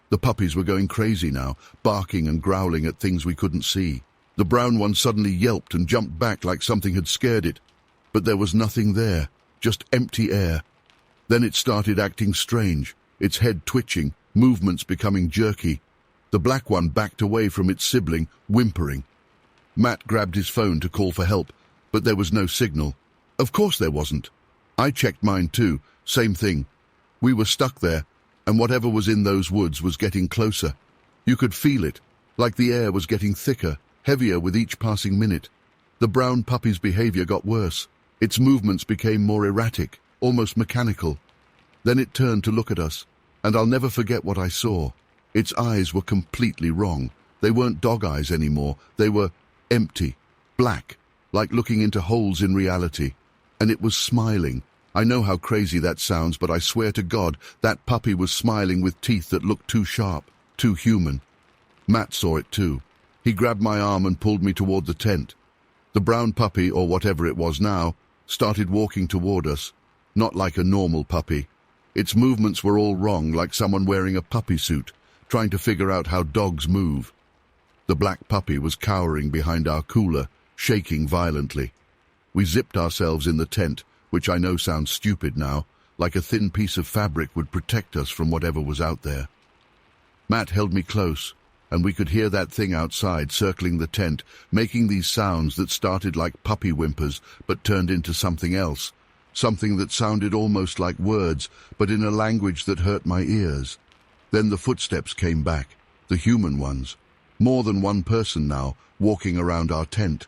The puppies were going crazy now, barking and growling at things we couldn't see. The brown one suddenly yelped and jumped back like something had scared it. But there was nothing there, just empty air. Then it started acting strange, its head twitching, movements becoming jerky. The black one backed away from its sibling, whimpering. Matt grabbed his phone to call for help, but there was no signal. Of course there wasn't. I checked mine too, same thing. We were stuck there, and whatever was in those woods was getting closer. You could feel it, like the air was getting thicker, heavier with each passing minute. The brown puppy's behavior got worse. Its movements became more erratic, almost mechanical. Then it turned to look at us, and I'll never forget what I saw. Its eyes were completely wrong, They weren't dog eyes anymore. They were empty, black, like looking into holes in reality. And it was smiling. I know how crazy that sounds, but I swear to God, that puppy was smiling with teeth that looked too sharp, too human. Matt saw it too. He grabbed my arm and pulled me toward the tent. The brown puppy, or whatever it was now, started walking toward us, not like a normal puppy. Its movements were all wrong, like someone wearing a puppy suit, trying to figure out how dogs move. The black puppy was cowering behind our cooler, shaking violently. We zipped ourselves in the tent, which I know sounds stupid now, like a thin piece of fabric would protect us from whatever was out there. Matt held me close, and we could hear that thing outside circling the tent, making these sounds that started like puppy whimpers but turned into something else, something that sounded almost like words, but in a language that hurt my ears. Then the footsteps came back, the human ones. More than one person now, walking around our tent.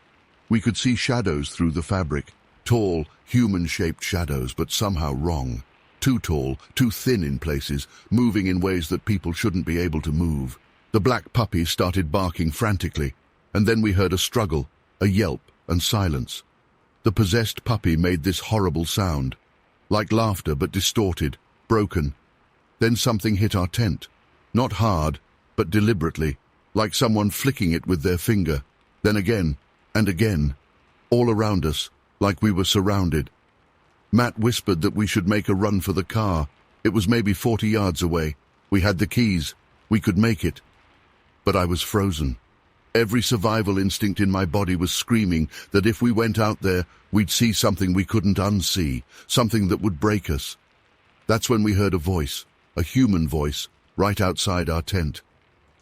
We could see shadows through the fabric, tall, human-shaped shadows, but somehow wrong. Too tall, too thin in places, moving in ways that people shouldn't be able to move. The black puppy started barking frantically, and then we heard a struggle, a yelp, and silence. The possessed puppy made this horrible sound, like laughter but distorted, broken. Then something hit our tent, not hard, but deliberately, like someone flicking it with their finger. Then again, and again, all around us, like we were surrounded. Matt whispered that we should make a run for the car. It was maybe 40 yards away. We had the keys. We could make it. But I was frozen. Every survival instinct in my body was screaming that if we went out there, we'd see something we couldn't unsee, something that would break us. That's when we heard a voice, a human voice, right outside our tent.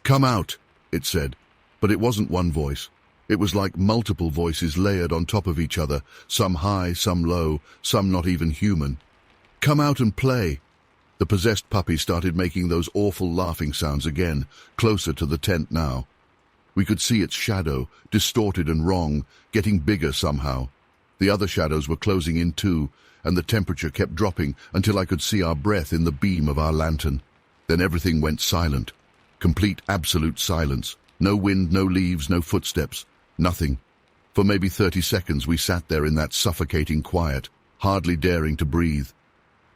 "Come out," it said. But it wasn't one voice. It was like multiple voices layered on top of each other, some high, some low, some not even human. "Come out and play." The possessed puppy started making those awful laughing sounds again, closer to the tent now. We could see its shadow, distorted and wrong, getting bigger somehow. The other shadows were closing in too, and the temperature kept dropping until I could see our breath in the beam of our lantern. Then everything went silent. Complete, absolute silence. No wind, no leaves, no footsteps. Nothing. For maybe 30 seconds we sat there in that suffocating quiet, hardly daring to breathe.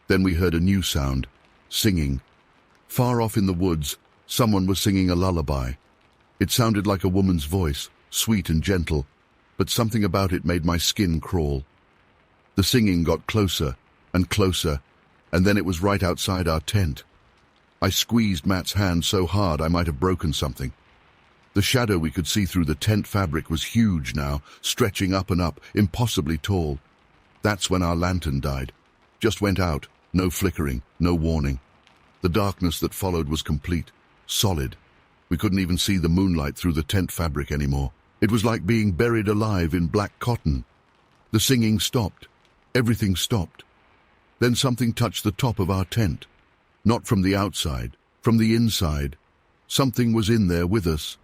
Then we heard a new sound. Singing. Far off in the woods, someone was singing a lullaby. It sounded like a woman's voice, sweet and gentle, but something about it made my skin crawl. The singing got closer and closer, and then it was right outside our tent. I squeezed Matt's hand so hard I might have broken something. The shadow we could see through the tent fabric was huge now, stretching up and up, impossibly tall. That's when our lantern died. Just went out, no flickering, no warning. The darkness that followed was complete, solid. We couldn't even see the moonlight through the tent fabric anymore. It was like being buried alive in black cotton. The singing stopped. Everything stopped. Then something touched the top of our tent. Not from the outside, from the inside. Something was in there with us.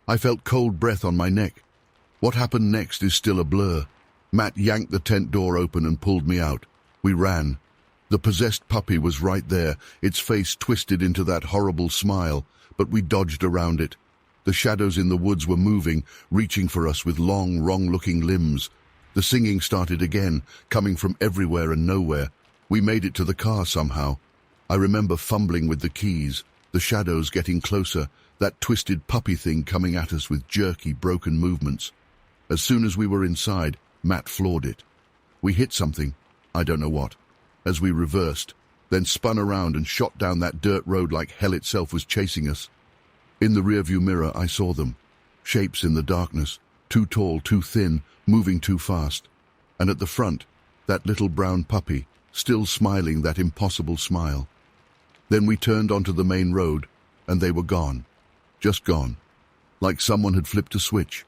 I felt cold breath on my neck. What happened next is still a blur. Matt yanked the tent door open and pulled me out. We ran. The possessed puppy was right there, its face twisted into that horrible smile, but we dodged around it. The shadows in the woods were moving, reaching for us with long, wrong-looking limbs. The singing started again, coming from everywhere and nowhere. We made it to the car somehow. I remember fumbling with the keys, the shadows getting closer, that twisted puppy thing coming at us with jerky, broken movements. As soon as we were inside, Matt floored it. We hit something, I don't know what, as we reversed, then spun around and shot down that dirt road like hell itself was chasing us. In the rearview mirror, I saw them. Shapes in the darkness, too tall, too thin, moving too fast. And at the front, that little brown puppy, still smiling that impossible smile. Then we turned onto the main road, and they were gone. Just gone. Like someone had flipped a switch.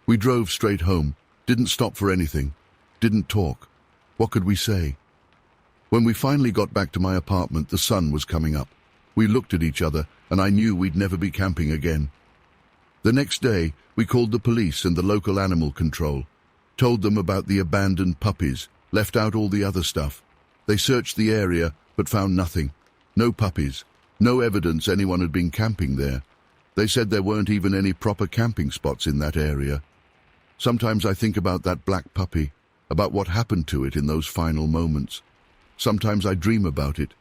We drove straight home, didn't stop for anything, didn't talk. What could we say? When we finally got back to my apartment, the sun was coming up. We looked at each other, and I knew we'd never be camping again. The next day, we called the police and the local animal control, told them about the abandoned puppies, left out all the other stuff. They searched the area, but found nothing. No puppies, no evidence anyone had been camping there. They said there weren't even any proper camping spots in that area. Sometimes I think about that black puppy, about what happened to it in those final moments. Sometimes I dream about it.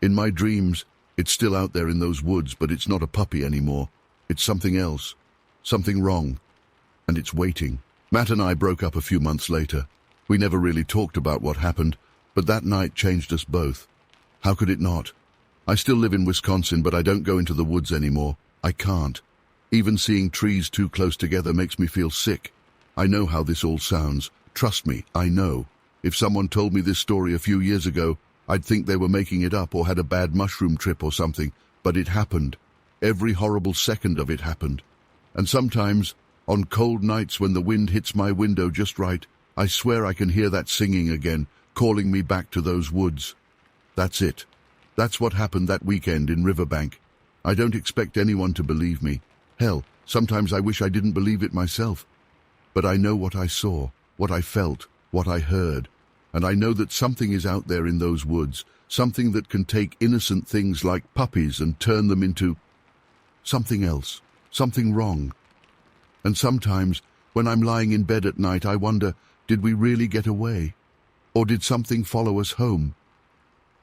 In my dreams, it's still out there in those woods, but it's not a puppy anymore. It's something else, something wrong, and it's waiting. Matt and I broke up a few months later. We never really talked about what happened, but that night changed us both. How could it not? I still live in Wisconsin, but I don't go into the woods anymore. I can't. Even seeing trees too close together makes me feel sick. I know how this all sounds. Trust me, I know. If someone told me this story a few years ago, I'd think they were making it up or had a bad mushroom trip or something. But it happened. Every horrible second of it happened. And sometimes, on cold nights when the wind hits my window just right, I swear I can hear that singing again, calling me back to those woods. That's it. That's what happened that weekend in Riverbank. I don't expect anyone to believe me. Hell, sometimes I wish I didn't believe it myself. But I know what I saw, what I felt, what I heard. And I know that something is out there in those woods, something that can take innocent things like puppies and turn them into something else, something wrong. And sometimes, when I'm lying in bed at night, I wonder, did we really get away? Or did something follow us home?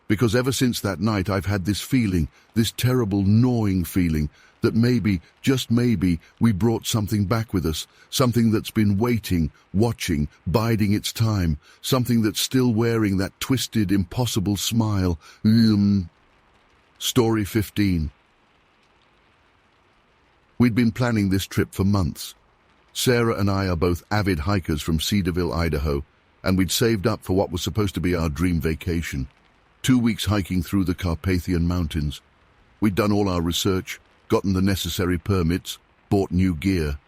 Because ever since that night, I've had this feeling, this terrible gnawing feeling, that maybe, just maybe, we brought something back with us, something that's been waiting, watching, biding its time, something that's still wearing that twisted, impossible smile. Story 15. We'd been planning this trip for months. Sarah and I are both avid hikers from Cedarville, Idaho, and we'd saved up for what was supposed to be our dream vacation. 2 weeks hiking through the Carpathian Mountains. We'd done all our research, gotten the necessary permits, bought new gear.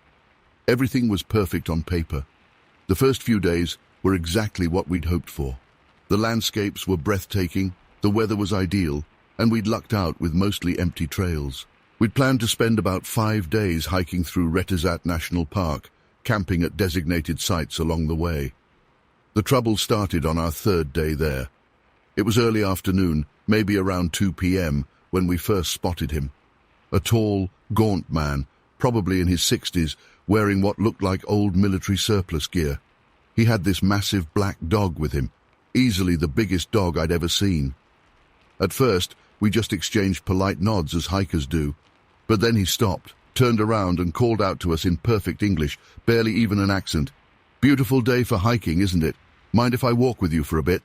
Everything was perfect on paper. The first few days were exactly what we'd hoped for. The landscapes were breathtaking, the weather was ideal, and we'd lucked out with mostly empty trails. We'd planned to spend about 5 days hiking through Retezat National Park, camping at designated sites along the way. The trouble started on our 3rd day there. It was early afternoon, maybe around 2 p.m., when we first spotted him. A tall, gaunt man, probably in his 60s, wearing what looked like old military surplus gear. He had this massive black dog with him, easily the biggest dog I'd ever seen. At first, we just exchanged polite nods as hikers do, but then he stopped, turned around and called out to us in perfect English, barely even an accent. "Beautiful day for hiking, isn't it? Mind if I walk with you for a bit?"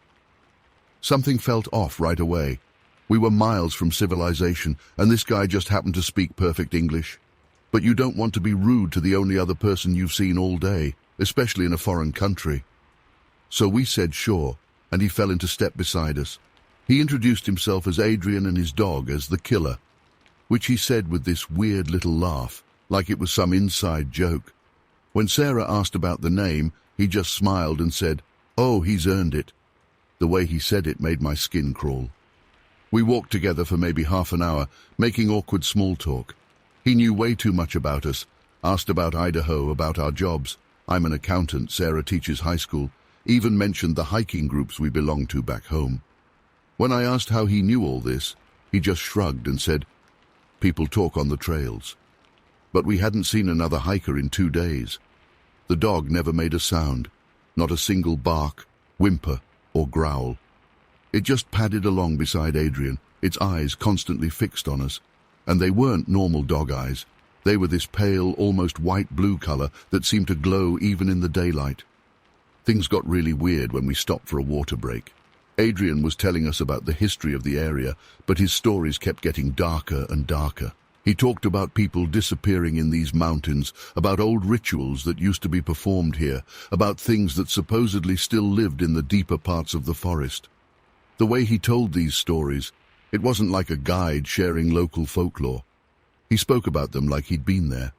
Something felt off right away. We were miles from civilization, and this guy just happened to speak perfect English. But you don't want to be rude to the only other person you've seen all day, especially in a foreign country. So we said sure, and he fell into step beside us. He introduced himself as Adrian and his dog as the killer, which he said with this weird little laugh, like it was some inside joke. When Sarah asked about the name, he just smiled and said, "Oh, he's earned it." The way he said it made my skin crawl. We walked together for maybe half an hour, making awkward small talk. He knew way too much about us, asked about Idaho, about our jobs. I'm an accountant, Sarah teaches high school, even mentioned the hiking groups we belong to back home. When I asked how he knew all this, he just shrugged and said, "People talk on the trails." But we hadn't seen another hiker in 2 days. The dog never made a sound, not a single bark, whimper, or growl. It just padded along beside Adrian, its eyes constantly fixed on us. And they weren't normal dog eyes. They were this pale, almost white-blue color that seemed to glow even in the daylight. Things got really weird when we stopped for a water break. Adrian was telling us about the history of the area, but his stories kept getting darker and darker. He talked about people disappearing in these mountains, about old rituals that used to be performed here, about things that supposedly still lived in the deeper parts of the forest. The way he told these stories, it wasn't like a guide sharing local folklore. He spoke about them like he'd been there.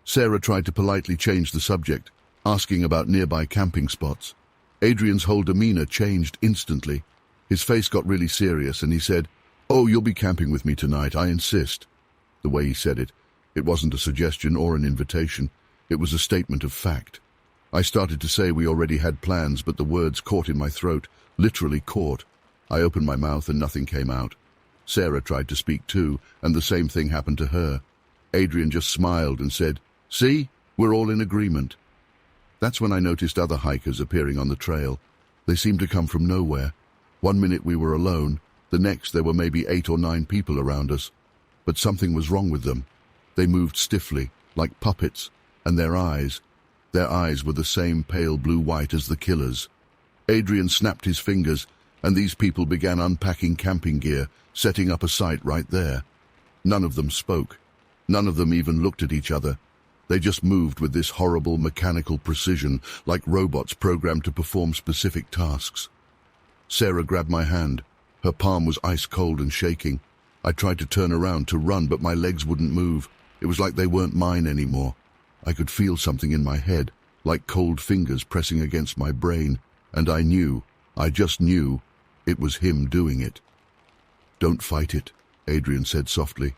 Sarah tried to politely change the subject, asking about nearby camping spots. Adrian's whole demeanor changed instantly. His face got really serious and he said, "Oh, you'll be camping with me tonight, I insist." The way he said it, it wasn't a suggestion or an invitation. It was a statement of fact. I started to say we already had plans, but the words caught in my throat, literally caught. I opened my mouth and nothing came out. Sarah tried to speak too, and the same thing happened to her. Adrian just smiled and said, "See, we're all in agreement." That's when I noticed other hikers appearing on the trail. They seemed to come from nowhere. One minute we were alone, the next there were maybe 8 or 9 people around us. But something was wrong with them. They moved stiffly, like puppets, and their eyes were the same pale blue-white as the killer's. Adrian snapped his fingers, and these people began unpacking camping gear, setting up a site right there. None of them spoke. None of them even looked at each other. They just moved with this horrible mechanical precision, like robots programmed to perform specific tasks. Sarah grabbed my hand. Her palm was ice-cold and shaking. I tried to turn around to run, but my legs wouldn't move. It was like they weren't mine anymore. I could feel something in my head, like cold fingers pressing against my brain, and I just knew, it was him doing it. "Don't fight it," Adrian said softly.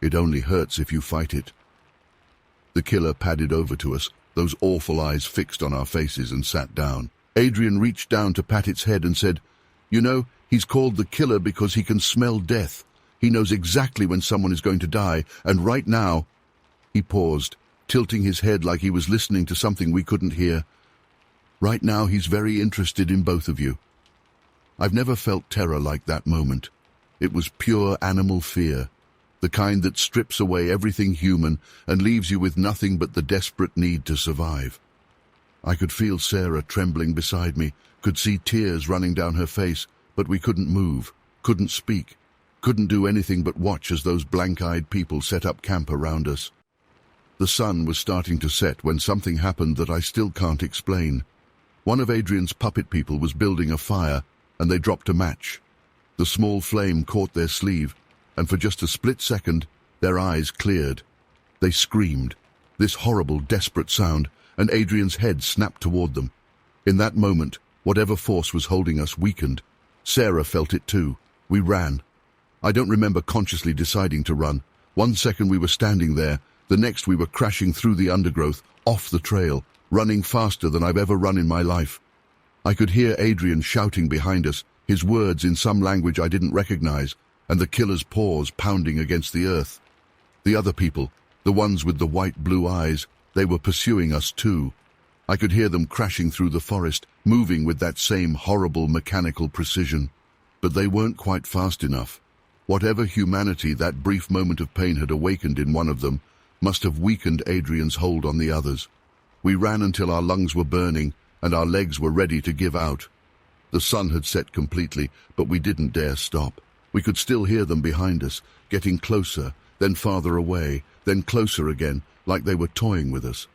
"It only hurts if you fight it." The killer padded over to us, those awful eyes fixed on our faces, and sat down. Adrian reached down to pat its head and said, "You know, he's called the killer because he can smell death. He knows exactly when someone is going to die, and right now—" He paused, tilting his head like he was listening to something we couldn't hear. "Right now he's very interested in both of you." I've never felt terror like that moment. It was pure animal fear, the kind that strips away everything human and leaves you with nothing but the desperate need to survive. I could feel Sarah trembling beside me, could see tears running down her face, but we couldn't move, couldn't speak, couldn't do anything but watch as those blank-eyed people set up camp around us. The sun was starting to set when something happened that I still can't explain. One of Adrian's puppet people was building a fire, and they dropped a match. The small flame caught their sleeve, and for just a split second, their eyes cleared. They screamed, this horrible, desperate sound, and Adrian's head snapped toward them. In that moment, whatever force was holding us weakened. Sarah felt it too. We ran. I don't remember consciously deciding to run. One second we were standing there, the next we were crashing through the undergrowth, off the trail, running faster than I've ever run in my life. I could hear Adrian shouting behind us, his words in some language I didn't recognize, and the killer's paws pounding against the earth. The other people, the ones with the white-blue eyes, they were pursuing us too. I could hear them crashing through the forest, moving with that same horrible mechanical precision. But they weren't quite fast enough. Whatever humanity that brief moment of pain had awakened in one of them must have weakened Adrian's hold on the others. We ran until our lungs were burning and our legs were ready to give out. The sun had set completely, but we didn't dare stop. We could still hear them behind us, getting closer, then farther away, then closer again, like they were toying with us.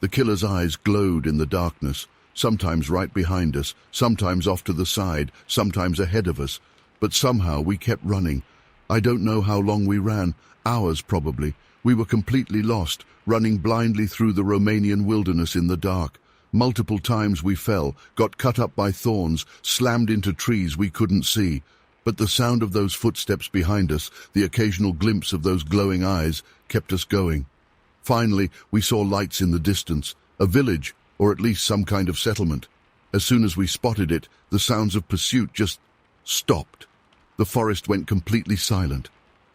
The killer's eyes glowed in the darkness, sometimes right behind us, sometimes off to the side, sometimes ahead of us. But somehow we kept running. I don't know how long we ran, hours probably. We were completely lost, running blindly through the Romanian wilderness in the dark. Multiple times we fell, got cut up by thorns, slammed into trees we couldn't see. But the sound of those footsteps behind us, the occasional glimpse of those glowing eyes, kept us going. Finally, we saw lights in the distance, a village, or at least some kind of settlement. As soon as we spotted it, the sounds of pursuit just stopped. The forest went completely silent.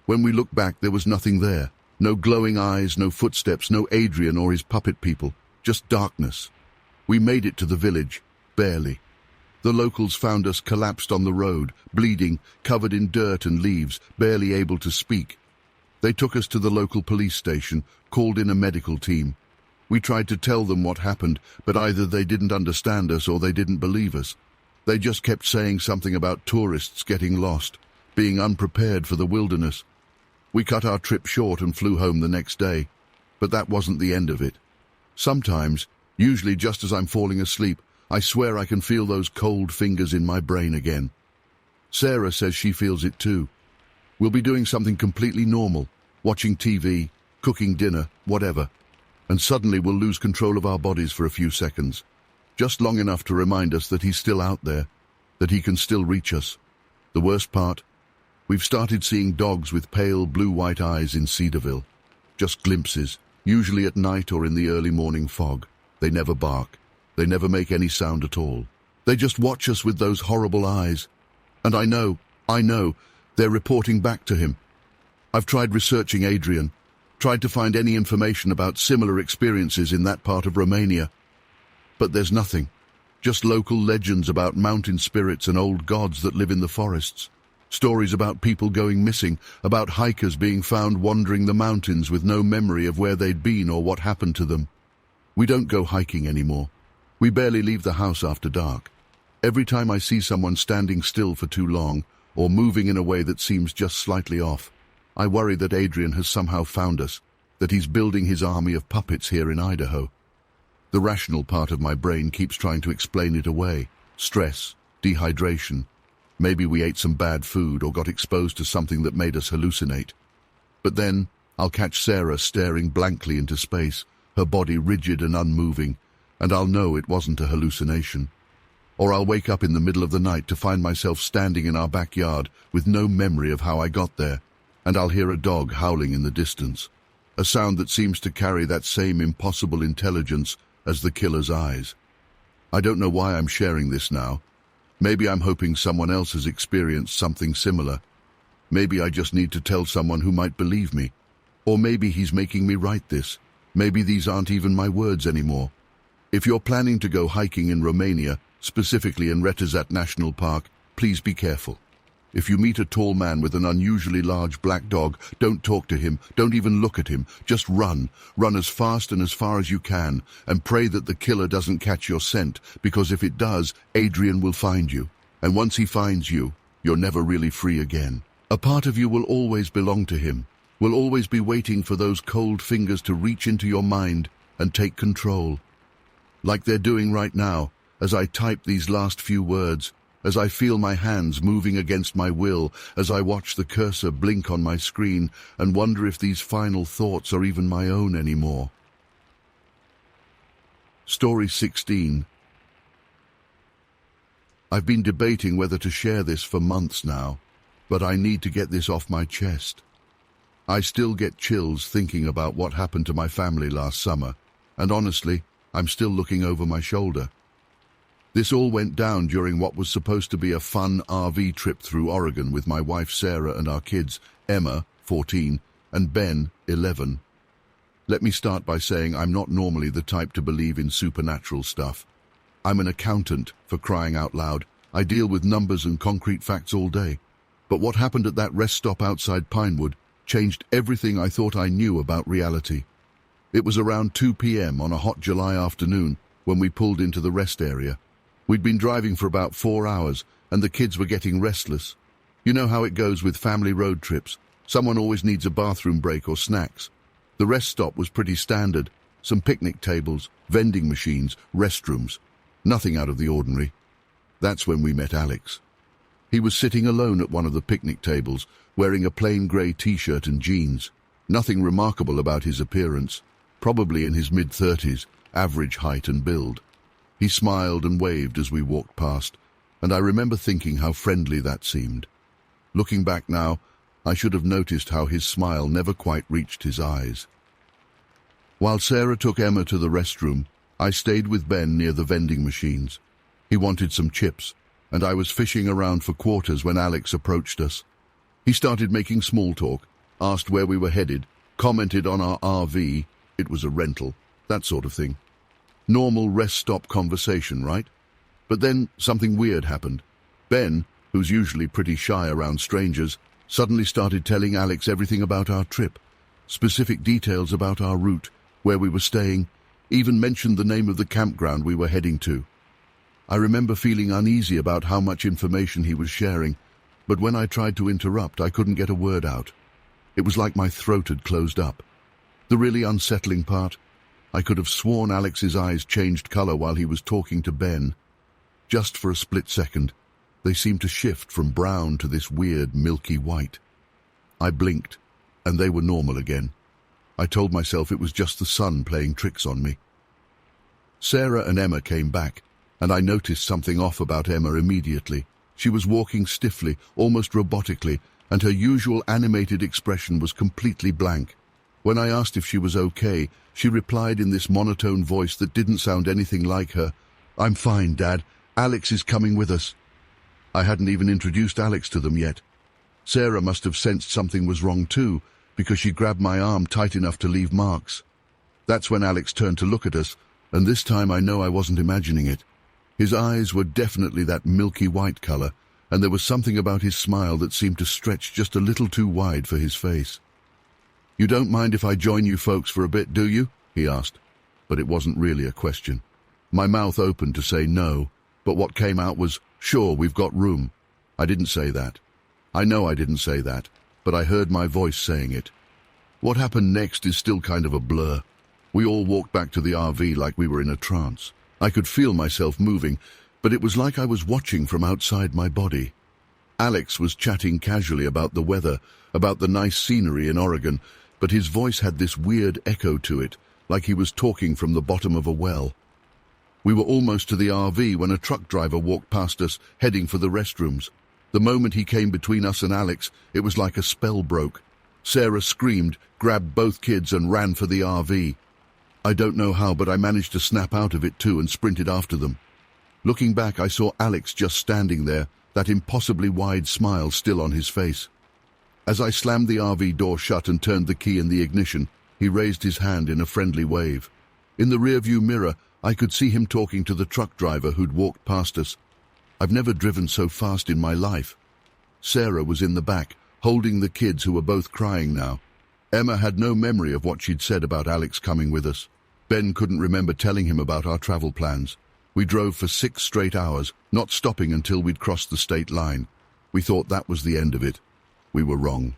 When we looked back, there was nothing there. No glowing eyes, no footsteps, no Adrian or his puppet people, just darkness. We made it to the village, barely. The locals found us collapsed on the road, bleeding, covered in dirt and leaves, barely able to speak. They took us to the local police station, called in a medical team. We tried to tell them what happened, but either they didn't understand us or they didn't believe us. They just kept saying something about tourists getting lost, being unprepared for the wilderness. We cut our trip short and flew home the next day. But that wasn't the end of it. Sometimes, usually just as I'm falling asleep, I swear I can feel those cold fingers in my brain again. Sarah says she feels it too. We'll be doing something completely normal, watching TV, cooking dinner, whatever, and suddenly we'll lose control of our bodies for a few seconds, just long enough to remind us that he's still out there, that he can still reach us. The worst part? We've started seeing dogs with pale blue-white eyes in Cedarville. Just glimpses, usually at night or in the early morning fog. They never bark. They never make any sound at all. They just watch us with those horrible eyes. And I know, they're reporting back to him. I've tried researching Adrian. Tried to find any information about similar experiences in that part of Romania. But there's nothing. Just local legends about mountain spirits and old gods that live in the forests. Stories about people going missing, about hikers being found wandering the mountains with no memory of where they'd been or what happened to them. We don't go hiking anymore. We barely leave the house after dark. Every time I see someone standing still for too long, or moving in a way that seems just slightly off, I worry that Adrian has somehow found us, that he's building his army of puppets here in Idaho. The rational part of my brain keeps trying to explain it away. Stress, dehydration. Maybe we ate some bad food or got exposed to something that made us hallucinate. But then I'll catch Sarah staring blankly into space, her body rigid and unmoving, and I'll know it wasn't a hallucination. Or I'll wake up in the middle of the night to find myself standing in our backyard with no memory of how I got there, and I'll hear a dog howling in the distance, a sound that seems to carry that same impossible intelligence as the killer's eyes. I don't know why I'm sharing this now. Maybe I'm hoping someone else has experienced something similar. Maybe I just need to tell someone who might believe me. Or maybe he's making me write this. Maybe these aren't even my words anymore. If you're planning to go hiking in Romania, specifically in Retezat National Park, please be careful. If you meet a tall man with an unusually large black dog, don't talk to him, don't even look at him, just run. Run as fast and as far as you can, and pray that the killer doesn't catch your scent, because if it does, Adrian will find you. And once he finds you, you're never really free again. A part of you will always belong to him, will always be waiting for those cold fingers to reach into your mind and take control. Like they're doing right now, as I type these last few words, as I feel my hands moving against my will, as I watch the cursor blink on my screen and wonder if these final thoughts are even my own anymore. Story 16. I've been debating whether to share this for months now, but I need to get this off my chest. I still get chills thinking about what happened to my family last summer, and honestly, I'm still looking over my shoulder. This all went down during what was supposed to be a fun RV trip through Oregon with my wife Sarah and our kids, Emma, 14, and Ben, 11. Let me start by saying I'm not normally the type to believe in supernatural stuff. I'm an accountant, for crying out loud. I deal with numbers and concrete facts all day. But what happened at that rest stop outside Pinewood changed everything I thought I knew about reality. It was around 2 p.m. on a hot July afternoon when we pulled into the rest area. We'd been driving for about 4 hours, and the kids were getting restless. You know how it goes with family road trips. Someone always needs a bathroom break or snacks. The rest stop was pretty standard. Some picnic tables, vending machines, restrooms. Nothing out of the ordinary. That's when we met Alex. He was sitting alone at one of the picnic tables, wearing a plain grey t-shirt and jeans. Nothing remarkable about his appearance. Probably in his mid-30s, average height and build. He smiled and waved as we walked past, and I remember thinking how friendly that seemed. Looking back now, I should have noticed how his smile never quite reached his eyes. While Sarah took Emma to the restroom, I stayed with Ben near the vending machines. He wanted some chips, and I was fishing around for quarters when Alex approached us. He started making small talk, asked where we were headed, commented on our RV, it was a rental, that sort of thing. Normal rest-stop conversation, right? But then something weird happened. Ben, who's usually pretty shy around strangers, suddenly started telling Alex everything about our trip, specific details about our route, where we were staying, even mentioned the name of the campground we were heading to. I remember feeling uneasy about how much information he was sharing, but when I tried to interrupt, I couldn't get a word out. It was like my throat had closed up. The really unsettling part, I could have sworn Alex's eyes changed color while he was talking to Ben. Just for a split second, they seemed to shift from brown to this weird milky white. I blinked, and they were normal again. I told myself it was just the sun playing tricks on me. Sarah and Emma came back, and I noticed something off about Emma immediately. She was walking stiffly, almost robotically, and her usual animated expression was completely blank. When I asked if she was okay, she replied in this monotone voice that didn't sound anything like her, "I'm fine, Dad. Alex is coming with us." I hadn't even introduced Alex to them yet. Sarah must have sensed something was wrong too, because she grabbed my arm tight enough to leave marks. That's when Alex turned to look at us, and this time I know I wasn't imagining it. His eyes were definitely that milky white color, and there was something about his smile that seemed to stretch just a little too wide for his face. "You don't mind if I join you folks for a bit, do you?" he asked. But it wasn't really a question. My mouth opened to say no, but what came out was, "Sure, we've got room." I didn't say that. I know I didn't say that, but I heard my voice saying it. What happened next is still kind of a blur. We all walked back to the RV like we were in a trance. I could feel myself moving, but it was like I was watching from outside my body. Alex was chatting casually about the weather, about the nice scenery in Oregon, but his voice had this weird echo to it, like he was talking from the bottom of a well. We were almost to the RV when a truck driver walked past us, heading for the restrooms. The moment he came between us and Alex, it was like a spell broke. Sarah screamed, grabbed both kids and ran for the RV. I don't know how, but I managed to snap out of it too and sprinted after them. Looking back, I saw Alex just standing there, that impossibly wide smile still on his face. As I slammed the RV door shut and turned the key in the ignition, he raised his hand in a friendly wave. In the rearview mirror, I could see him talking to the truck driver who'd walked past us. I've never driven so fast in my life. Sarah was in the back, holding the kids who were both crying now. Emma had no memory of what she'd said about Alex coming with us. Ben couldn't remember telling him about our travel plans. We drove for 6 straight hours, not stopping until we'd crossed the state line. We thought that was the end of it. We were wrong.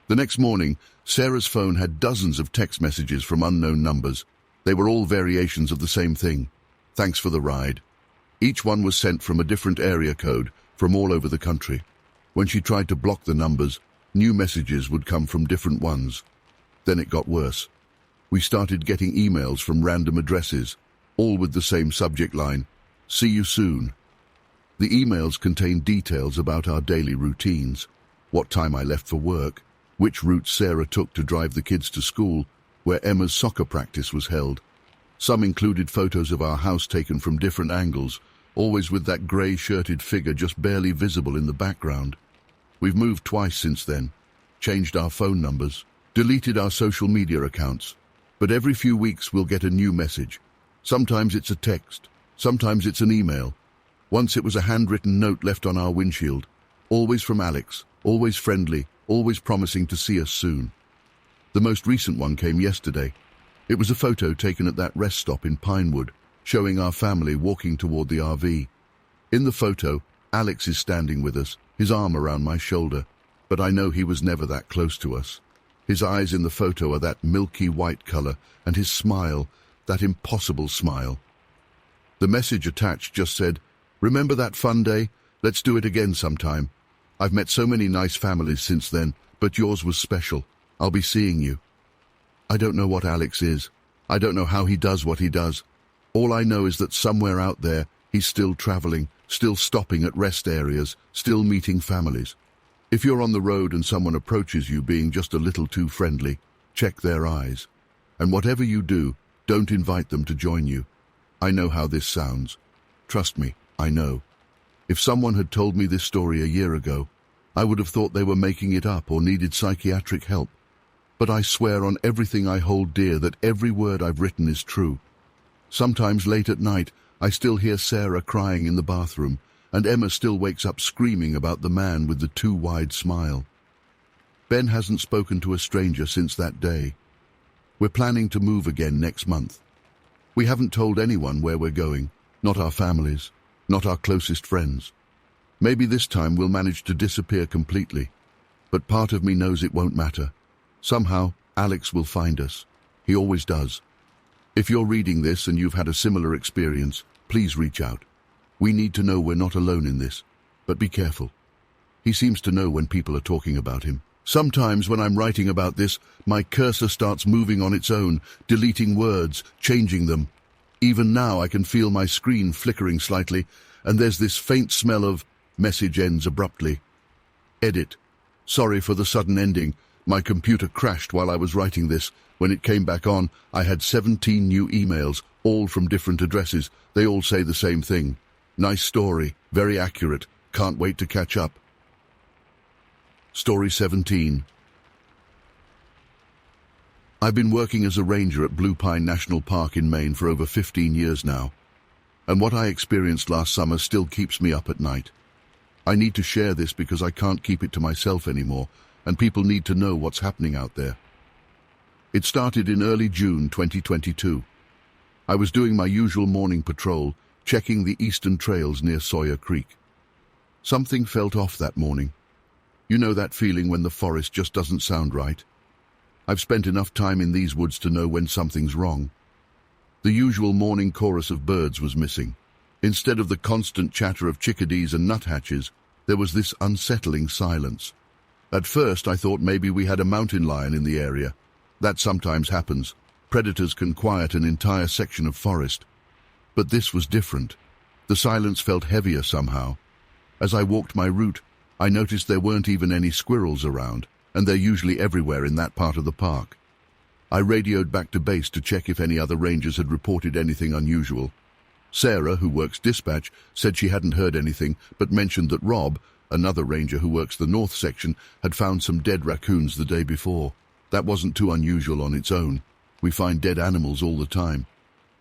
The next morning, Sarah's phone had dozens of text messages from unknown numbers. They were all variations of the same thing. "Thanks for the ride." Each one was sent from a different area code, from all over the country. When she tried to block the numbers, new messages would come from different ones. Then it got worse. We started getting emails from random addresses, all with the same subject line, "See you soon." The emails contained details about our daily routines, what time I left for work, which route Sarah took to drive the kids to school, where Emma's soccer practice was held. Some included photos of our house taken from different angles, always with that grey-shirted figure just barely visible in the background. We've moved twice since then, changed our phone numbers, deleted our social media accounts, but every few weeks we'll get a new message. Sometimes it's a text, sometimes it's an email. Once it was a handwritten note left on our windshield, always from Alex, always friendly, always promising to see us soon. The most recent one came yesterday. It was a photo taken at that rest stop in Pinewood, showing our family walking toward the RV. In the photo, Alex is standing with us, his arm around my shoulder, but I know he was never that close to us. His eyes in the photo are that milky white color, and his smile, that impossible smile. The message attached just said, "Remember that fun day? Let's do it again sometime. I've met so many nice families since then, but yours was special. I'll be seeing you." I don't know what Alex is. I don't know how he does what he does. All I know is that somewhere out there, he's still traveling, still stopping at rest areas, still meeting families. If you're on the road and someone approaches you being just a little too friendly, check their eyes. And whatever you do, don't invite them to join you. I know how this sounds. Trust me, I know. If someone had told me this story a year ago, I would have thought they were making it up or needed psychiatric help. But I swear on everything I hold dear that every word I've written is true. Sometimes late at night, I still hear Sarah crying in the bathroom, and Emma still wakes up screaming about the man with the too wide smile. Ben hasn't spoken to a stranger since that day. We're planning to move again next month. We haven't told anyone where we're going, not our families, not our closest friends. Maybe this time we'll manage to disappear completely, but part of me knows it won't matter. Somehow, Alex will find us. He always does. If you're reading this and you've had a similar experience, please reach out. We need to know we're not alone in this, but be careful. He seems to know when people are talking about him. Sometimes when I'm writing about this, my cursor starts moving on its own, deleting words, changing them. Even now I can feel my screen flickering slightly, and there's this faint smell of message ends abruptly. Edit. Sorry for the sudden ending. My computer crashed while I was writing this. When it came back on, I had 17 new emails, all from different addresses. They all say the same thing. Nice story, very accurate, can't wait to catch up. Story 17. I've been working as a ranger at Blue Pine National Park in Maine for over 15 years now, and what I experienced last summer still keeps me up at night. I need to share this because I can't keep it to myself anymore, and people need to know what's happening out there. It started in early June 2022. I was doing my usual morning patrol, checking the eastern trails near Sawyer Creek. Something felt off that morning. You know that feeling when the forest just doesn't sound right? I've spent enough time in these woods to know when something's wrong. The usual morning chorus of birds was missing. Instead of the constant chatter of chickadees and nuthatches, there was this unsettling silence. At first, I thought maybe we had a mountain lion in the area. That sometimes happens. Predators can quiet an entire section of forest. But this was different. The silence felt heavier somehow. As I walked my route, I noticed there weren't even any squirrels around, and they're usually everywhere in that part of the park. I radioed back to base to check if any other rangers had reported anything unusual. Sarah, who works dispatch, said she hadn't heard anything, but mentioned that Rob, another ranger who works the north section, had found some dead raccoons the day before. That wasn't too unusual on its own. We find dead animals all the time.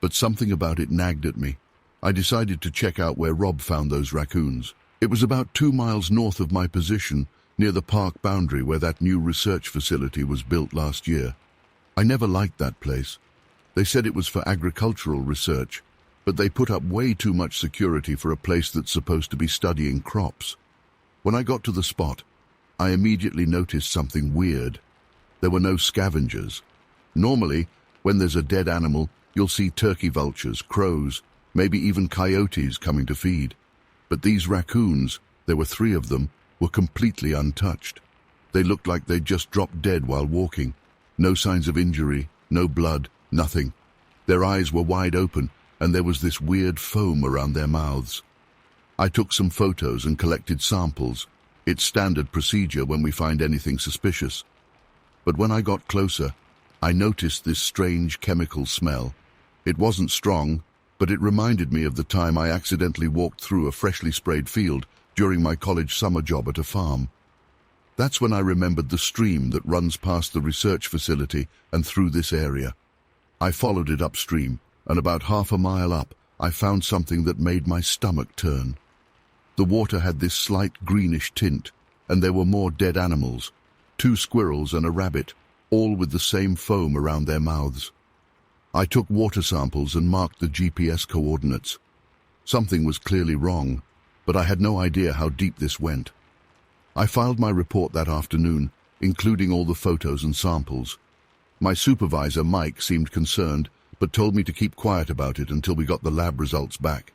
But something about it nagged at me. I decided to check out where Rob found those raccoons. It was about 2 miles north of my position, near the park boundary where that new research facility was built last year. I never liked that place. They said it was for agricultural research, but they put up way too much security for a place that's supposed to be studying crops. When I got to the spot, I immediately noticed something weird. There were no scavengers. Normally, when there's a dead animal, you'll see turkey vultures, crows, maybe even coyotes coming to feed. But these raccoons, there were 3 of them, were completely untouched. They looked like they'd just dropped dead while walking. No signs of injury, no blood, nothing. Their eyes were wide open, and there was this weird foam around their mouths. I took some photos and collected samples. It's standard procedure when we find anything suspicious. But when I got closer, I noticed this strange chemical smell. It wasn't strong, but it reminded me of the time I accidentally walked through a freshly sprayed field during my college summer job at a farm. That's when I remembered the stream that runs past the research facility and through this area. I followed it upstream, and about half a mile up, I found something that made my stomach turn. The water had this slight greenish tint, and there were more dead animals, 2 squirrels and a rabbit, all with the same foam around their mouths. I took water samples and marked the GPS coordinates. Something was clearly wrong, but I had no idea how deep this went. I filed my report that afternoon, including all the photos and samples. My supervisor, Mike, seemed concerned, but told me to keep quiet about it until we got the lab results back.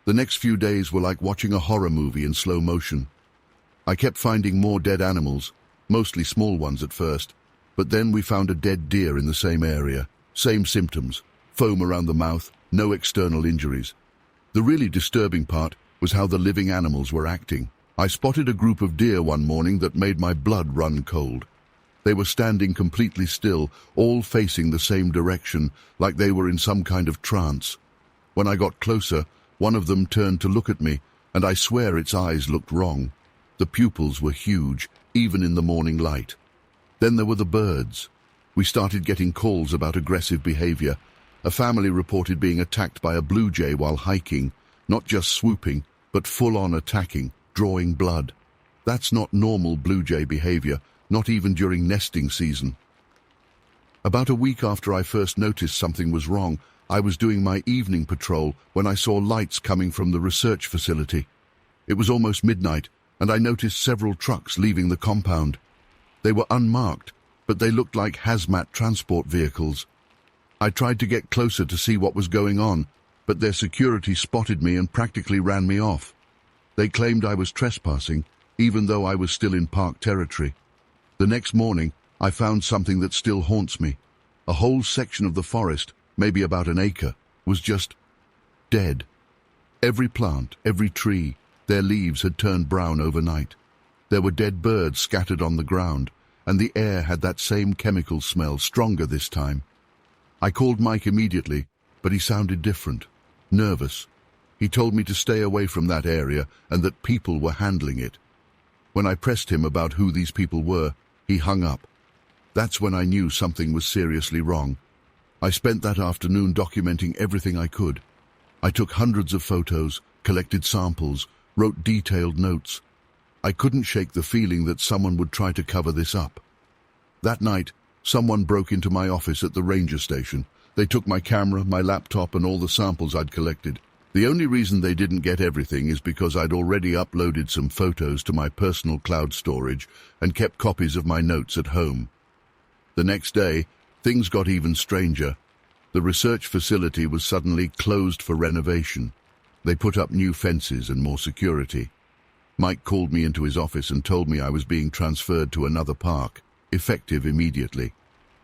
The next few days were like watching a horror movie in slow motion. I kept finding more dead animals, mostly small ones at first, but then we found a dead deer in the same area, same symptoms, foam around the mouth, no external injuries. The really disturbing part was how the living animals were acting. I spotted a group of deer one morning that made my blood run cold. They were standing completely still, all facing the same direction, like they were in some kind of trance. When I got closer, one of them turned to look at me, and I swear its eyes looked wrong. The pupils were huge, even in the morning light. Then there were the birds. We started getting calls about aggressive behavior. A family reported being attacked by a blue jay while hiking, not just swooping, but full-on attacking, drawing blood. That's not normal blue jay behavior, not even during nesting season. About a week after I first noticed something was wrong, I was doing my evening patrol when I saw lights coming from the research facility. It was almost midnight, and I noticed several trucks leaving the compound. They were unmarked, but they looked like hazmat transport vehicles. I tried to get closer to see what was going on, but their security spotted me and practically ran me off. They claimed I was trespassing, even though I was still in park territory. The next morning, I found something that still haunts me. A whole section of the forest, maybe about an acre, was just dead. Every plant, every tree, their leaves had turned brown overnight. There were dead birds scattered on the ground, and the air had that same chemical smell, stronger this time. I called Mike immediately, but he sounded different, nervous. He told me to stay away from that area and that people were handling it. When I pressed him about who these people were, he hung up. That's when I knew something was seriously wrong. I spent that afternoon documenting everything I could. I took hundreds of photos, collected samples, wrote detailed notes. I couldn't shake the feeling that someone would try to cover this up. That night, someone broke into my office at the ranger station. They took my camera, my laptop, and all the samples I'd collected. The only reason they didn't get everything is because I'd already uploaded some photos to my personal cloud storage and kept copies of my notes at home. The next day, things got even stranger. The research facility was suddenly closed for renovation. They put up new fences and more security. Mike called me into his office and told me I was being transferred to another park, effective immediately.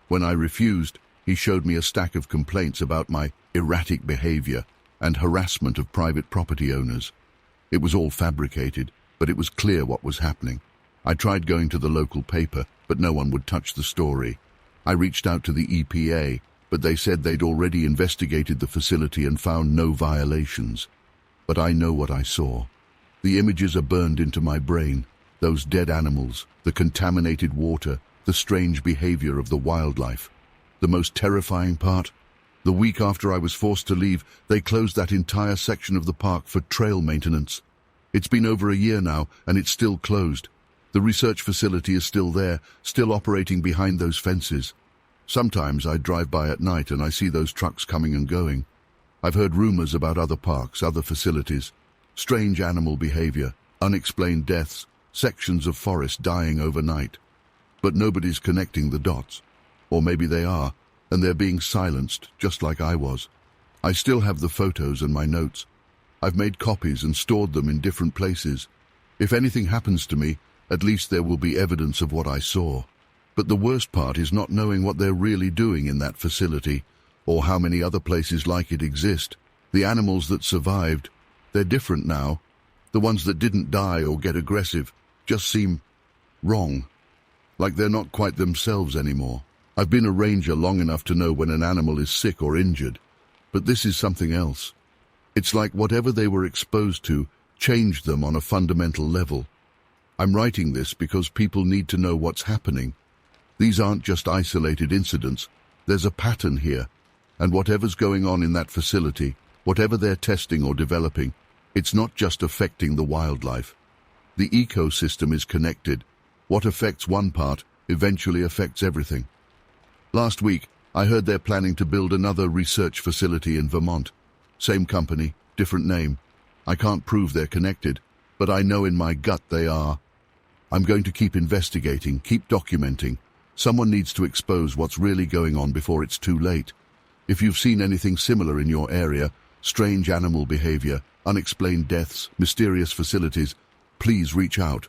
When I refused, he showed me a stack of complaints about my erratic behavior and harassment of private property owners. It was all fabricated, but it was clear what was happening. I tried going to the local paper, but no one would touch the story. I reached out to the EPA, but they said they'd already investigated the facility and found no violations. But I know what I saw. The images are burned into my brain. Those dead animals, the contaminated water, the strange behavior of the wildlife. The most terrifying part? The week after I was forced to leave, they closed that entire section of the park for trail maintenance. It's been over a year now, and it's still closed. The research facility is still there, still operating behind those fences. Sometimes I drive by at night and I see those trucks coming and going. I've heard rumors about other parks, other facilities. Strange animal behavior, unexplained deaths, sections of forest dying overnight. But nobody's connecting the dots. Or maybe they are, and they're being silenced, just like I was. I still have the photos and my notes. I've made copies and stored them in different places. If anything happens to me, at least there will be evidence of what I saw. But the worst part is not knowing what they're really doing in that facility, or how many other places like it exist. The animals that survived, they're different now. The ones that didn't die or get aggressive just seem wrong, like they're not quite themselves anymore. I've been a ranger long enough to know when an animal is sick or injured, but this is something else. It's like whatever they were exposed to changed them on a fundamental level. I'm writing this because people need to know what's happening. These aren't just isolated incidents. There's a pattern here, and whatever's going on in that facility, whatever they're testing or developing, it's not just affecting the wildlife. The ecosystem is connected. What affects one part eventually affects everything. Last week, I heard they're planning to build another research facility in Vermont. Same company, different name. I can't prove they're connected, but I know in my gut they are. I'm going to keep investigating, keep documenting. Someone needs to expose what's really going on before it's too late. If you've seen anything similar in your area, strange animal behavior, unexplained deaths, mysterious facilities, please reach out.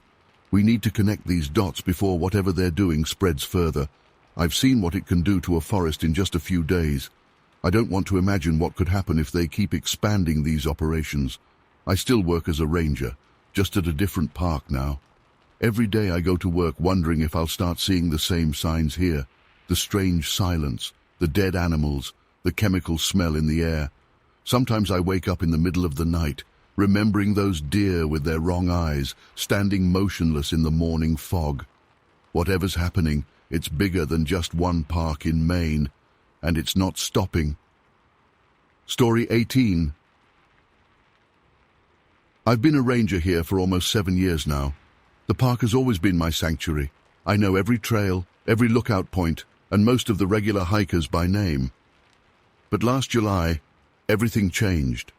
We need to connect these dots before whatever they're doing spreads further. I've seen what it can do to a forest in just a few days. I don't want to imagine what could happen if they keep expanding these operations. I still work as a ranger, just at a different park now. Every day I go to work wondering if I'll start seeing the same signs here. The strange silence, the dead animals, the chemical smell in the air. Sometimes I wake up in the middle of the night, remembering those deer with their wrong eyes, standing motionless in the morning fog. Whatever's happening, it's bigger than just one park in Maine, and it's not stopping. Story 18. I've been a ranger here for almost 7 years now. The park has always been my sanctuary. I know every trail, every lookout point, and most of the regular hikers by name. But last July, everything changed.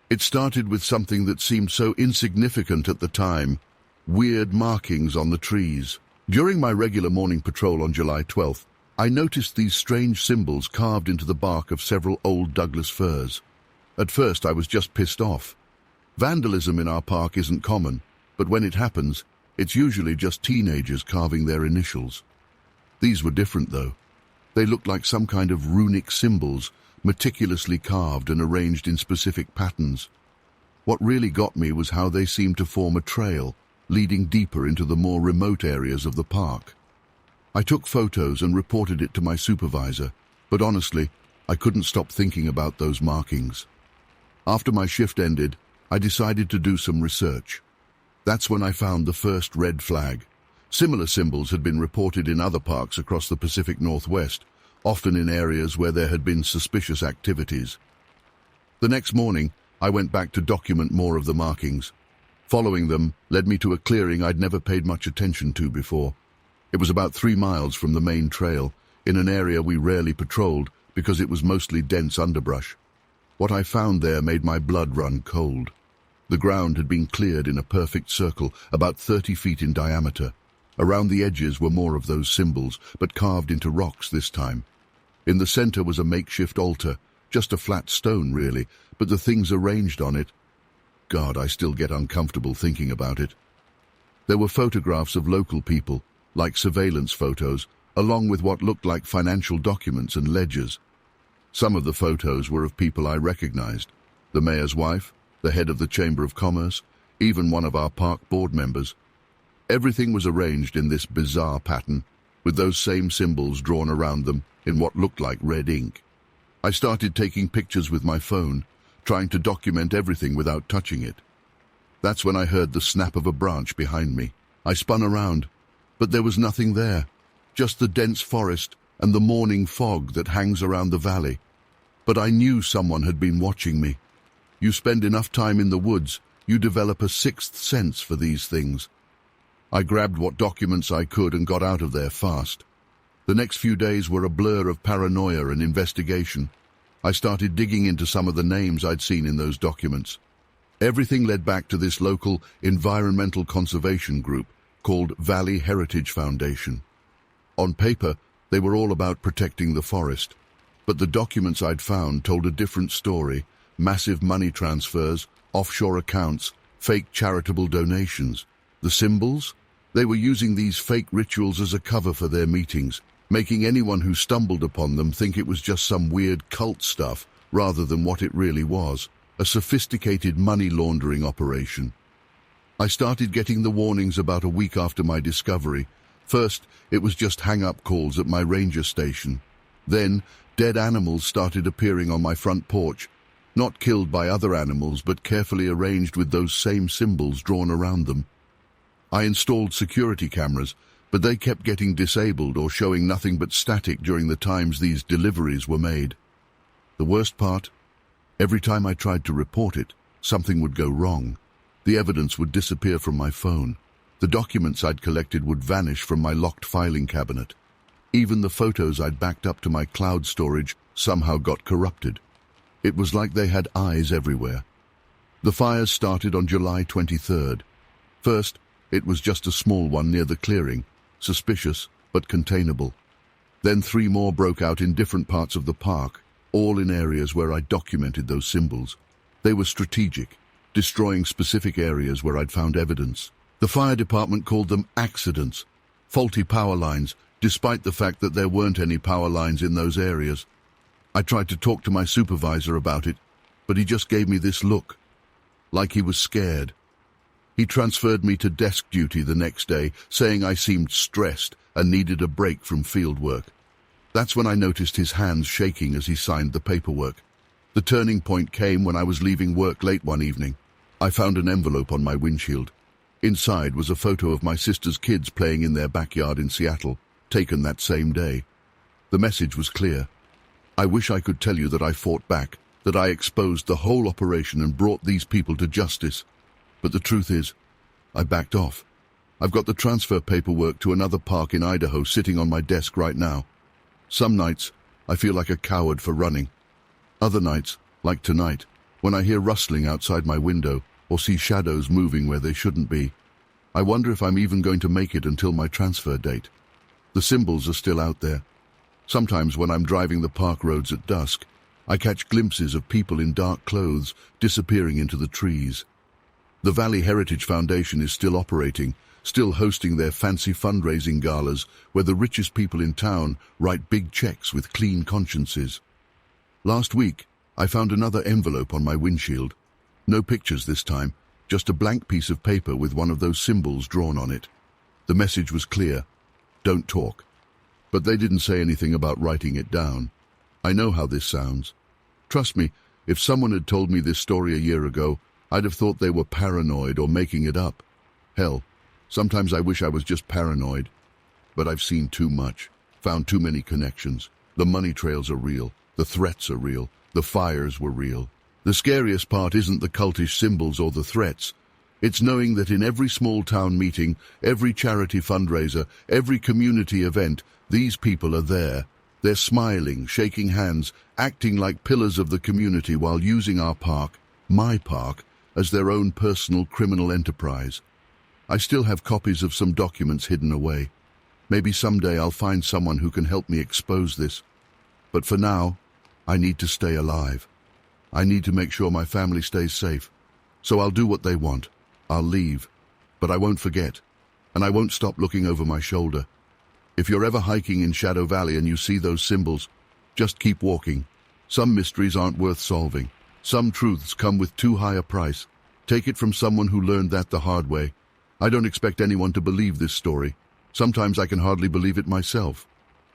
It started with something that seemed so insignificant at the time, weird markings on the trees. During my regular morning patrol on July 12th, I noticed these strange symbols carved into the bark of several old Douglas firs. At first, I was just pissed off. Vandalism in our park isn't common, but when it happens, it's usually just teenagers carving their initials. These were different, though. They looked like some kind of runic symbols, meticulously carved and arranged in specific patterns. What really got me was how they seemed to form a trail, leading deeper into the more remote areas of the park. I took photos and reported it to my supervisor, but honestly, I couldn't stop thinking about those markings. After my shift ended, I decided to do some research. That's when I found the first red flag. Similar symbols had been reported in other parks across the Pacific Northwest, often in areas where there had been suspicious activities. The next morning, I went back to document more of the markings. Following them led me to a clearing I'd never paid much attention to before. It was about 3 miles from the main trail, in an area we rarely patrolled because it was mostly dense underbrush. What I found there made my blood run cold. The ground had been cleared in a perfect circle, about 30 feet in diameter. Around the edges were more of those symbols, but carved into rocks this time. In the center was a makeshift altar, just a flat stone really, but the things arranged on it. God, I still get uncomfortable thinking about it. There were photographs of local people, like surveillance photos, along with what looked like financial documents and ledgers. Some of the photos were of people I recognized: the mayor's wife, the head of the Chamber of Commerce, even one of our park board members. Everything was arranged in this bizarre pattern, with those same symbols drawn around them in what looked like red ink. I started taking pictures with my phone, trying to document everything without touching it. That's when I heard the snap of a branch behind me. I spun around, but there was nothing there, just the dense forest and the morning fog that hangs around the valley. But I knew someone had been watching me. You spend enough time in the woods, you develop a sixth sense for these things. I grabbed what documents I could and got out of there fast. The next few days were a blur of paranoia and investigation. I started digging into some of the names I'd seen in those documents. Everything led back to this local environmental conservation group called Valley Heritage Foundation. On paper, they were all about protecting the forest, but the documents I'd found told a different story: massive money transfers, offshore accounts, fake charitable donations. The symbols? They were using these fake rituals as a cover for their meetings, making anyone who stumbled upon them think it was just some weird cult stuff rather than what it really was, a sophisticated money laundering operation. I started getting the warnings about a week after my discovery. First, it was just hang-up calls at my ranger station. Then, dead animals started appearing on my front porch, not killed by other animals but carefully arranged with those same symbols drawn around them. I installed security cameras, but they kept getting disabled or showing nothing but static during the times these deliveries were made. The worst part? Every time I tried to report it, something would go wrong. The evidence would disappear from my phone. The documents I'd collected would vanish from my locked filing cabinet. Even the photos I'd backed up to my cloud storage somehow got corrupted. It was like they had eyes everywhere. The fires started on July 23rd. First, it was just a small one near the clearing, suspicious but containable. Then 3 more broke out in different parts of the park, all in areas where I documented those symbols. They were strategic, destroying specific areas where I'd found evidence. The fire department called them accidents, faulty power lines, despite the fact that there weren't any power lines in those areas. I tried to talk to my supervisor about it, but he just gave me this look, like he was scared. He transferred me to desk duty the next day, saying I seemed stressed and needed a break from field work. That's when I noticed his hands shaking as he signed the paperwork. The turning point came when I was leaving work late one evening. I found an envelope on my windshield. Inside was a photo of my sister's kids playing in their backyard in Seattle, taken that same day. The message was clear. I wish I could tell you that I fought back, that I exposed the whole operation and brought these people to justice. But the truth is, I backed off. I've got the transfer paperwork to another park in Idaho sitting on my desk right now. Some nights, I feel like a coward for running. Other nights, like tonight, when I hear rustling outside my window or see shadows moving where they shouldn't be, I wonder if I'm even going to make it until my transfer date. The symbols are still out there. Sometimes when I'm driving the park roads at dusk, I catch glimpses of people in dark clothes disappearing into the trees. The Valley Heritage Foundation is still operating, still hosting their fancy fundraising galas where the richest people in town write big checks with clean consciences. Last week, I found another envelope on my windshield. No pictures this time, just a blank piece of paper with one of those symbols drawn on it. The message was clear: don't talk. But they didn't say anything about writing it down. I know how this sounds. Trust me, if someone had told me this story a year ago, I'd have thought they were paranoid or making it up. Hell, Sometimes I wish I was just paranoid. But I've seen too much, found too many connections. The money trails are real, the threats are real, the fires were real. The scariest part isn't the cultish symbols or the threats. It's knowing that in every small town meeting, every charity fundraiser, every community event, these people are there. They're smiling, shaking hands, acting like pillars of the community while using our park, my park, as their own personal criminal enterprise. I still have copies of some documents hidden away. Maybe someday I'll find someone who can help me expose this. But for now, I need to stay alive. I need to make sure my family stays safe. So I'll do what they want. I'll leave. But I won't forget. And I won't stop looking over my shoulder. If you're ever hiking in Shadow Valley and you see those symbols, just keep walking. Some mysteries aren't worth solving. Some truths come with too high a price. Take it from someone who learned that the hard way. I don't expect anyone to believe this story. Sometimes I can hardly believe it myself.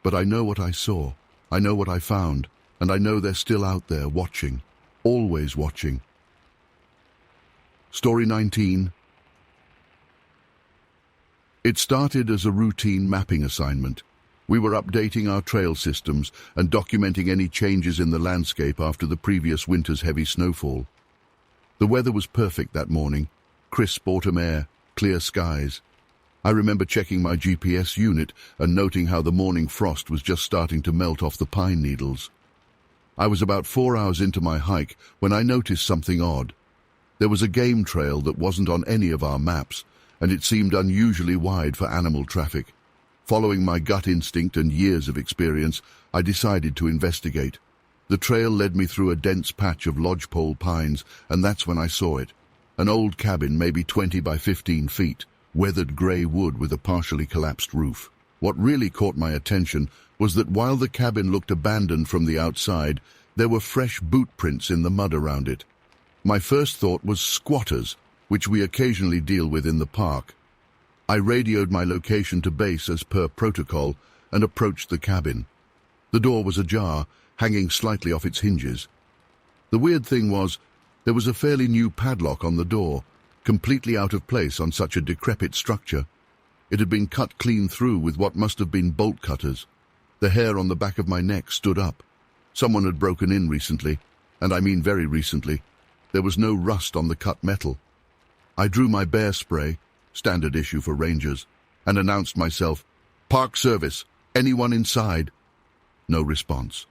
But I know what I saw. I know what I found. And I know they're still out there watching. Always watching. Story 19. It started as a routine mapping assignment. We were updating our trail systems and documenting any changes in the landscape after the previous winter's heavy snowfall. The weather was perfect that morning. Crisp autumn air, clear skies. I remember checking my GPS unit and noting how the morning frost was just starting to melt off the pine needles. I was about 4 hours into my hike when I noticed something odd. There was a game trail that wasn't on any of our maps, and it seemed unusually wide for animal traffic. Following my gut instinct and years of experience, I decided to investigate. The trail led me through a dense patch of lodgepole pines, and that's when I saw it. An old cabin, maybe 20 by 15 feet. Weathered grey wood with a partially collapsed roof. What really caught my attention was that while the cabin looked abandoned from the outside, there were fresh boot prints in the mud around it. My first thought was squatters, which we occasionally deal with in the park. I radioed my location to base as per protocol and approached the cabin. The door was ajar, hanging slightly off its hinges. The weird thing was, there was a fairly new padlock on the door, completely out of place on such a decrepit structure. It had been cut clean through with what must have been bolt cutters. The hair on the back of my neck stood up. Someone had broken in recently, and I mean very recently. There was no rust on the cut metal. I drew my bear spray, standard issue for rangers, and announced myself, "Park service, anyone inside?" No response.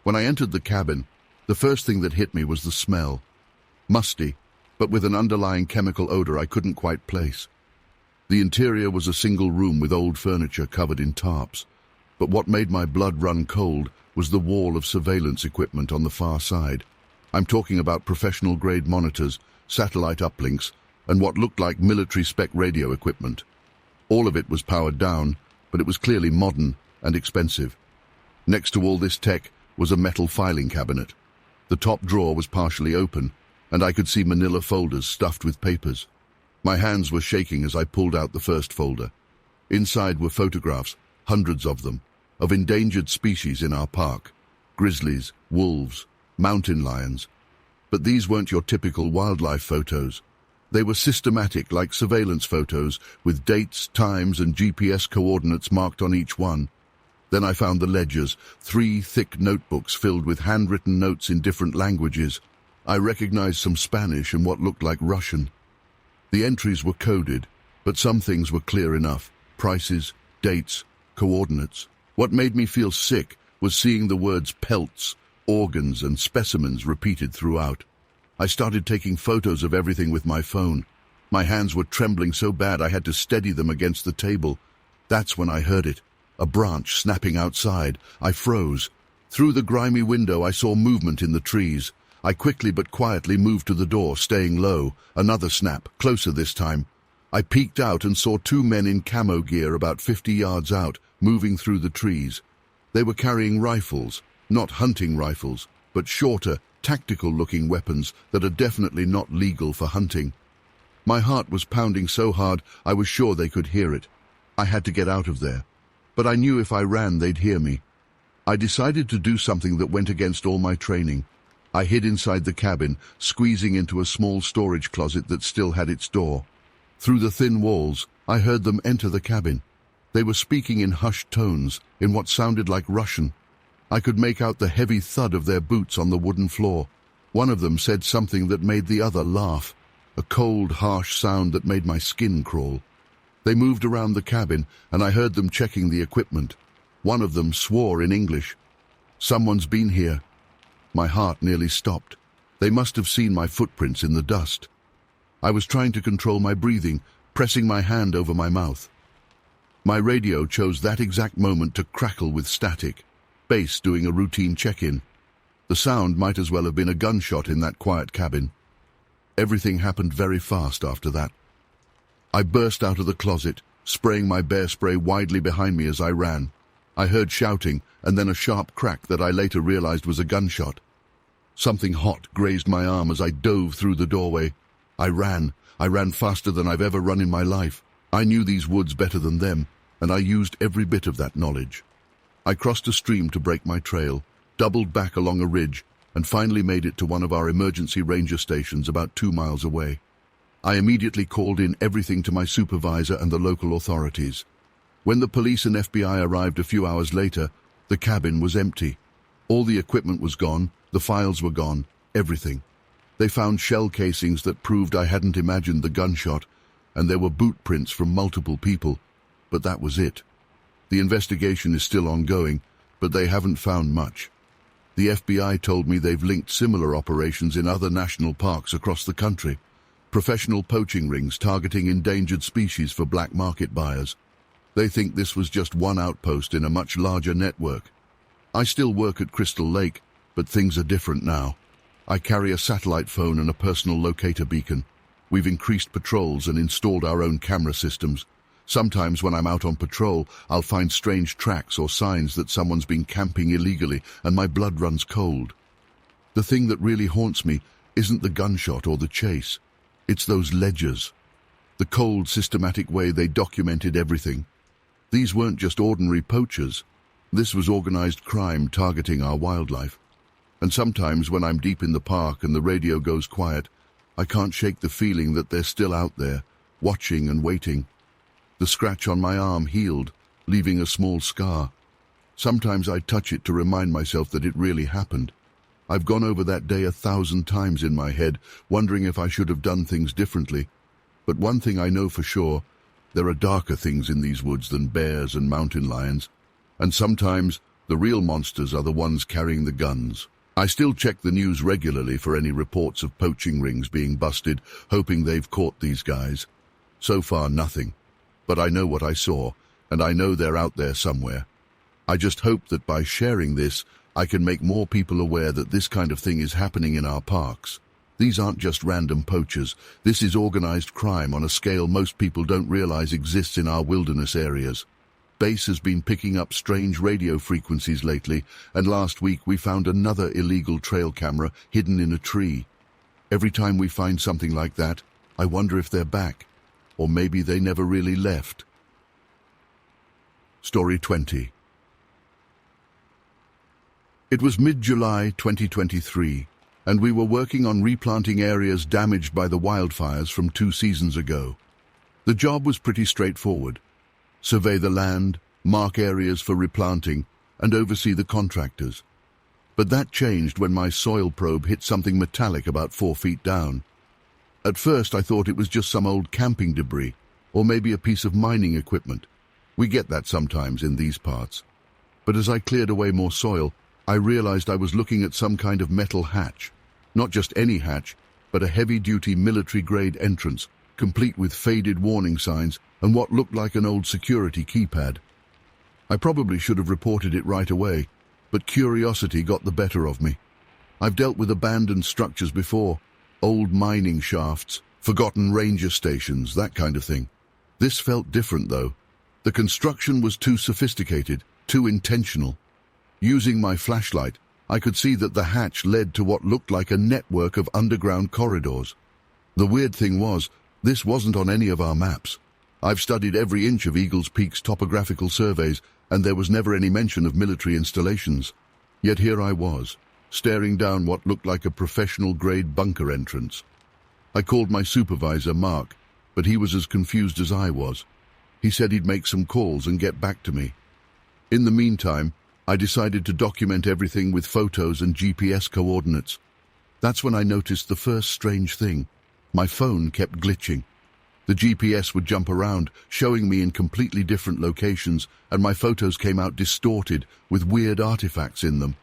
When I entered the cabin, the first thing that hit me was the smell. Musty, but with an underlying chemical odor I couldn't quite place. The interior was a single room with old furniture covered in tarps, but what made my blood run cold was the wall of surveillance equipment on the far side. I'm talking about professional-grade monitors, satellite uplinks, and what looked like military-spec radio equipment. All of it was powered down, but it was clearly modern and expensive. Next to all this tech was a metal filing cabinet. The top drawer was partially open, and I could see manila folders stuffed with papers. My hands were shaking as I pulled out the first folder. Inside were photographs, hundreds of them, of endangered species in our park. Grizzlies, wolves, mountain lions. But these weren't your typical wildlife photos. They were systematic, like surveillance photos, with dates, times, and GPS coordinates marked on each one. Then I found the ledgers, 3 thick notebooks filled with handwritten notes in different languages. I recognized some Spanish and what looked like Russian. The entries were coded, but some things were clear enough. Prices, dates, coordinates. What made me feel sick was seeing the words pelts, organs, and specimens repeated throughout. I started taking photos of everything with my phone. My hands were trembling so bad I had to steady them against the table. That's when I heard it. A branch snapping outside. I froze. Through the grimy window I saw movement in the trees. I quickly but quietly moved to the door, staying low. Another snap, closer this time. I peeked out and saw 2 men in camo gear about 50 yards out, moving through the trees. They were carrying rifles, not hunting rifles, but shorter, tactical-looking weapons that are definitely not legal for hunting. My heart was pounding so hard I was sure they could hear it. I had to get out of there, but I knew if I ran they'd hear me. I decided to do something that went against all my training. I hid inside the cabin, squeezing into a small storage closet that still had its door. Through the thin walls, I heard them enter the cabin. They were speaking in hushed tones, in what sounded like Russian. I could make out the heavy thud of their boots on the wooden floor. One of them said something that made the other laugh, a cold, harsh sound that made my skin crawl. They moved around the cabin, and I heard them checking the equipment. One of them swore in English. "Someone's been here." My heart nearly stopped. They must have seen my footprints in the dust. I was trying to control my breathing, pressing my hand over my mouth. My radio chose that exact moment to crackle with static, bass doing a routine check-in. The sound might as well have been a gunshot in that quiet cabin. Everything happened very fast after that. I burst out of the closet, spraying my bear spray widely behind me as I ran. I heard shouting, and then a sharp crack that I later realized was a gunshot. Something hot grazed my arm as I dove through the doorway. I ran faster than I've ever run in my life. I knew these woods better than them, and I used every bit of that knowledge. I crossed a stream to break my trail, doubled back along a ridge, and finally made it to one of our emergency ranger stations about 2 miles away. I immediately called in everything to my supervisor and the local authorities. When the police and FBI arrived a few hours later, the cabin was empty. All the equipment was gone, the files were gone, everything. They found shell casings that proved I hadn't imagined the gunshot, and there were boot prints from multiple people, but that was it. The investigation is still ongoing, but they haven't found much. The FBI told me they've linked similar operations in other national parks across the country. Professional poaching rings targeting endangered species for black market buyers. They think this was just one outpost in a much larger network. I still work at Crystal Lake, but things are different now. I carry a satellite phone and a personal locator beacon. We've increased patrols and installed our own camera systems. Sometimes when I'm out on patrol, I'll find strange tracks or signs that someone's been camping illegally, and my blood runs cold. The thing that really haunts me isn't the gunshot or the chase. It's those ledgers. The cold, systematic way they documented everything. These weren't just ordinary poachers. This was organized crime targeting our wildlife. And sometimes when I'm deep in the park and the radio goes quiet, I can't shake the feeling that they're still out there, watching and waiting. The scratch on my arm healed, leaving a small scar. Sometimes I touch it to remind myself that it really happened. I've gone over that day 1,000 times in my head, wondering if I should have done things differently. But one thing I know for sure, there are darker things in these woods than bears and mountain lions. And sometimes the real monsters are the ones carrying the guns. I still check the news regularly for any reports of poaching rings being busted, hoping they've caught these guys. So far, nothing. But I know what I saw, and I know they're out there somewhere. I just hope that by sharing this, I can make more people aware that this kind of thing is happening in our parks. These aren't just random poachers. This is organized crime on a scale most people don't realize exists in our wilderness areas. Base has been picking up strange radio frequencies lately, and last week we found another illegal trail camera hidden in a tree. Every time we find something like that, I wonder if they're back, or maybe they never really left. Story 20. It was mid-July 2023, and we were working on replanting areas damaged by the wildfires from 2 seasons ago. The job was pretty straightforward. Survey the land, mark areas for replanting, and oversee the contractors. But that changed when my soil probe hit something metallic about 4 feet down. At first I thought it was just some old camping debris, or maybe a piece of mining equipment. We get that sometimes in these parts. But as I cleared away more soil, I realized I was looking at some kind of metal hatch. Not just any hatch, but a heavy-duty military-grade entrance, complete with faded warning signs and what looked like an old security keypad. I probably should have reported it right away, but curiosity got the better of me. I've dealt with abandoned structures before, old mining shafts, forgotten ranger stations, that kind of thing. This felt different, though. The construction was too sophisticated, too intentional. Using my flashlight, I could see that the hatch led to what looked like a network of underground corridors. The weird thing was, this wasn't on any of our maps. I've studied every inch of Eagles Peak's topographical surveys, and there was never any mention of military installations. Yet here I was, staring down what looked like a professional-grade bunker entrance. I called my supervisor, Mark, but he was as confused as I was. He said he'd make some calls and get back to me. In the meantime, I decided to document everything with photos and GPS coordinates. That's when I noticed the first strange thing. My phone kept glitching. The GPS would jump around, showing me in completely different locations, and my photos came out distorted, with weird artifacts in them.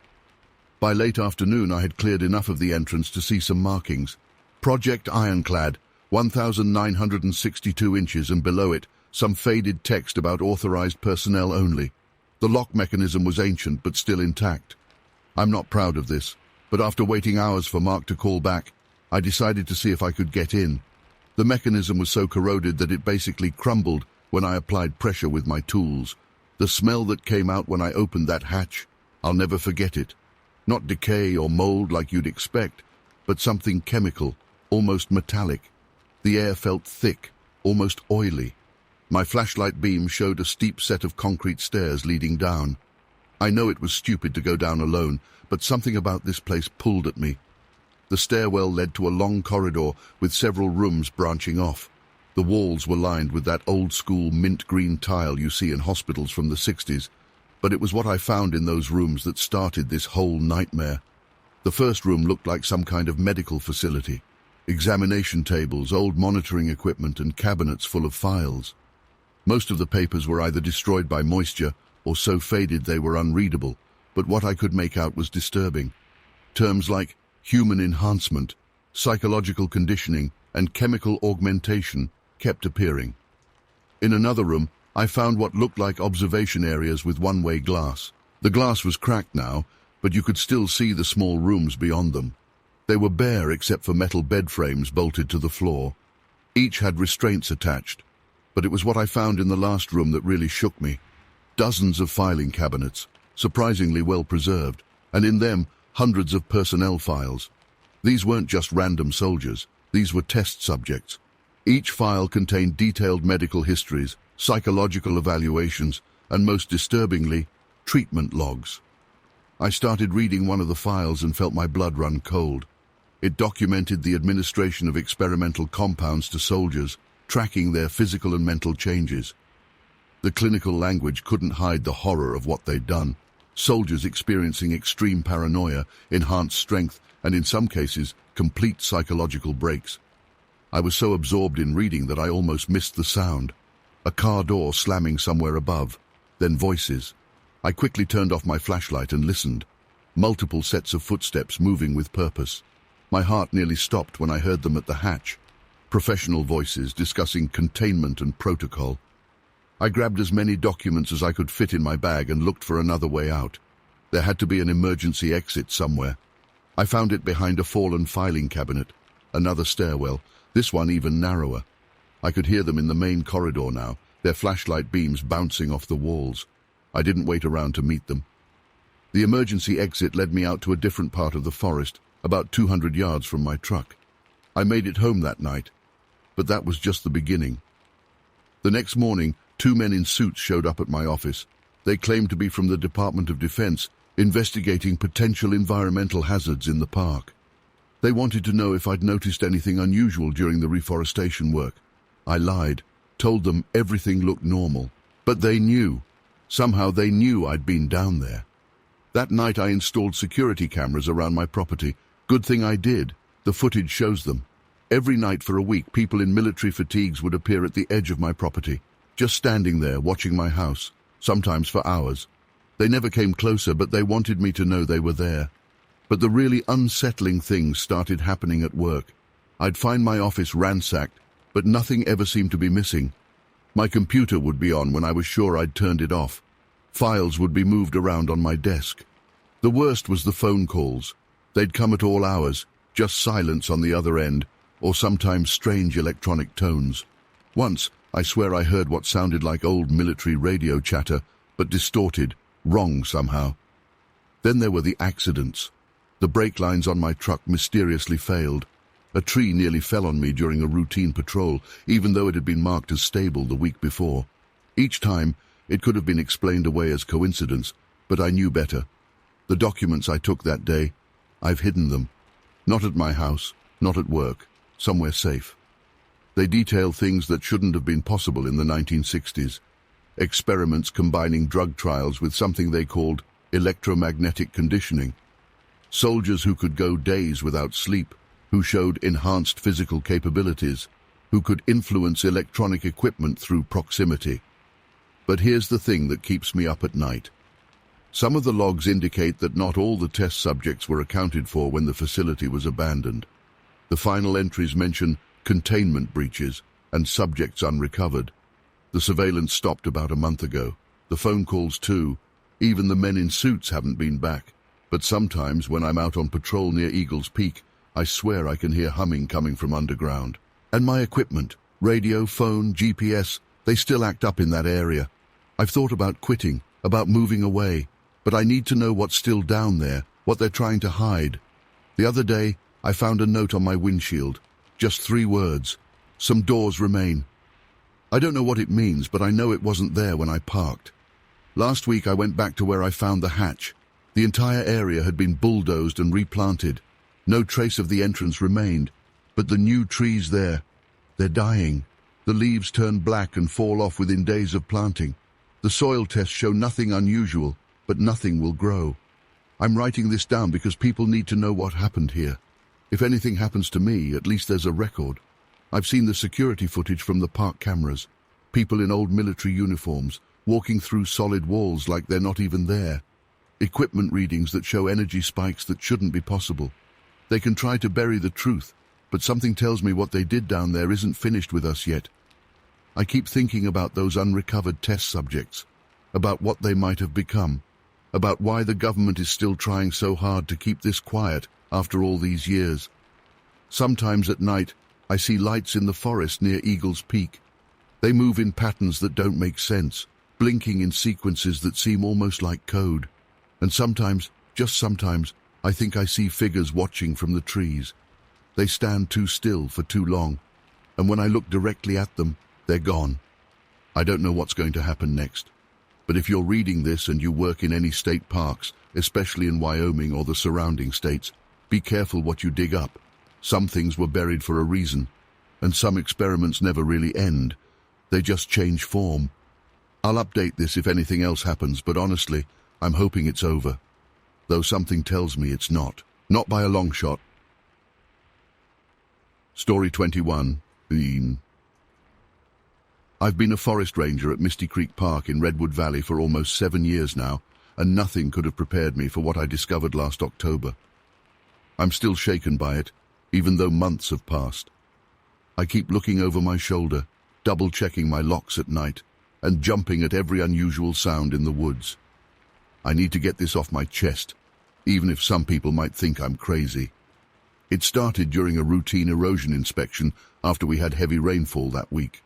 By late afternoon, I had cleared enough of the entrance to see some markings. Project Ironclad, 1,962 inches, and below it, some faded text about authorized personnel only. The lock mechanism was ancient, but still intact. I'm not proud of this, but after waiting hours for Mark to call back, I decided to see if I could get in. The mechanism was so corroded that it basically crumbled when I applied pressure with my tools. The smell that came out when I opened that hatch, I'll never forget it. Not decay or mold like you'd expect, but something chemical, almost metallic. The air felt thick, almost oily. My flashlight beam showed a steep set of concrete stairs leading down. I know it was stupid to go down alone, but something about this place pulled at me. The stairwell led to a long corridor with several rooms branching off. The walls were lined with that old-school mint-green tile you see in hospitals from the 60s, but it was what I found in those rooms that started this whole nightmare. The first room looked like some kind of medical facility. Examination tables, old monitoring equipment, and cabinets full of files. Most of the papers were either destroyed by moisture or so faded they were unreadable, but what I could make out was disturbing. Terms like human enhancement, psychological conditioning, and chemical augmentation kept appearing. In another room, I found what looked like observation areas with one-way glass. The glass was cracked now, but you could still see the small rooms beyond them. They were bare except for metal bed frames bolted to the floor. Each had restraints attached, but it was what I found in the last room that really shook me. Dozens of filing cabinets, surprisingly well preserved, and in them, hundreds of personnel files. These weren't just random soldiers, these were test subjects. Each file contained detailed medical histories, psychological evaluations, and most disturbingly, treatment logs. I started reading one of the files and felt my blood run cold. It documented the administration of experimental compounds to soldiers, tracking their physical and mental changes. The clinical language couldn't hide the horror of what they'd done. Soldiers experiencing extreme paranoia, enhanced strength, and in some cases, complete psychological breaks. I was so absorbed in reading that I almost missed the sound. A car door slamming somewhere above, then voices. I quickly turned off my flashlight and listened. Multiple sets of footsteps moving with purpose. My heart nearly stopped when I heard them at the hatch. Professional voices discussing containment and protocol. I grabbed as many documents as I could fit in my bag and looked for another way out. There had to be an emergency exit somewhere. I found it behind a fallen filing cabinet. Another stairwell, this one even narrower. I could hear them in the main corridor now, their flashlight beams bouncing off the walls. I didn't wait around to meet them. The emergency exit led me out to a different part of the forest, about 200 yards from my truck. I made it home that night, but that was just the beginning. The next morning, 2 men in suits showed up at my office. They claimed to be from the Department of Defense, investigating potential environmental hazards in the park. They wanted to know if I'd noticed anything unusual during the reforestation work. I lied, told them everything looked normal. But they knew. Somehow they knew I'd been down there. That night I installed security cameras around my property. Good thing I did. The footage shows them. Every night for a week, people in military fatigues would appear at the edge of my property, just standing there watching my house, sometimes for hours. They never came closer, but they wanted me to know they were there. But the really unsettling things started happening at work. I'd find my office ransacked, but nothing ever seemed to be missing. My computer would be on when I was sure I'd turned it off. Files would be moved around on my desk. The worst was the phone calls. They'd come at all hours, just silence on the other end, or sometimes strange electronic tones. Once, I swear I heard what sounded like old military radio chatter, but distorted, wrong somehow. Then there were the accidents. The brake lines on my truck mysteriously failed. A tree nearly fell on me during a routine patrol, even though it had been marked as stable the week before. Each time, it could have been explained away as coincidence, but I knew better. The documents I took that day, I've hidden them. Not at my house, not at work, somewhere safe. They detail things that shouldn't have been possible in the 1960s. Experiments combining drug trials with something they called electromagnetic conditioning. Soldiers who could go days without sleep, who showed enhanced physical capabilities, who could influence electronic equipment through proximity. But here's the thing that keeps me up at night. Some of the logs indicate that not all the test subjects were accounted for when the facility was abandoned. The final entries mention containment breaches and subjects unrecovered. The surveillance stopped about a month ago. The phone calls too. Even the men in suits haven't been back. But sometimes when I'm out on patrol near Eagle's Peak, I swear I can hear humming coming from underground. And my equipment, radio, phone, GPS, they still act up in that area. I've thought about quitting, about moving away, but I need to know what's still down there, what they're trying to hide. The other day, I found a note on my windshield. Just 3 words. Some doors remain. I don't know what it means, but I know it wasn't there when I parked. Last week I went back to where I found the hatch. The entire area had been bulldozed and replanted. No trace of the entrance remained, but the new trees there, they're dying. The leaves turn black and fall off within days of planting. The soil tests show nothing unusual, but nothing will grow. I'm writing this down because people need to know what happened here. If anything happens to me, at least there's a record. I've seen the security footage from the park cameras. People in old military uniforms, walking through solid walls like they're not even there. Equipment readings that show energy spikes that shouldn't be possible. They can try to bury the truth, but something tells me what they did down there isn't finished with us yet. I keep thinking about those unrecovered test subjects, about what they might have become, about why the government is still trying so hard to keep this quiet after all these years. Sometimes at night, I see lights in the forest near Eagle's Peak. They move in patterns that don't make sense, blinking in sequences that seem almost like code. And sometimes, just sometimes, I think I see figures watching from the trees. They stand too still for too long, and when I look directly at them, they're gone. I don't know what's going to happen next. But if you're reading this and you work in any state parks, especially in Wyoming or the surrounding states, be careful what you dig up. Some things were buried for a reason, and some experiments never really end. They just change form. I'll update this if anything else happens, but honestly, I'm hoping it's over. Though something tells me it's not. Not by a long shot. Story 21. I've been a forest ranger at Misty Creek Park in Redwood Valley for almost 7 years now, and nothing could have prepared me for what I discovered last October. I'm still shaken by it, even though months have passed. I keep looking over my shoulder, double-checking my locks at night, and jumping at every unusual sound in the woods. I need to get this off my chest, even if some people might think I'm crazy. It started during a routine erosion inspection after we had heavy rainfall that week.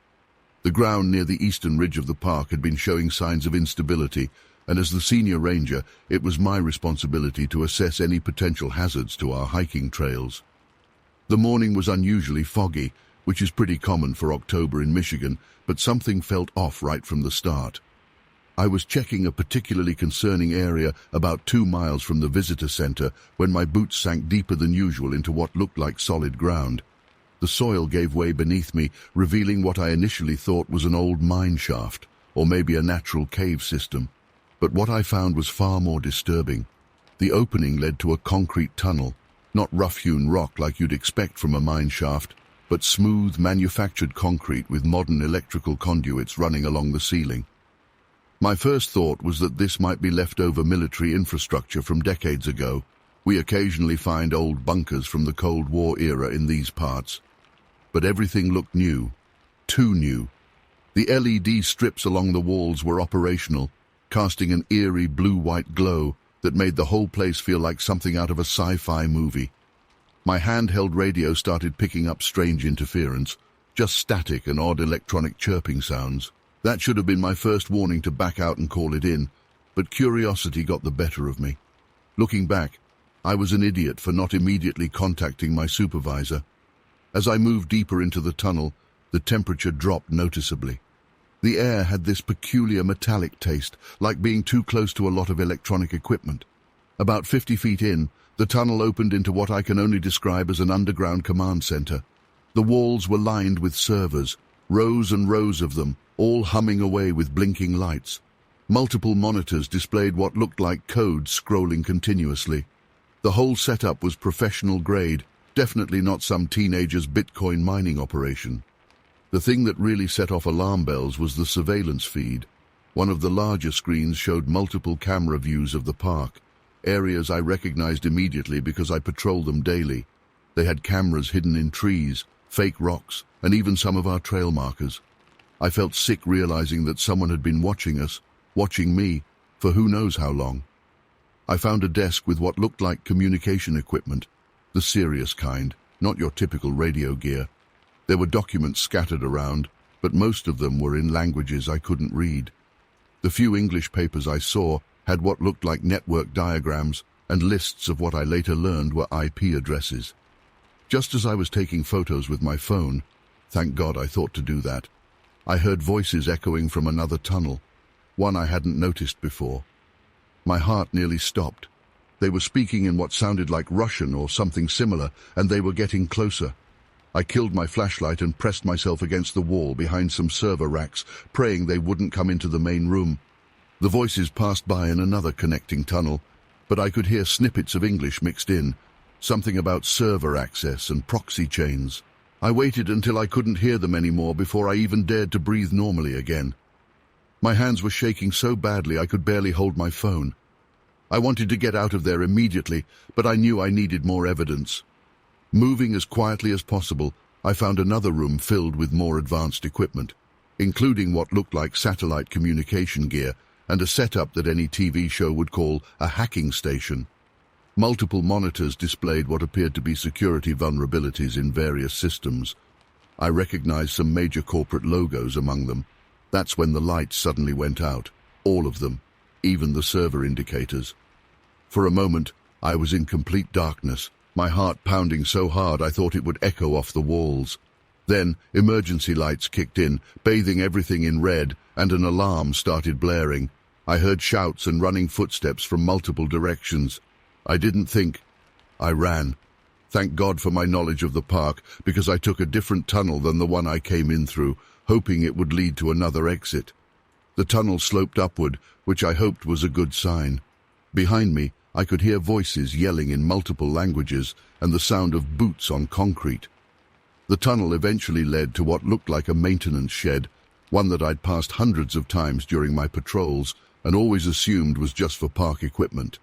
The ground near the eastern ridge of the park had been showing signs of instability, and as the senior ranger, it was my responsibility to assess any potential hazards to our hiking trails. The morning was unusually foggy, which is pretty common for October in Michigan, but something felt off right from the start. I was checking a particularly concerning area about 2 miles from the visitor center when my boots sank deeper than usual into what looked like solid ground. The soil gave way beneath me, revealing what I initially thought was an old mine shaft, or maybe a natural cave system. But what I found was far more disturbing. The opening led to a concrete tunnel, not rough-hewn rock like you'd expect from a mine shaft, but smooth, manufactured concrete with modern electrical conduits running along the ceiling. My first thought was that this might be leftover military infrastructure from decades ago. We occasionally find old bunkers from the Cold War era in these parts. But everything looked new. Too new. The LED strips along the walls were operational, casting an eerie blue-white glow that made the whole place feel like something out of a sci-fi movie. My handheld radio started picking up strange interference, just static and odd electronic chirping sounds. That should have been my first warning to back out and call it in, but curiosity got the better of me. Looking back, I was an idiot for not immediately contacting my supervisor. As I moved deeper into the tunnel, the temperature dropped noticeably. The air had this peculiar metallic taste, like being too close to a lot of electronic equipment. About 50 feet in, the tunnel opened into what I can only describe as an underground command center. The walls were lined with servers, rows and rows of them, all humming away with blinking lights. Multiple monitors displayed what looked like code scrolling continuously. The whole setup was professional grade, definitely not some teenager's Bitcoin mining operation. The thing that really set off alarm bells was the surveillance feed. One of the larger screens showed multiple camera views of the park, areas I recognized immediately because I patrol them daily. They had cameras hidden in trees, fake rocks, and even some of our trail markers. I felt sick realizing that someone had been watching us, watching me, for who knows how long. I found a desk with what looked like communication equipment, the serious kind, not your typical radio gear. There were documents scattered around, but most of them were in languages I couldn't read. The few English papers I saw had what looked like network diagrams and lists of what I later learned were IP addresses. Just as I was taking photos with my phone, thank God I thought to do that, I heard voices echoing from another tunnel, one I hadn't noticed before. My heart nearly stopped. They were speaking in what sounded like Russian or something similar, and they were getting closer. I killed my flashlight and pressed myself against the wall behind some server racks, praying they wouldn't come into the main room. The voices passed by in another connecting tunnel, but I could hear snippets of English mixed in, something about server access and proxy chains. I waited until I couldn't hear them anymore before I even dared to breathe normally again. My hands were shaking so badly I could barely hold my phone. I wanted to get out of there immediately, but I knew I needed more evidence. Moving as quietly as possible, I found another room filled with more advanced equipment, including what looked like satellite communication gear and a setup that any TV show would call a hacking station. Multiple monitors displayed what appeared to be security vulnerabilities in various systems. I recognized some major corporate logos among them. That's when the lights suddenly went out, all of them, even the server indicators. For a moment, I was in complete darkness, my heart pounding so hard I thought it would echo off the walls. Then, emergency lights kicked in, bathing everything in red, and an alarm started blaring. I heard shouts and running footsteps from multiple directions. I didn't think. I ran. Thank God for my knowledge of the park, because I took a different tunnel than the one I came in through, hoping it would lead to another exit. The tunnel sloped upward, which I hoped was a good sign. Behind me, I could hear voices yelling in multiple languages and the sound of boots on concrete. The tunnel eventually led to what looked like a maintenance shed, one that I'd passed hundreds of times during my patrols and always assumed was just for park equipment.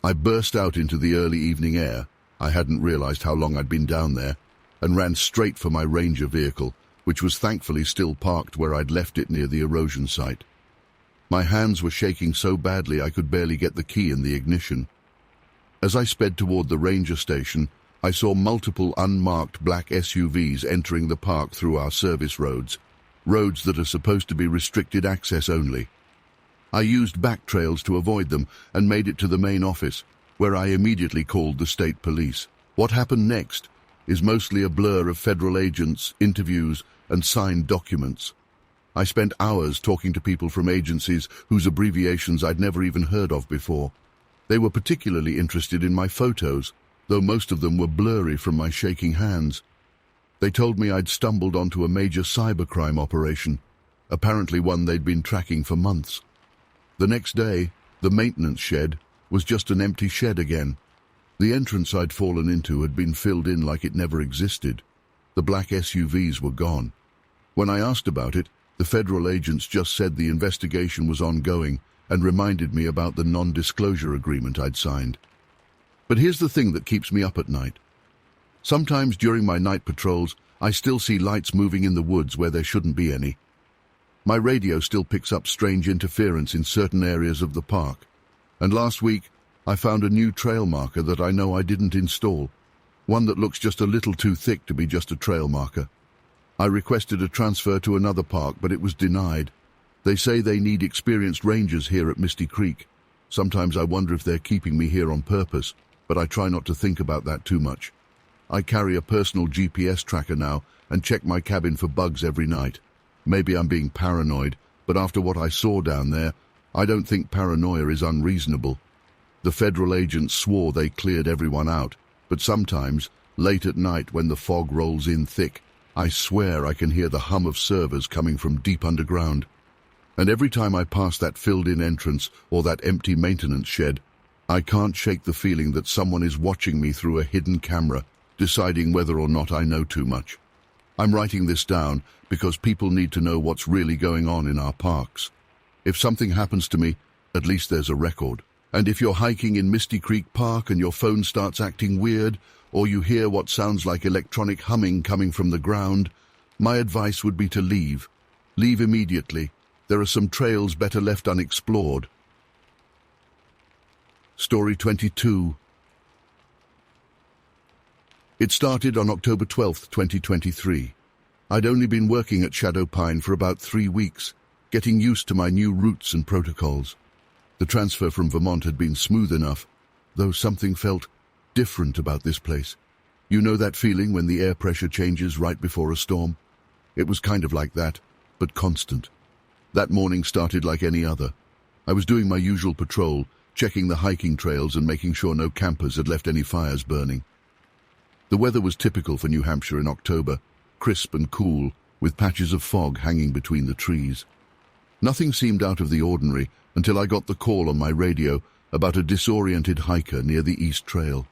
I burst out into the early evening air, I hadn't realized how long I'd been down there, and ran straight for my Ranger vehicle, which was thankfully still parked where I'd left it near the erosion site. My hands were shaking so badly I could barely get the key in the ignition. As I sped toward the ranger station, I saw multiple unmarked black SUVs entering the park through our service roads that are supposed to be restricted access only. I used back trails to avoid them and made it to the main office, where I immediately called the state police. What happened next is mostly a blur of federal agents, interviews, and signed documents. I spent hours talking to people from agencies whose abbreviations I'd never even heard of before. They were particularly interested in my photos, though most of them were blurry from my shaking hands. They told me I'd stumbled onto a major cybercrime operation, apparently one they'd been tracking for months. The next day, the maintenance shed was just an empty shed again. The entrance I'd fallen into had been filled in like it never existed. The black SUVs were gone. When I asked about it, the federal agents just said the investigation was ongoing and reminded me about the non-disclosure agreement I'd signed. But here's the thing that keeps me up at night. Sometimes during my night patrols, I still see lights moving in the woods where there shouldn't be any. My radio still picks up strange interference in certain areas of the park. And last week, I found a new trail marker that I know I didn't install, one that looks just a little too thick to be just a trail marker. I requested a transfer to another park, but it was denied. They say they need experienced rangers here at Misty Creek. Sometimes I wonder if they're keeping me here on purpose, but I try not to think about that too much. I carry a personal GPS tracker now and check my cabin for bugs every night. Maybe I'm being paranoid, but after what I saw down there, I don't think paranoia is unreasonable. The federal agents swore they cleared everyone out, but sometimes, Late at night when the fog rolls in thick, I swear I can hear the hum of servers coming from deep underground. And every time I pass that filled-in entrance or that empty maintenance shed, I can't shake the feeling that someone is watching me through a hidden camera, deciding whether or not I know too much. I'm writing this down because people need to know what's really going on in our parks. If something happens to me, at least there's a record. And if you're hiking in Misty Creek Park and your phone starts acting weird, or you hear what sounds like electronic humming coming from the ground, my advice would be to leave. Leave immediately. There are some trails better left unexplored. Story 22. It started on October 12th, 2023. I'd only been working at Shadow Pine for about 3 weeks, getting used to my new routes and protocols. The transfer from Vermont had been smooth enough, though something felt different about this place. You know that feeling when the air pressure changes right before a storm? It was kind of like that, but constant. That morning started like any other. I was doing my usual patrol, checking the hiking trails and making sure no campers had left any fires burning. The weather was typical for New Hampshire in October, crisp and cool, with patches of fog hanging between the trees. Nothing seemed out of the ordinary until I got the call on my radio about a disoriented hiker near the East Trail.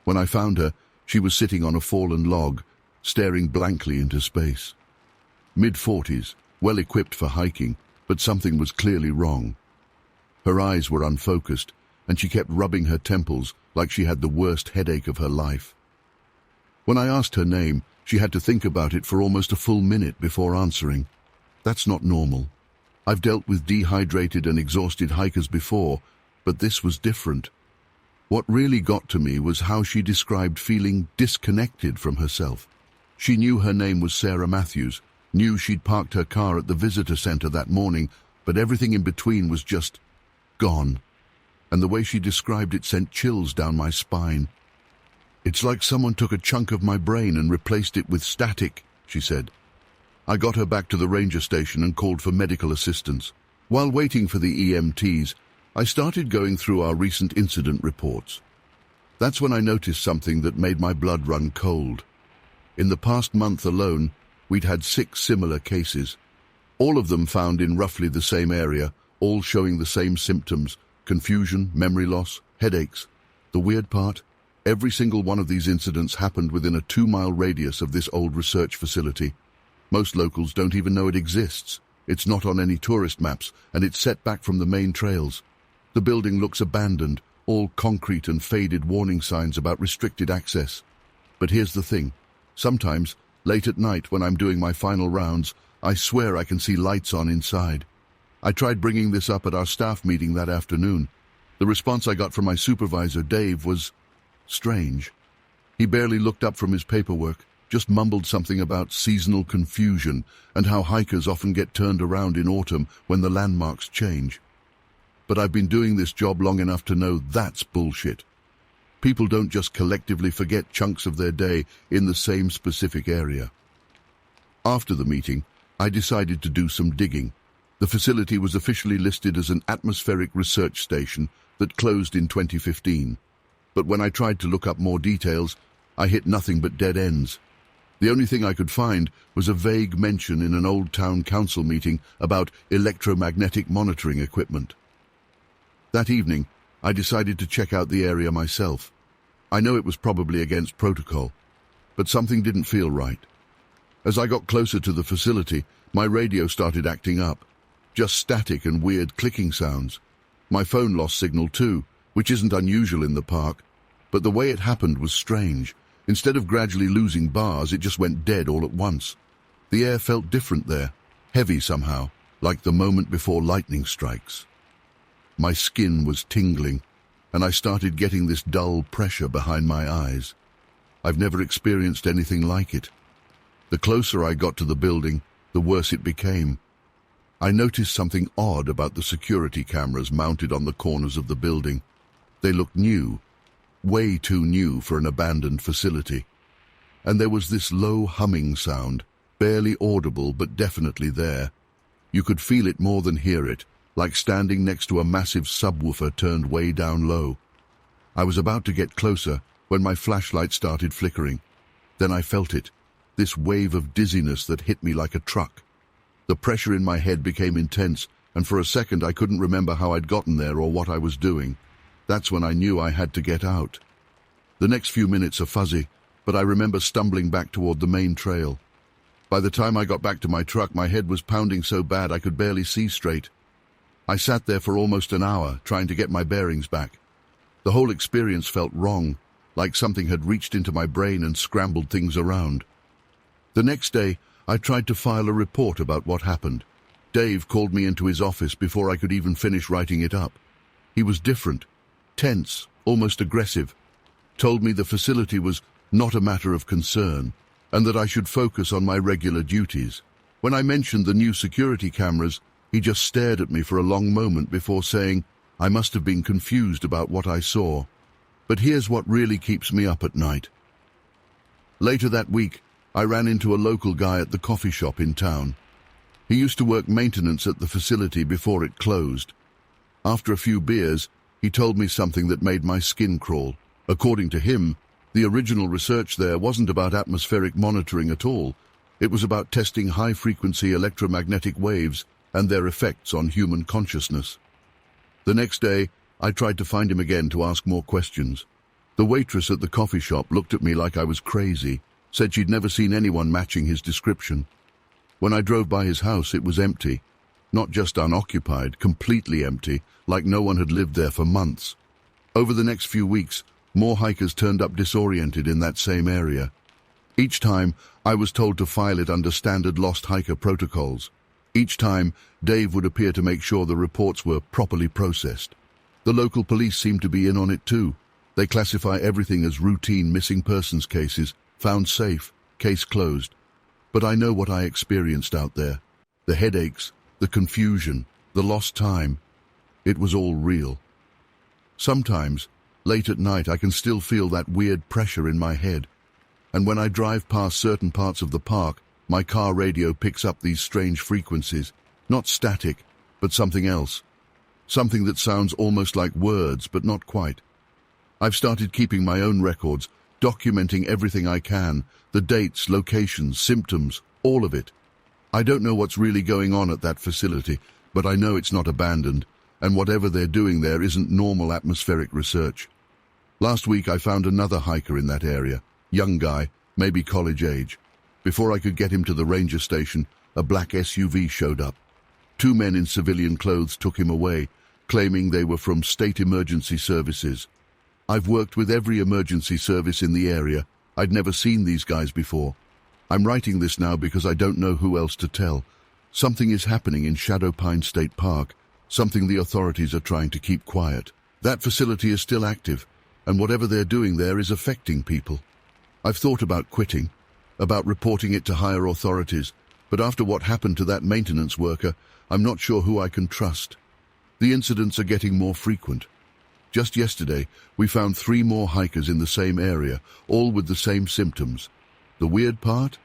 When I found her, she was sitting on a fallen log, staring blankly into space. Mid-40s, well-equipped for hiking, but something was clearly wrong. Her eyes were unfocused, and she kept rubbing her temples like she had the worst headache of her life. When I asked her name, she had to think about it for almost a full minute before answering. That's not normal. I've dealt with dehydrated and exhausted hikers before, but this was different. What really got to me was how she described feeling disconnected from herself. She knew her name was Sarah Matthews, knew she'd parked her car at the visitor center that morning, but everything in between was just gone. And the way she described it sent chills down my spine. It's like someone took a chunk of my brain and replaced it with static, she said. I got her back to the ranger station and called for medical assistance. While waiting for the EMTs, I started going through our recent incident reports. That's when I noticed something that made my blood run cold. In the past month alone, we'd had 6 similar cases, all of them found in roughly the same area, all showing the same symptoms: confusion, memory loss, headaches. The weird part? Every single one of these incidents happened within a 2-mile radius of this old research facility. Most locals don't even know it exists. It's not on any tourist maps, and it's set back from the main trails. The building looks abandoned, all concrete and faded warning signs about restricted access. But here's the thing. Sometimes, late at night when I'm doing my final rounds, I swear I can see lights on inside. I tried bringing this up at our staff meeting that afternoon. The response I got from my supervisor, Dave, was strange. He barely looked up from his paperwork, just mumbled something about seasonal confusion and how hikers often get turned around in autumn when the landmarks change. But I've been doing this job long enough to know that's bullshit. People don't just collectively forget chunks of their day in the same specific area. After the meeting, I decided to do some digging. The facility was officially listed as an atmospheric research station that closed in 2015. But when I tried to look up more details, I hit nothing but dead ends. The only thing I could find was a vague mention in an old town council meeting about electromagnetic monitoring equipment. That evening, I decided to check out the area myself. I know it was probably against protocol, but something didn't feel right. As I got closer to the facility, my radio started acting up. Just static and weird clicking sounds. My phone lost signal too, which isn't unusual in the park, but the way it happened was strange. Instead of gradually losing bars, it just went dead all at once. The air felt different there, heavy somehow, like the moment before lightning strikes. My skin was tingling, and I started getting this dull pressure behind my eyes. I've never experienced anything like it. The closer I got to the building, the worse it became. I noticed something odd about the security cameras mounted on the corners of the building. They looked new, way too new for an abandoned facility. And there was this low humming sound, barely audible but definitely there. You could feel it more than hear it, like standing next to a massive subwoofer turned way down low. I was about to get closer when my flashlight started flickering. Then I felt it, this wave of dizziness that hit me like a truck. The pressure in my head became intense, and for a second I couldn't remember how I'd gotten there or what I was doing. That's when I knew I had to get out. The next few minutes are fuzzy, but I remember stumbling back toward the main trail. By the time I got back to my truck, my head was pounding so bad I could barely see straight. I sat there for almost an hour, trying to get my bearings back. The whole experience felt wrong, like something had reached into my brain and scrambled things around. The next day, I tried to file a report about what happened. Dave called me into his office before I could even finish writing it up. He was different, tense, almost aggressive. Told me the facility was not a matter of concern, and that I should focus on my regular duties. When I mentioned the new security cameras, he just stared at me for a long moment before saying, I must have been confused about what I saw. But here's what really keeps me up at night. Later that week, I ran into a local guy at the coffee shop in town. He used to work maintenance at the facility before it closed. After a few beers, he told me something that made my skin crawl. According to him, the original research there wasn't about atmospheric monitoring at all. It was about testing high-frequency electromagnetic waves and their effects on human consciousness. The next day, I tried to find him again to ask more questions. The waitress at the coffee shop looked at me like I was crazy, said she'd never seen anyone matching his description. When I drove by his house, it was empty. Not just unoccupied, completely empty, like no one had lived there for months. Over the next few weeks, more hikers turned up disoriented in that same area. Each time, I was told to file it under standard lost hiker protocols. Each time, Dave would appear to make sure the reports were properly processed. The local police seemed to be in on it too. They classify everything as routine missing persons cases, found safe, case closed. But I know what I experienced out there. The headaches, the confusion, the lost time. It was all real. Sometimes, late at night, I can still feel that weird pressure in my head. And when I drive past certain parts of the park, my car radio picks up these strange frequencies. Not static, but something else. Something that sounds almost like words, but not quite. I've started keeping my own records, documenting everything I can, the dates, locations, symptoms, all of it. I don't know what's really going on at that facility, but I know it's not abandoned, and whatever they're doing there isn't normal atmospheric research. Last week I found another hiker in that area, young guy, maybe college age. Before I could get him to the ranger station, a black SUV showed up. 2 men in civilian clothes took him away, claiming they were from state emergency services. I've worked with every emergency service in the area. I'd never seen these guys before. I'm writing this now because I don't know who else to tell. Something is happening in Croft State Park, something the authorities are trying to keep quiet. That facility is still active, and whatever they're doing there is affecting people. I've thought about quitting, about reporting it to higher authorities, but after what happened to that maintenance worker, I'm not sure who I can trust. The incidents are getting more frequent. Just yesterday, we found 3 more hikers in the same area, all with the same symptoms. The weird part?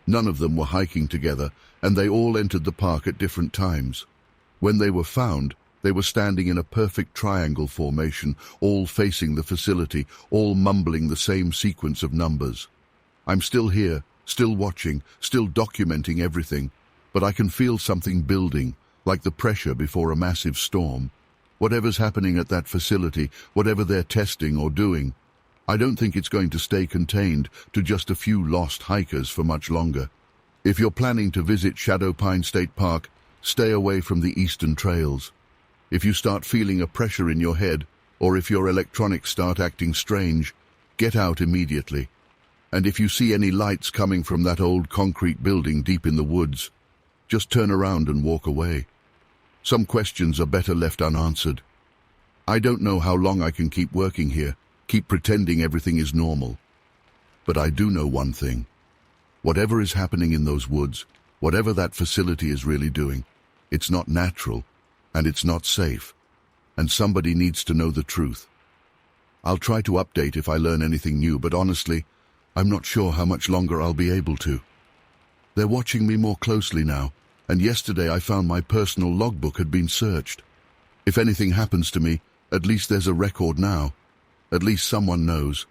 None of them were hiking together, and they all entered the park at different times. When they were found, they were standing in a perfect triangle formation, all facing the facility, all mumbling the same sequence of numbers. I'm still here, still watching, still documenting everything, but I can feel something building, like the pressure before a massive storm. Whatever's happening at that facility, whatever they're testing or doing, I don't think it's going to stay contained to just a few lost hikers for much longer. If you're planning to visit Croft State Park, stay away from the eastern trails. If you start feeling a pressure in your head, or if your electronics start acting strange, get out immediately. And if you see any lights coming from that old concrete building deep in the woods, just turn around and walk away. Some questions are better left unanswered. I don't know how long I can keep working here, keep pretending everything is normal. But I do know one thing. Whatever is happening in those woods, whatever that facility is really doing, it's not natural, and it's not safe, and somebody needs to know the truth. I'll try to update if I learn anything new, but honestly, I'm not sure how much longer I'll be able to. They're watching me more closely now, and yesterday I found my personal logbook had been searched. If anything happens to me, at least there's a record now. At least someone knows.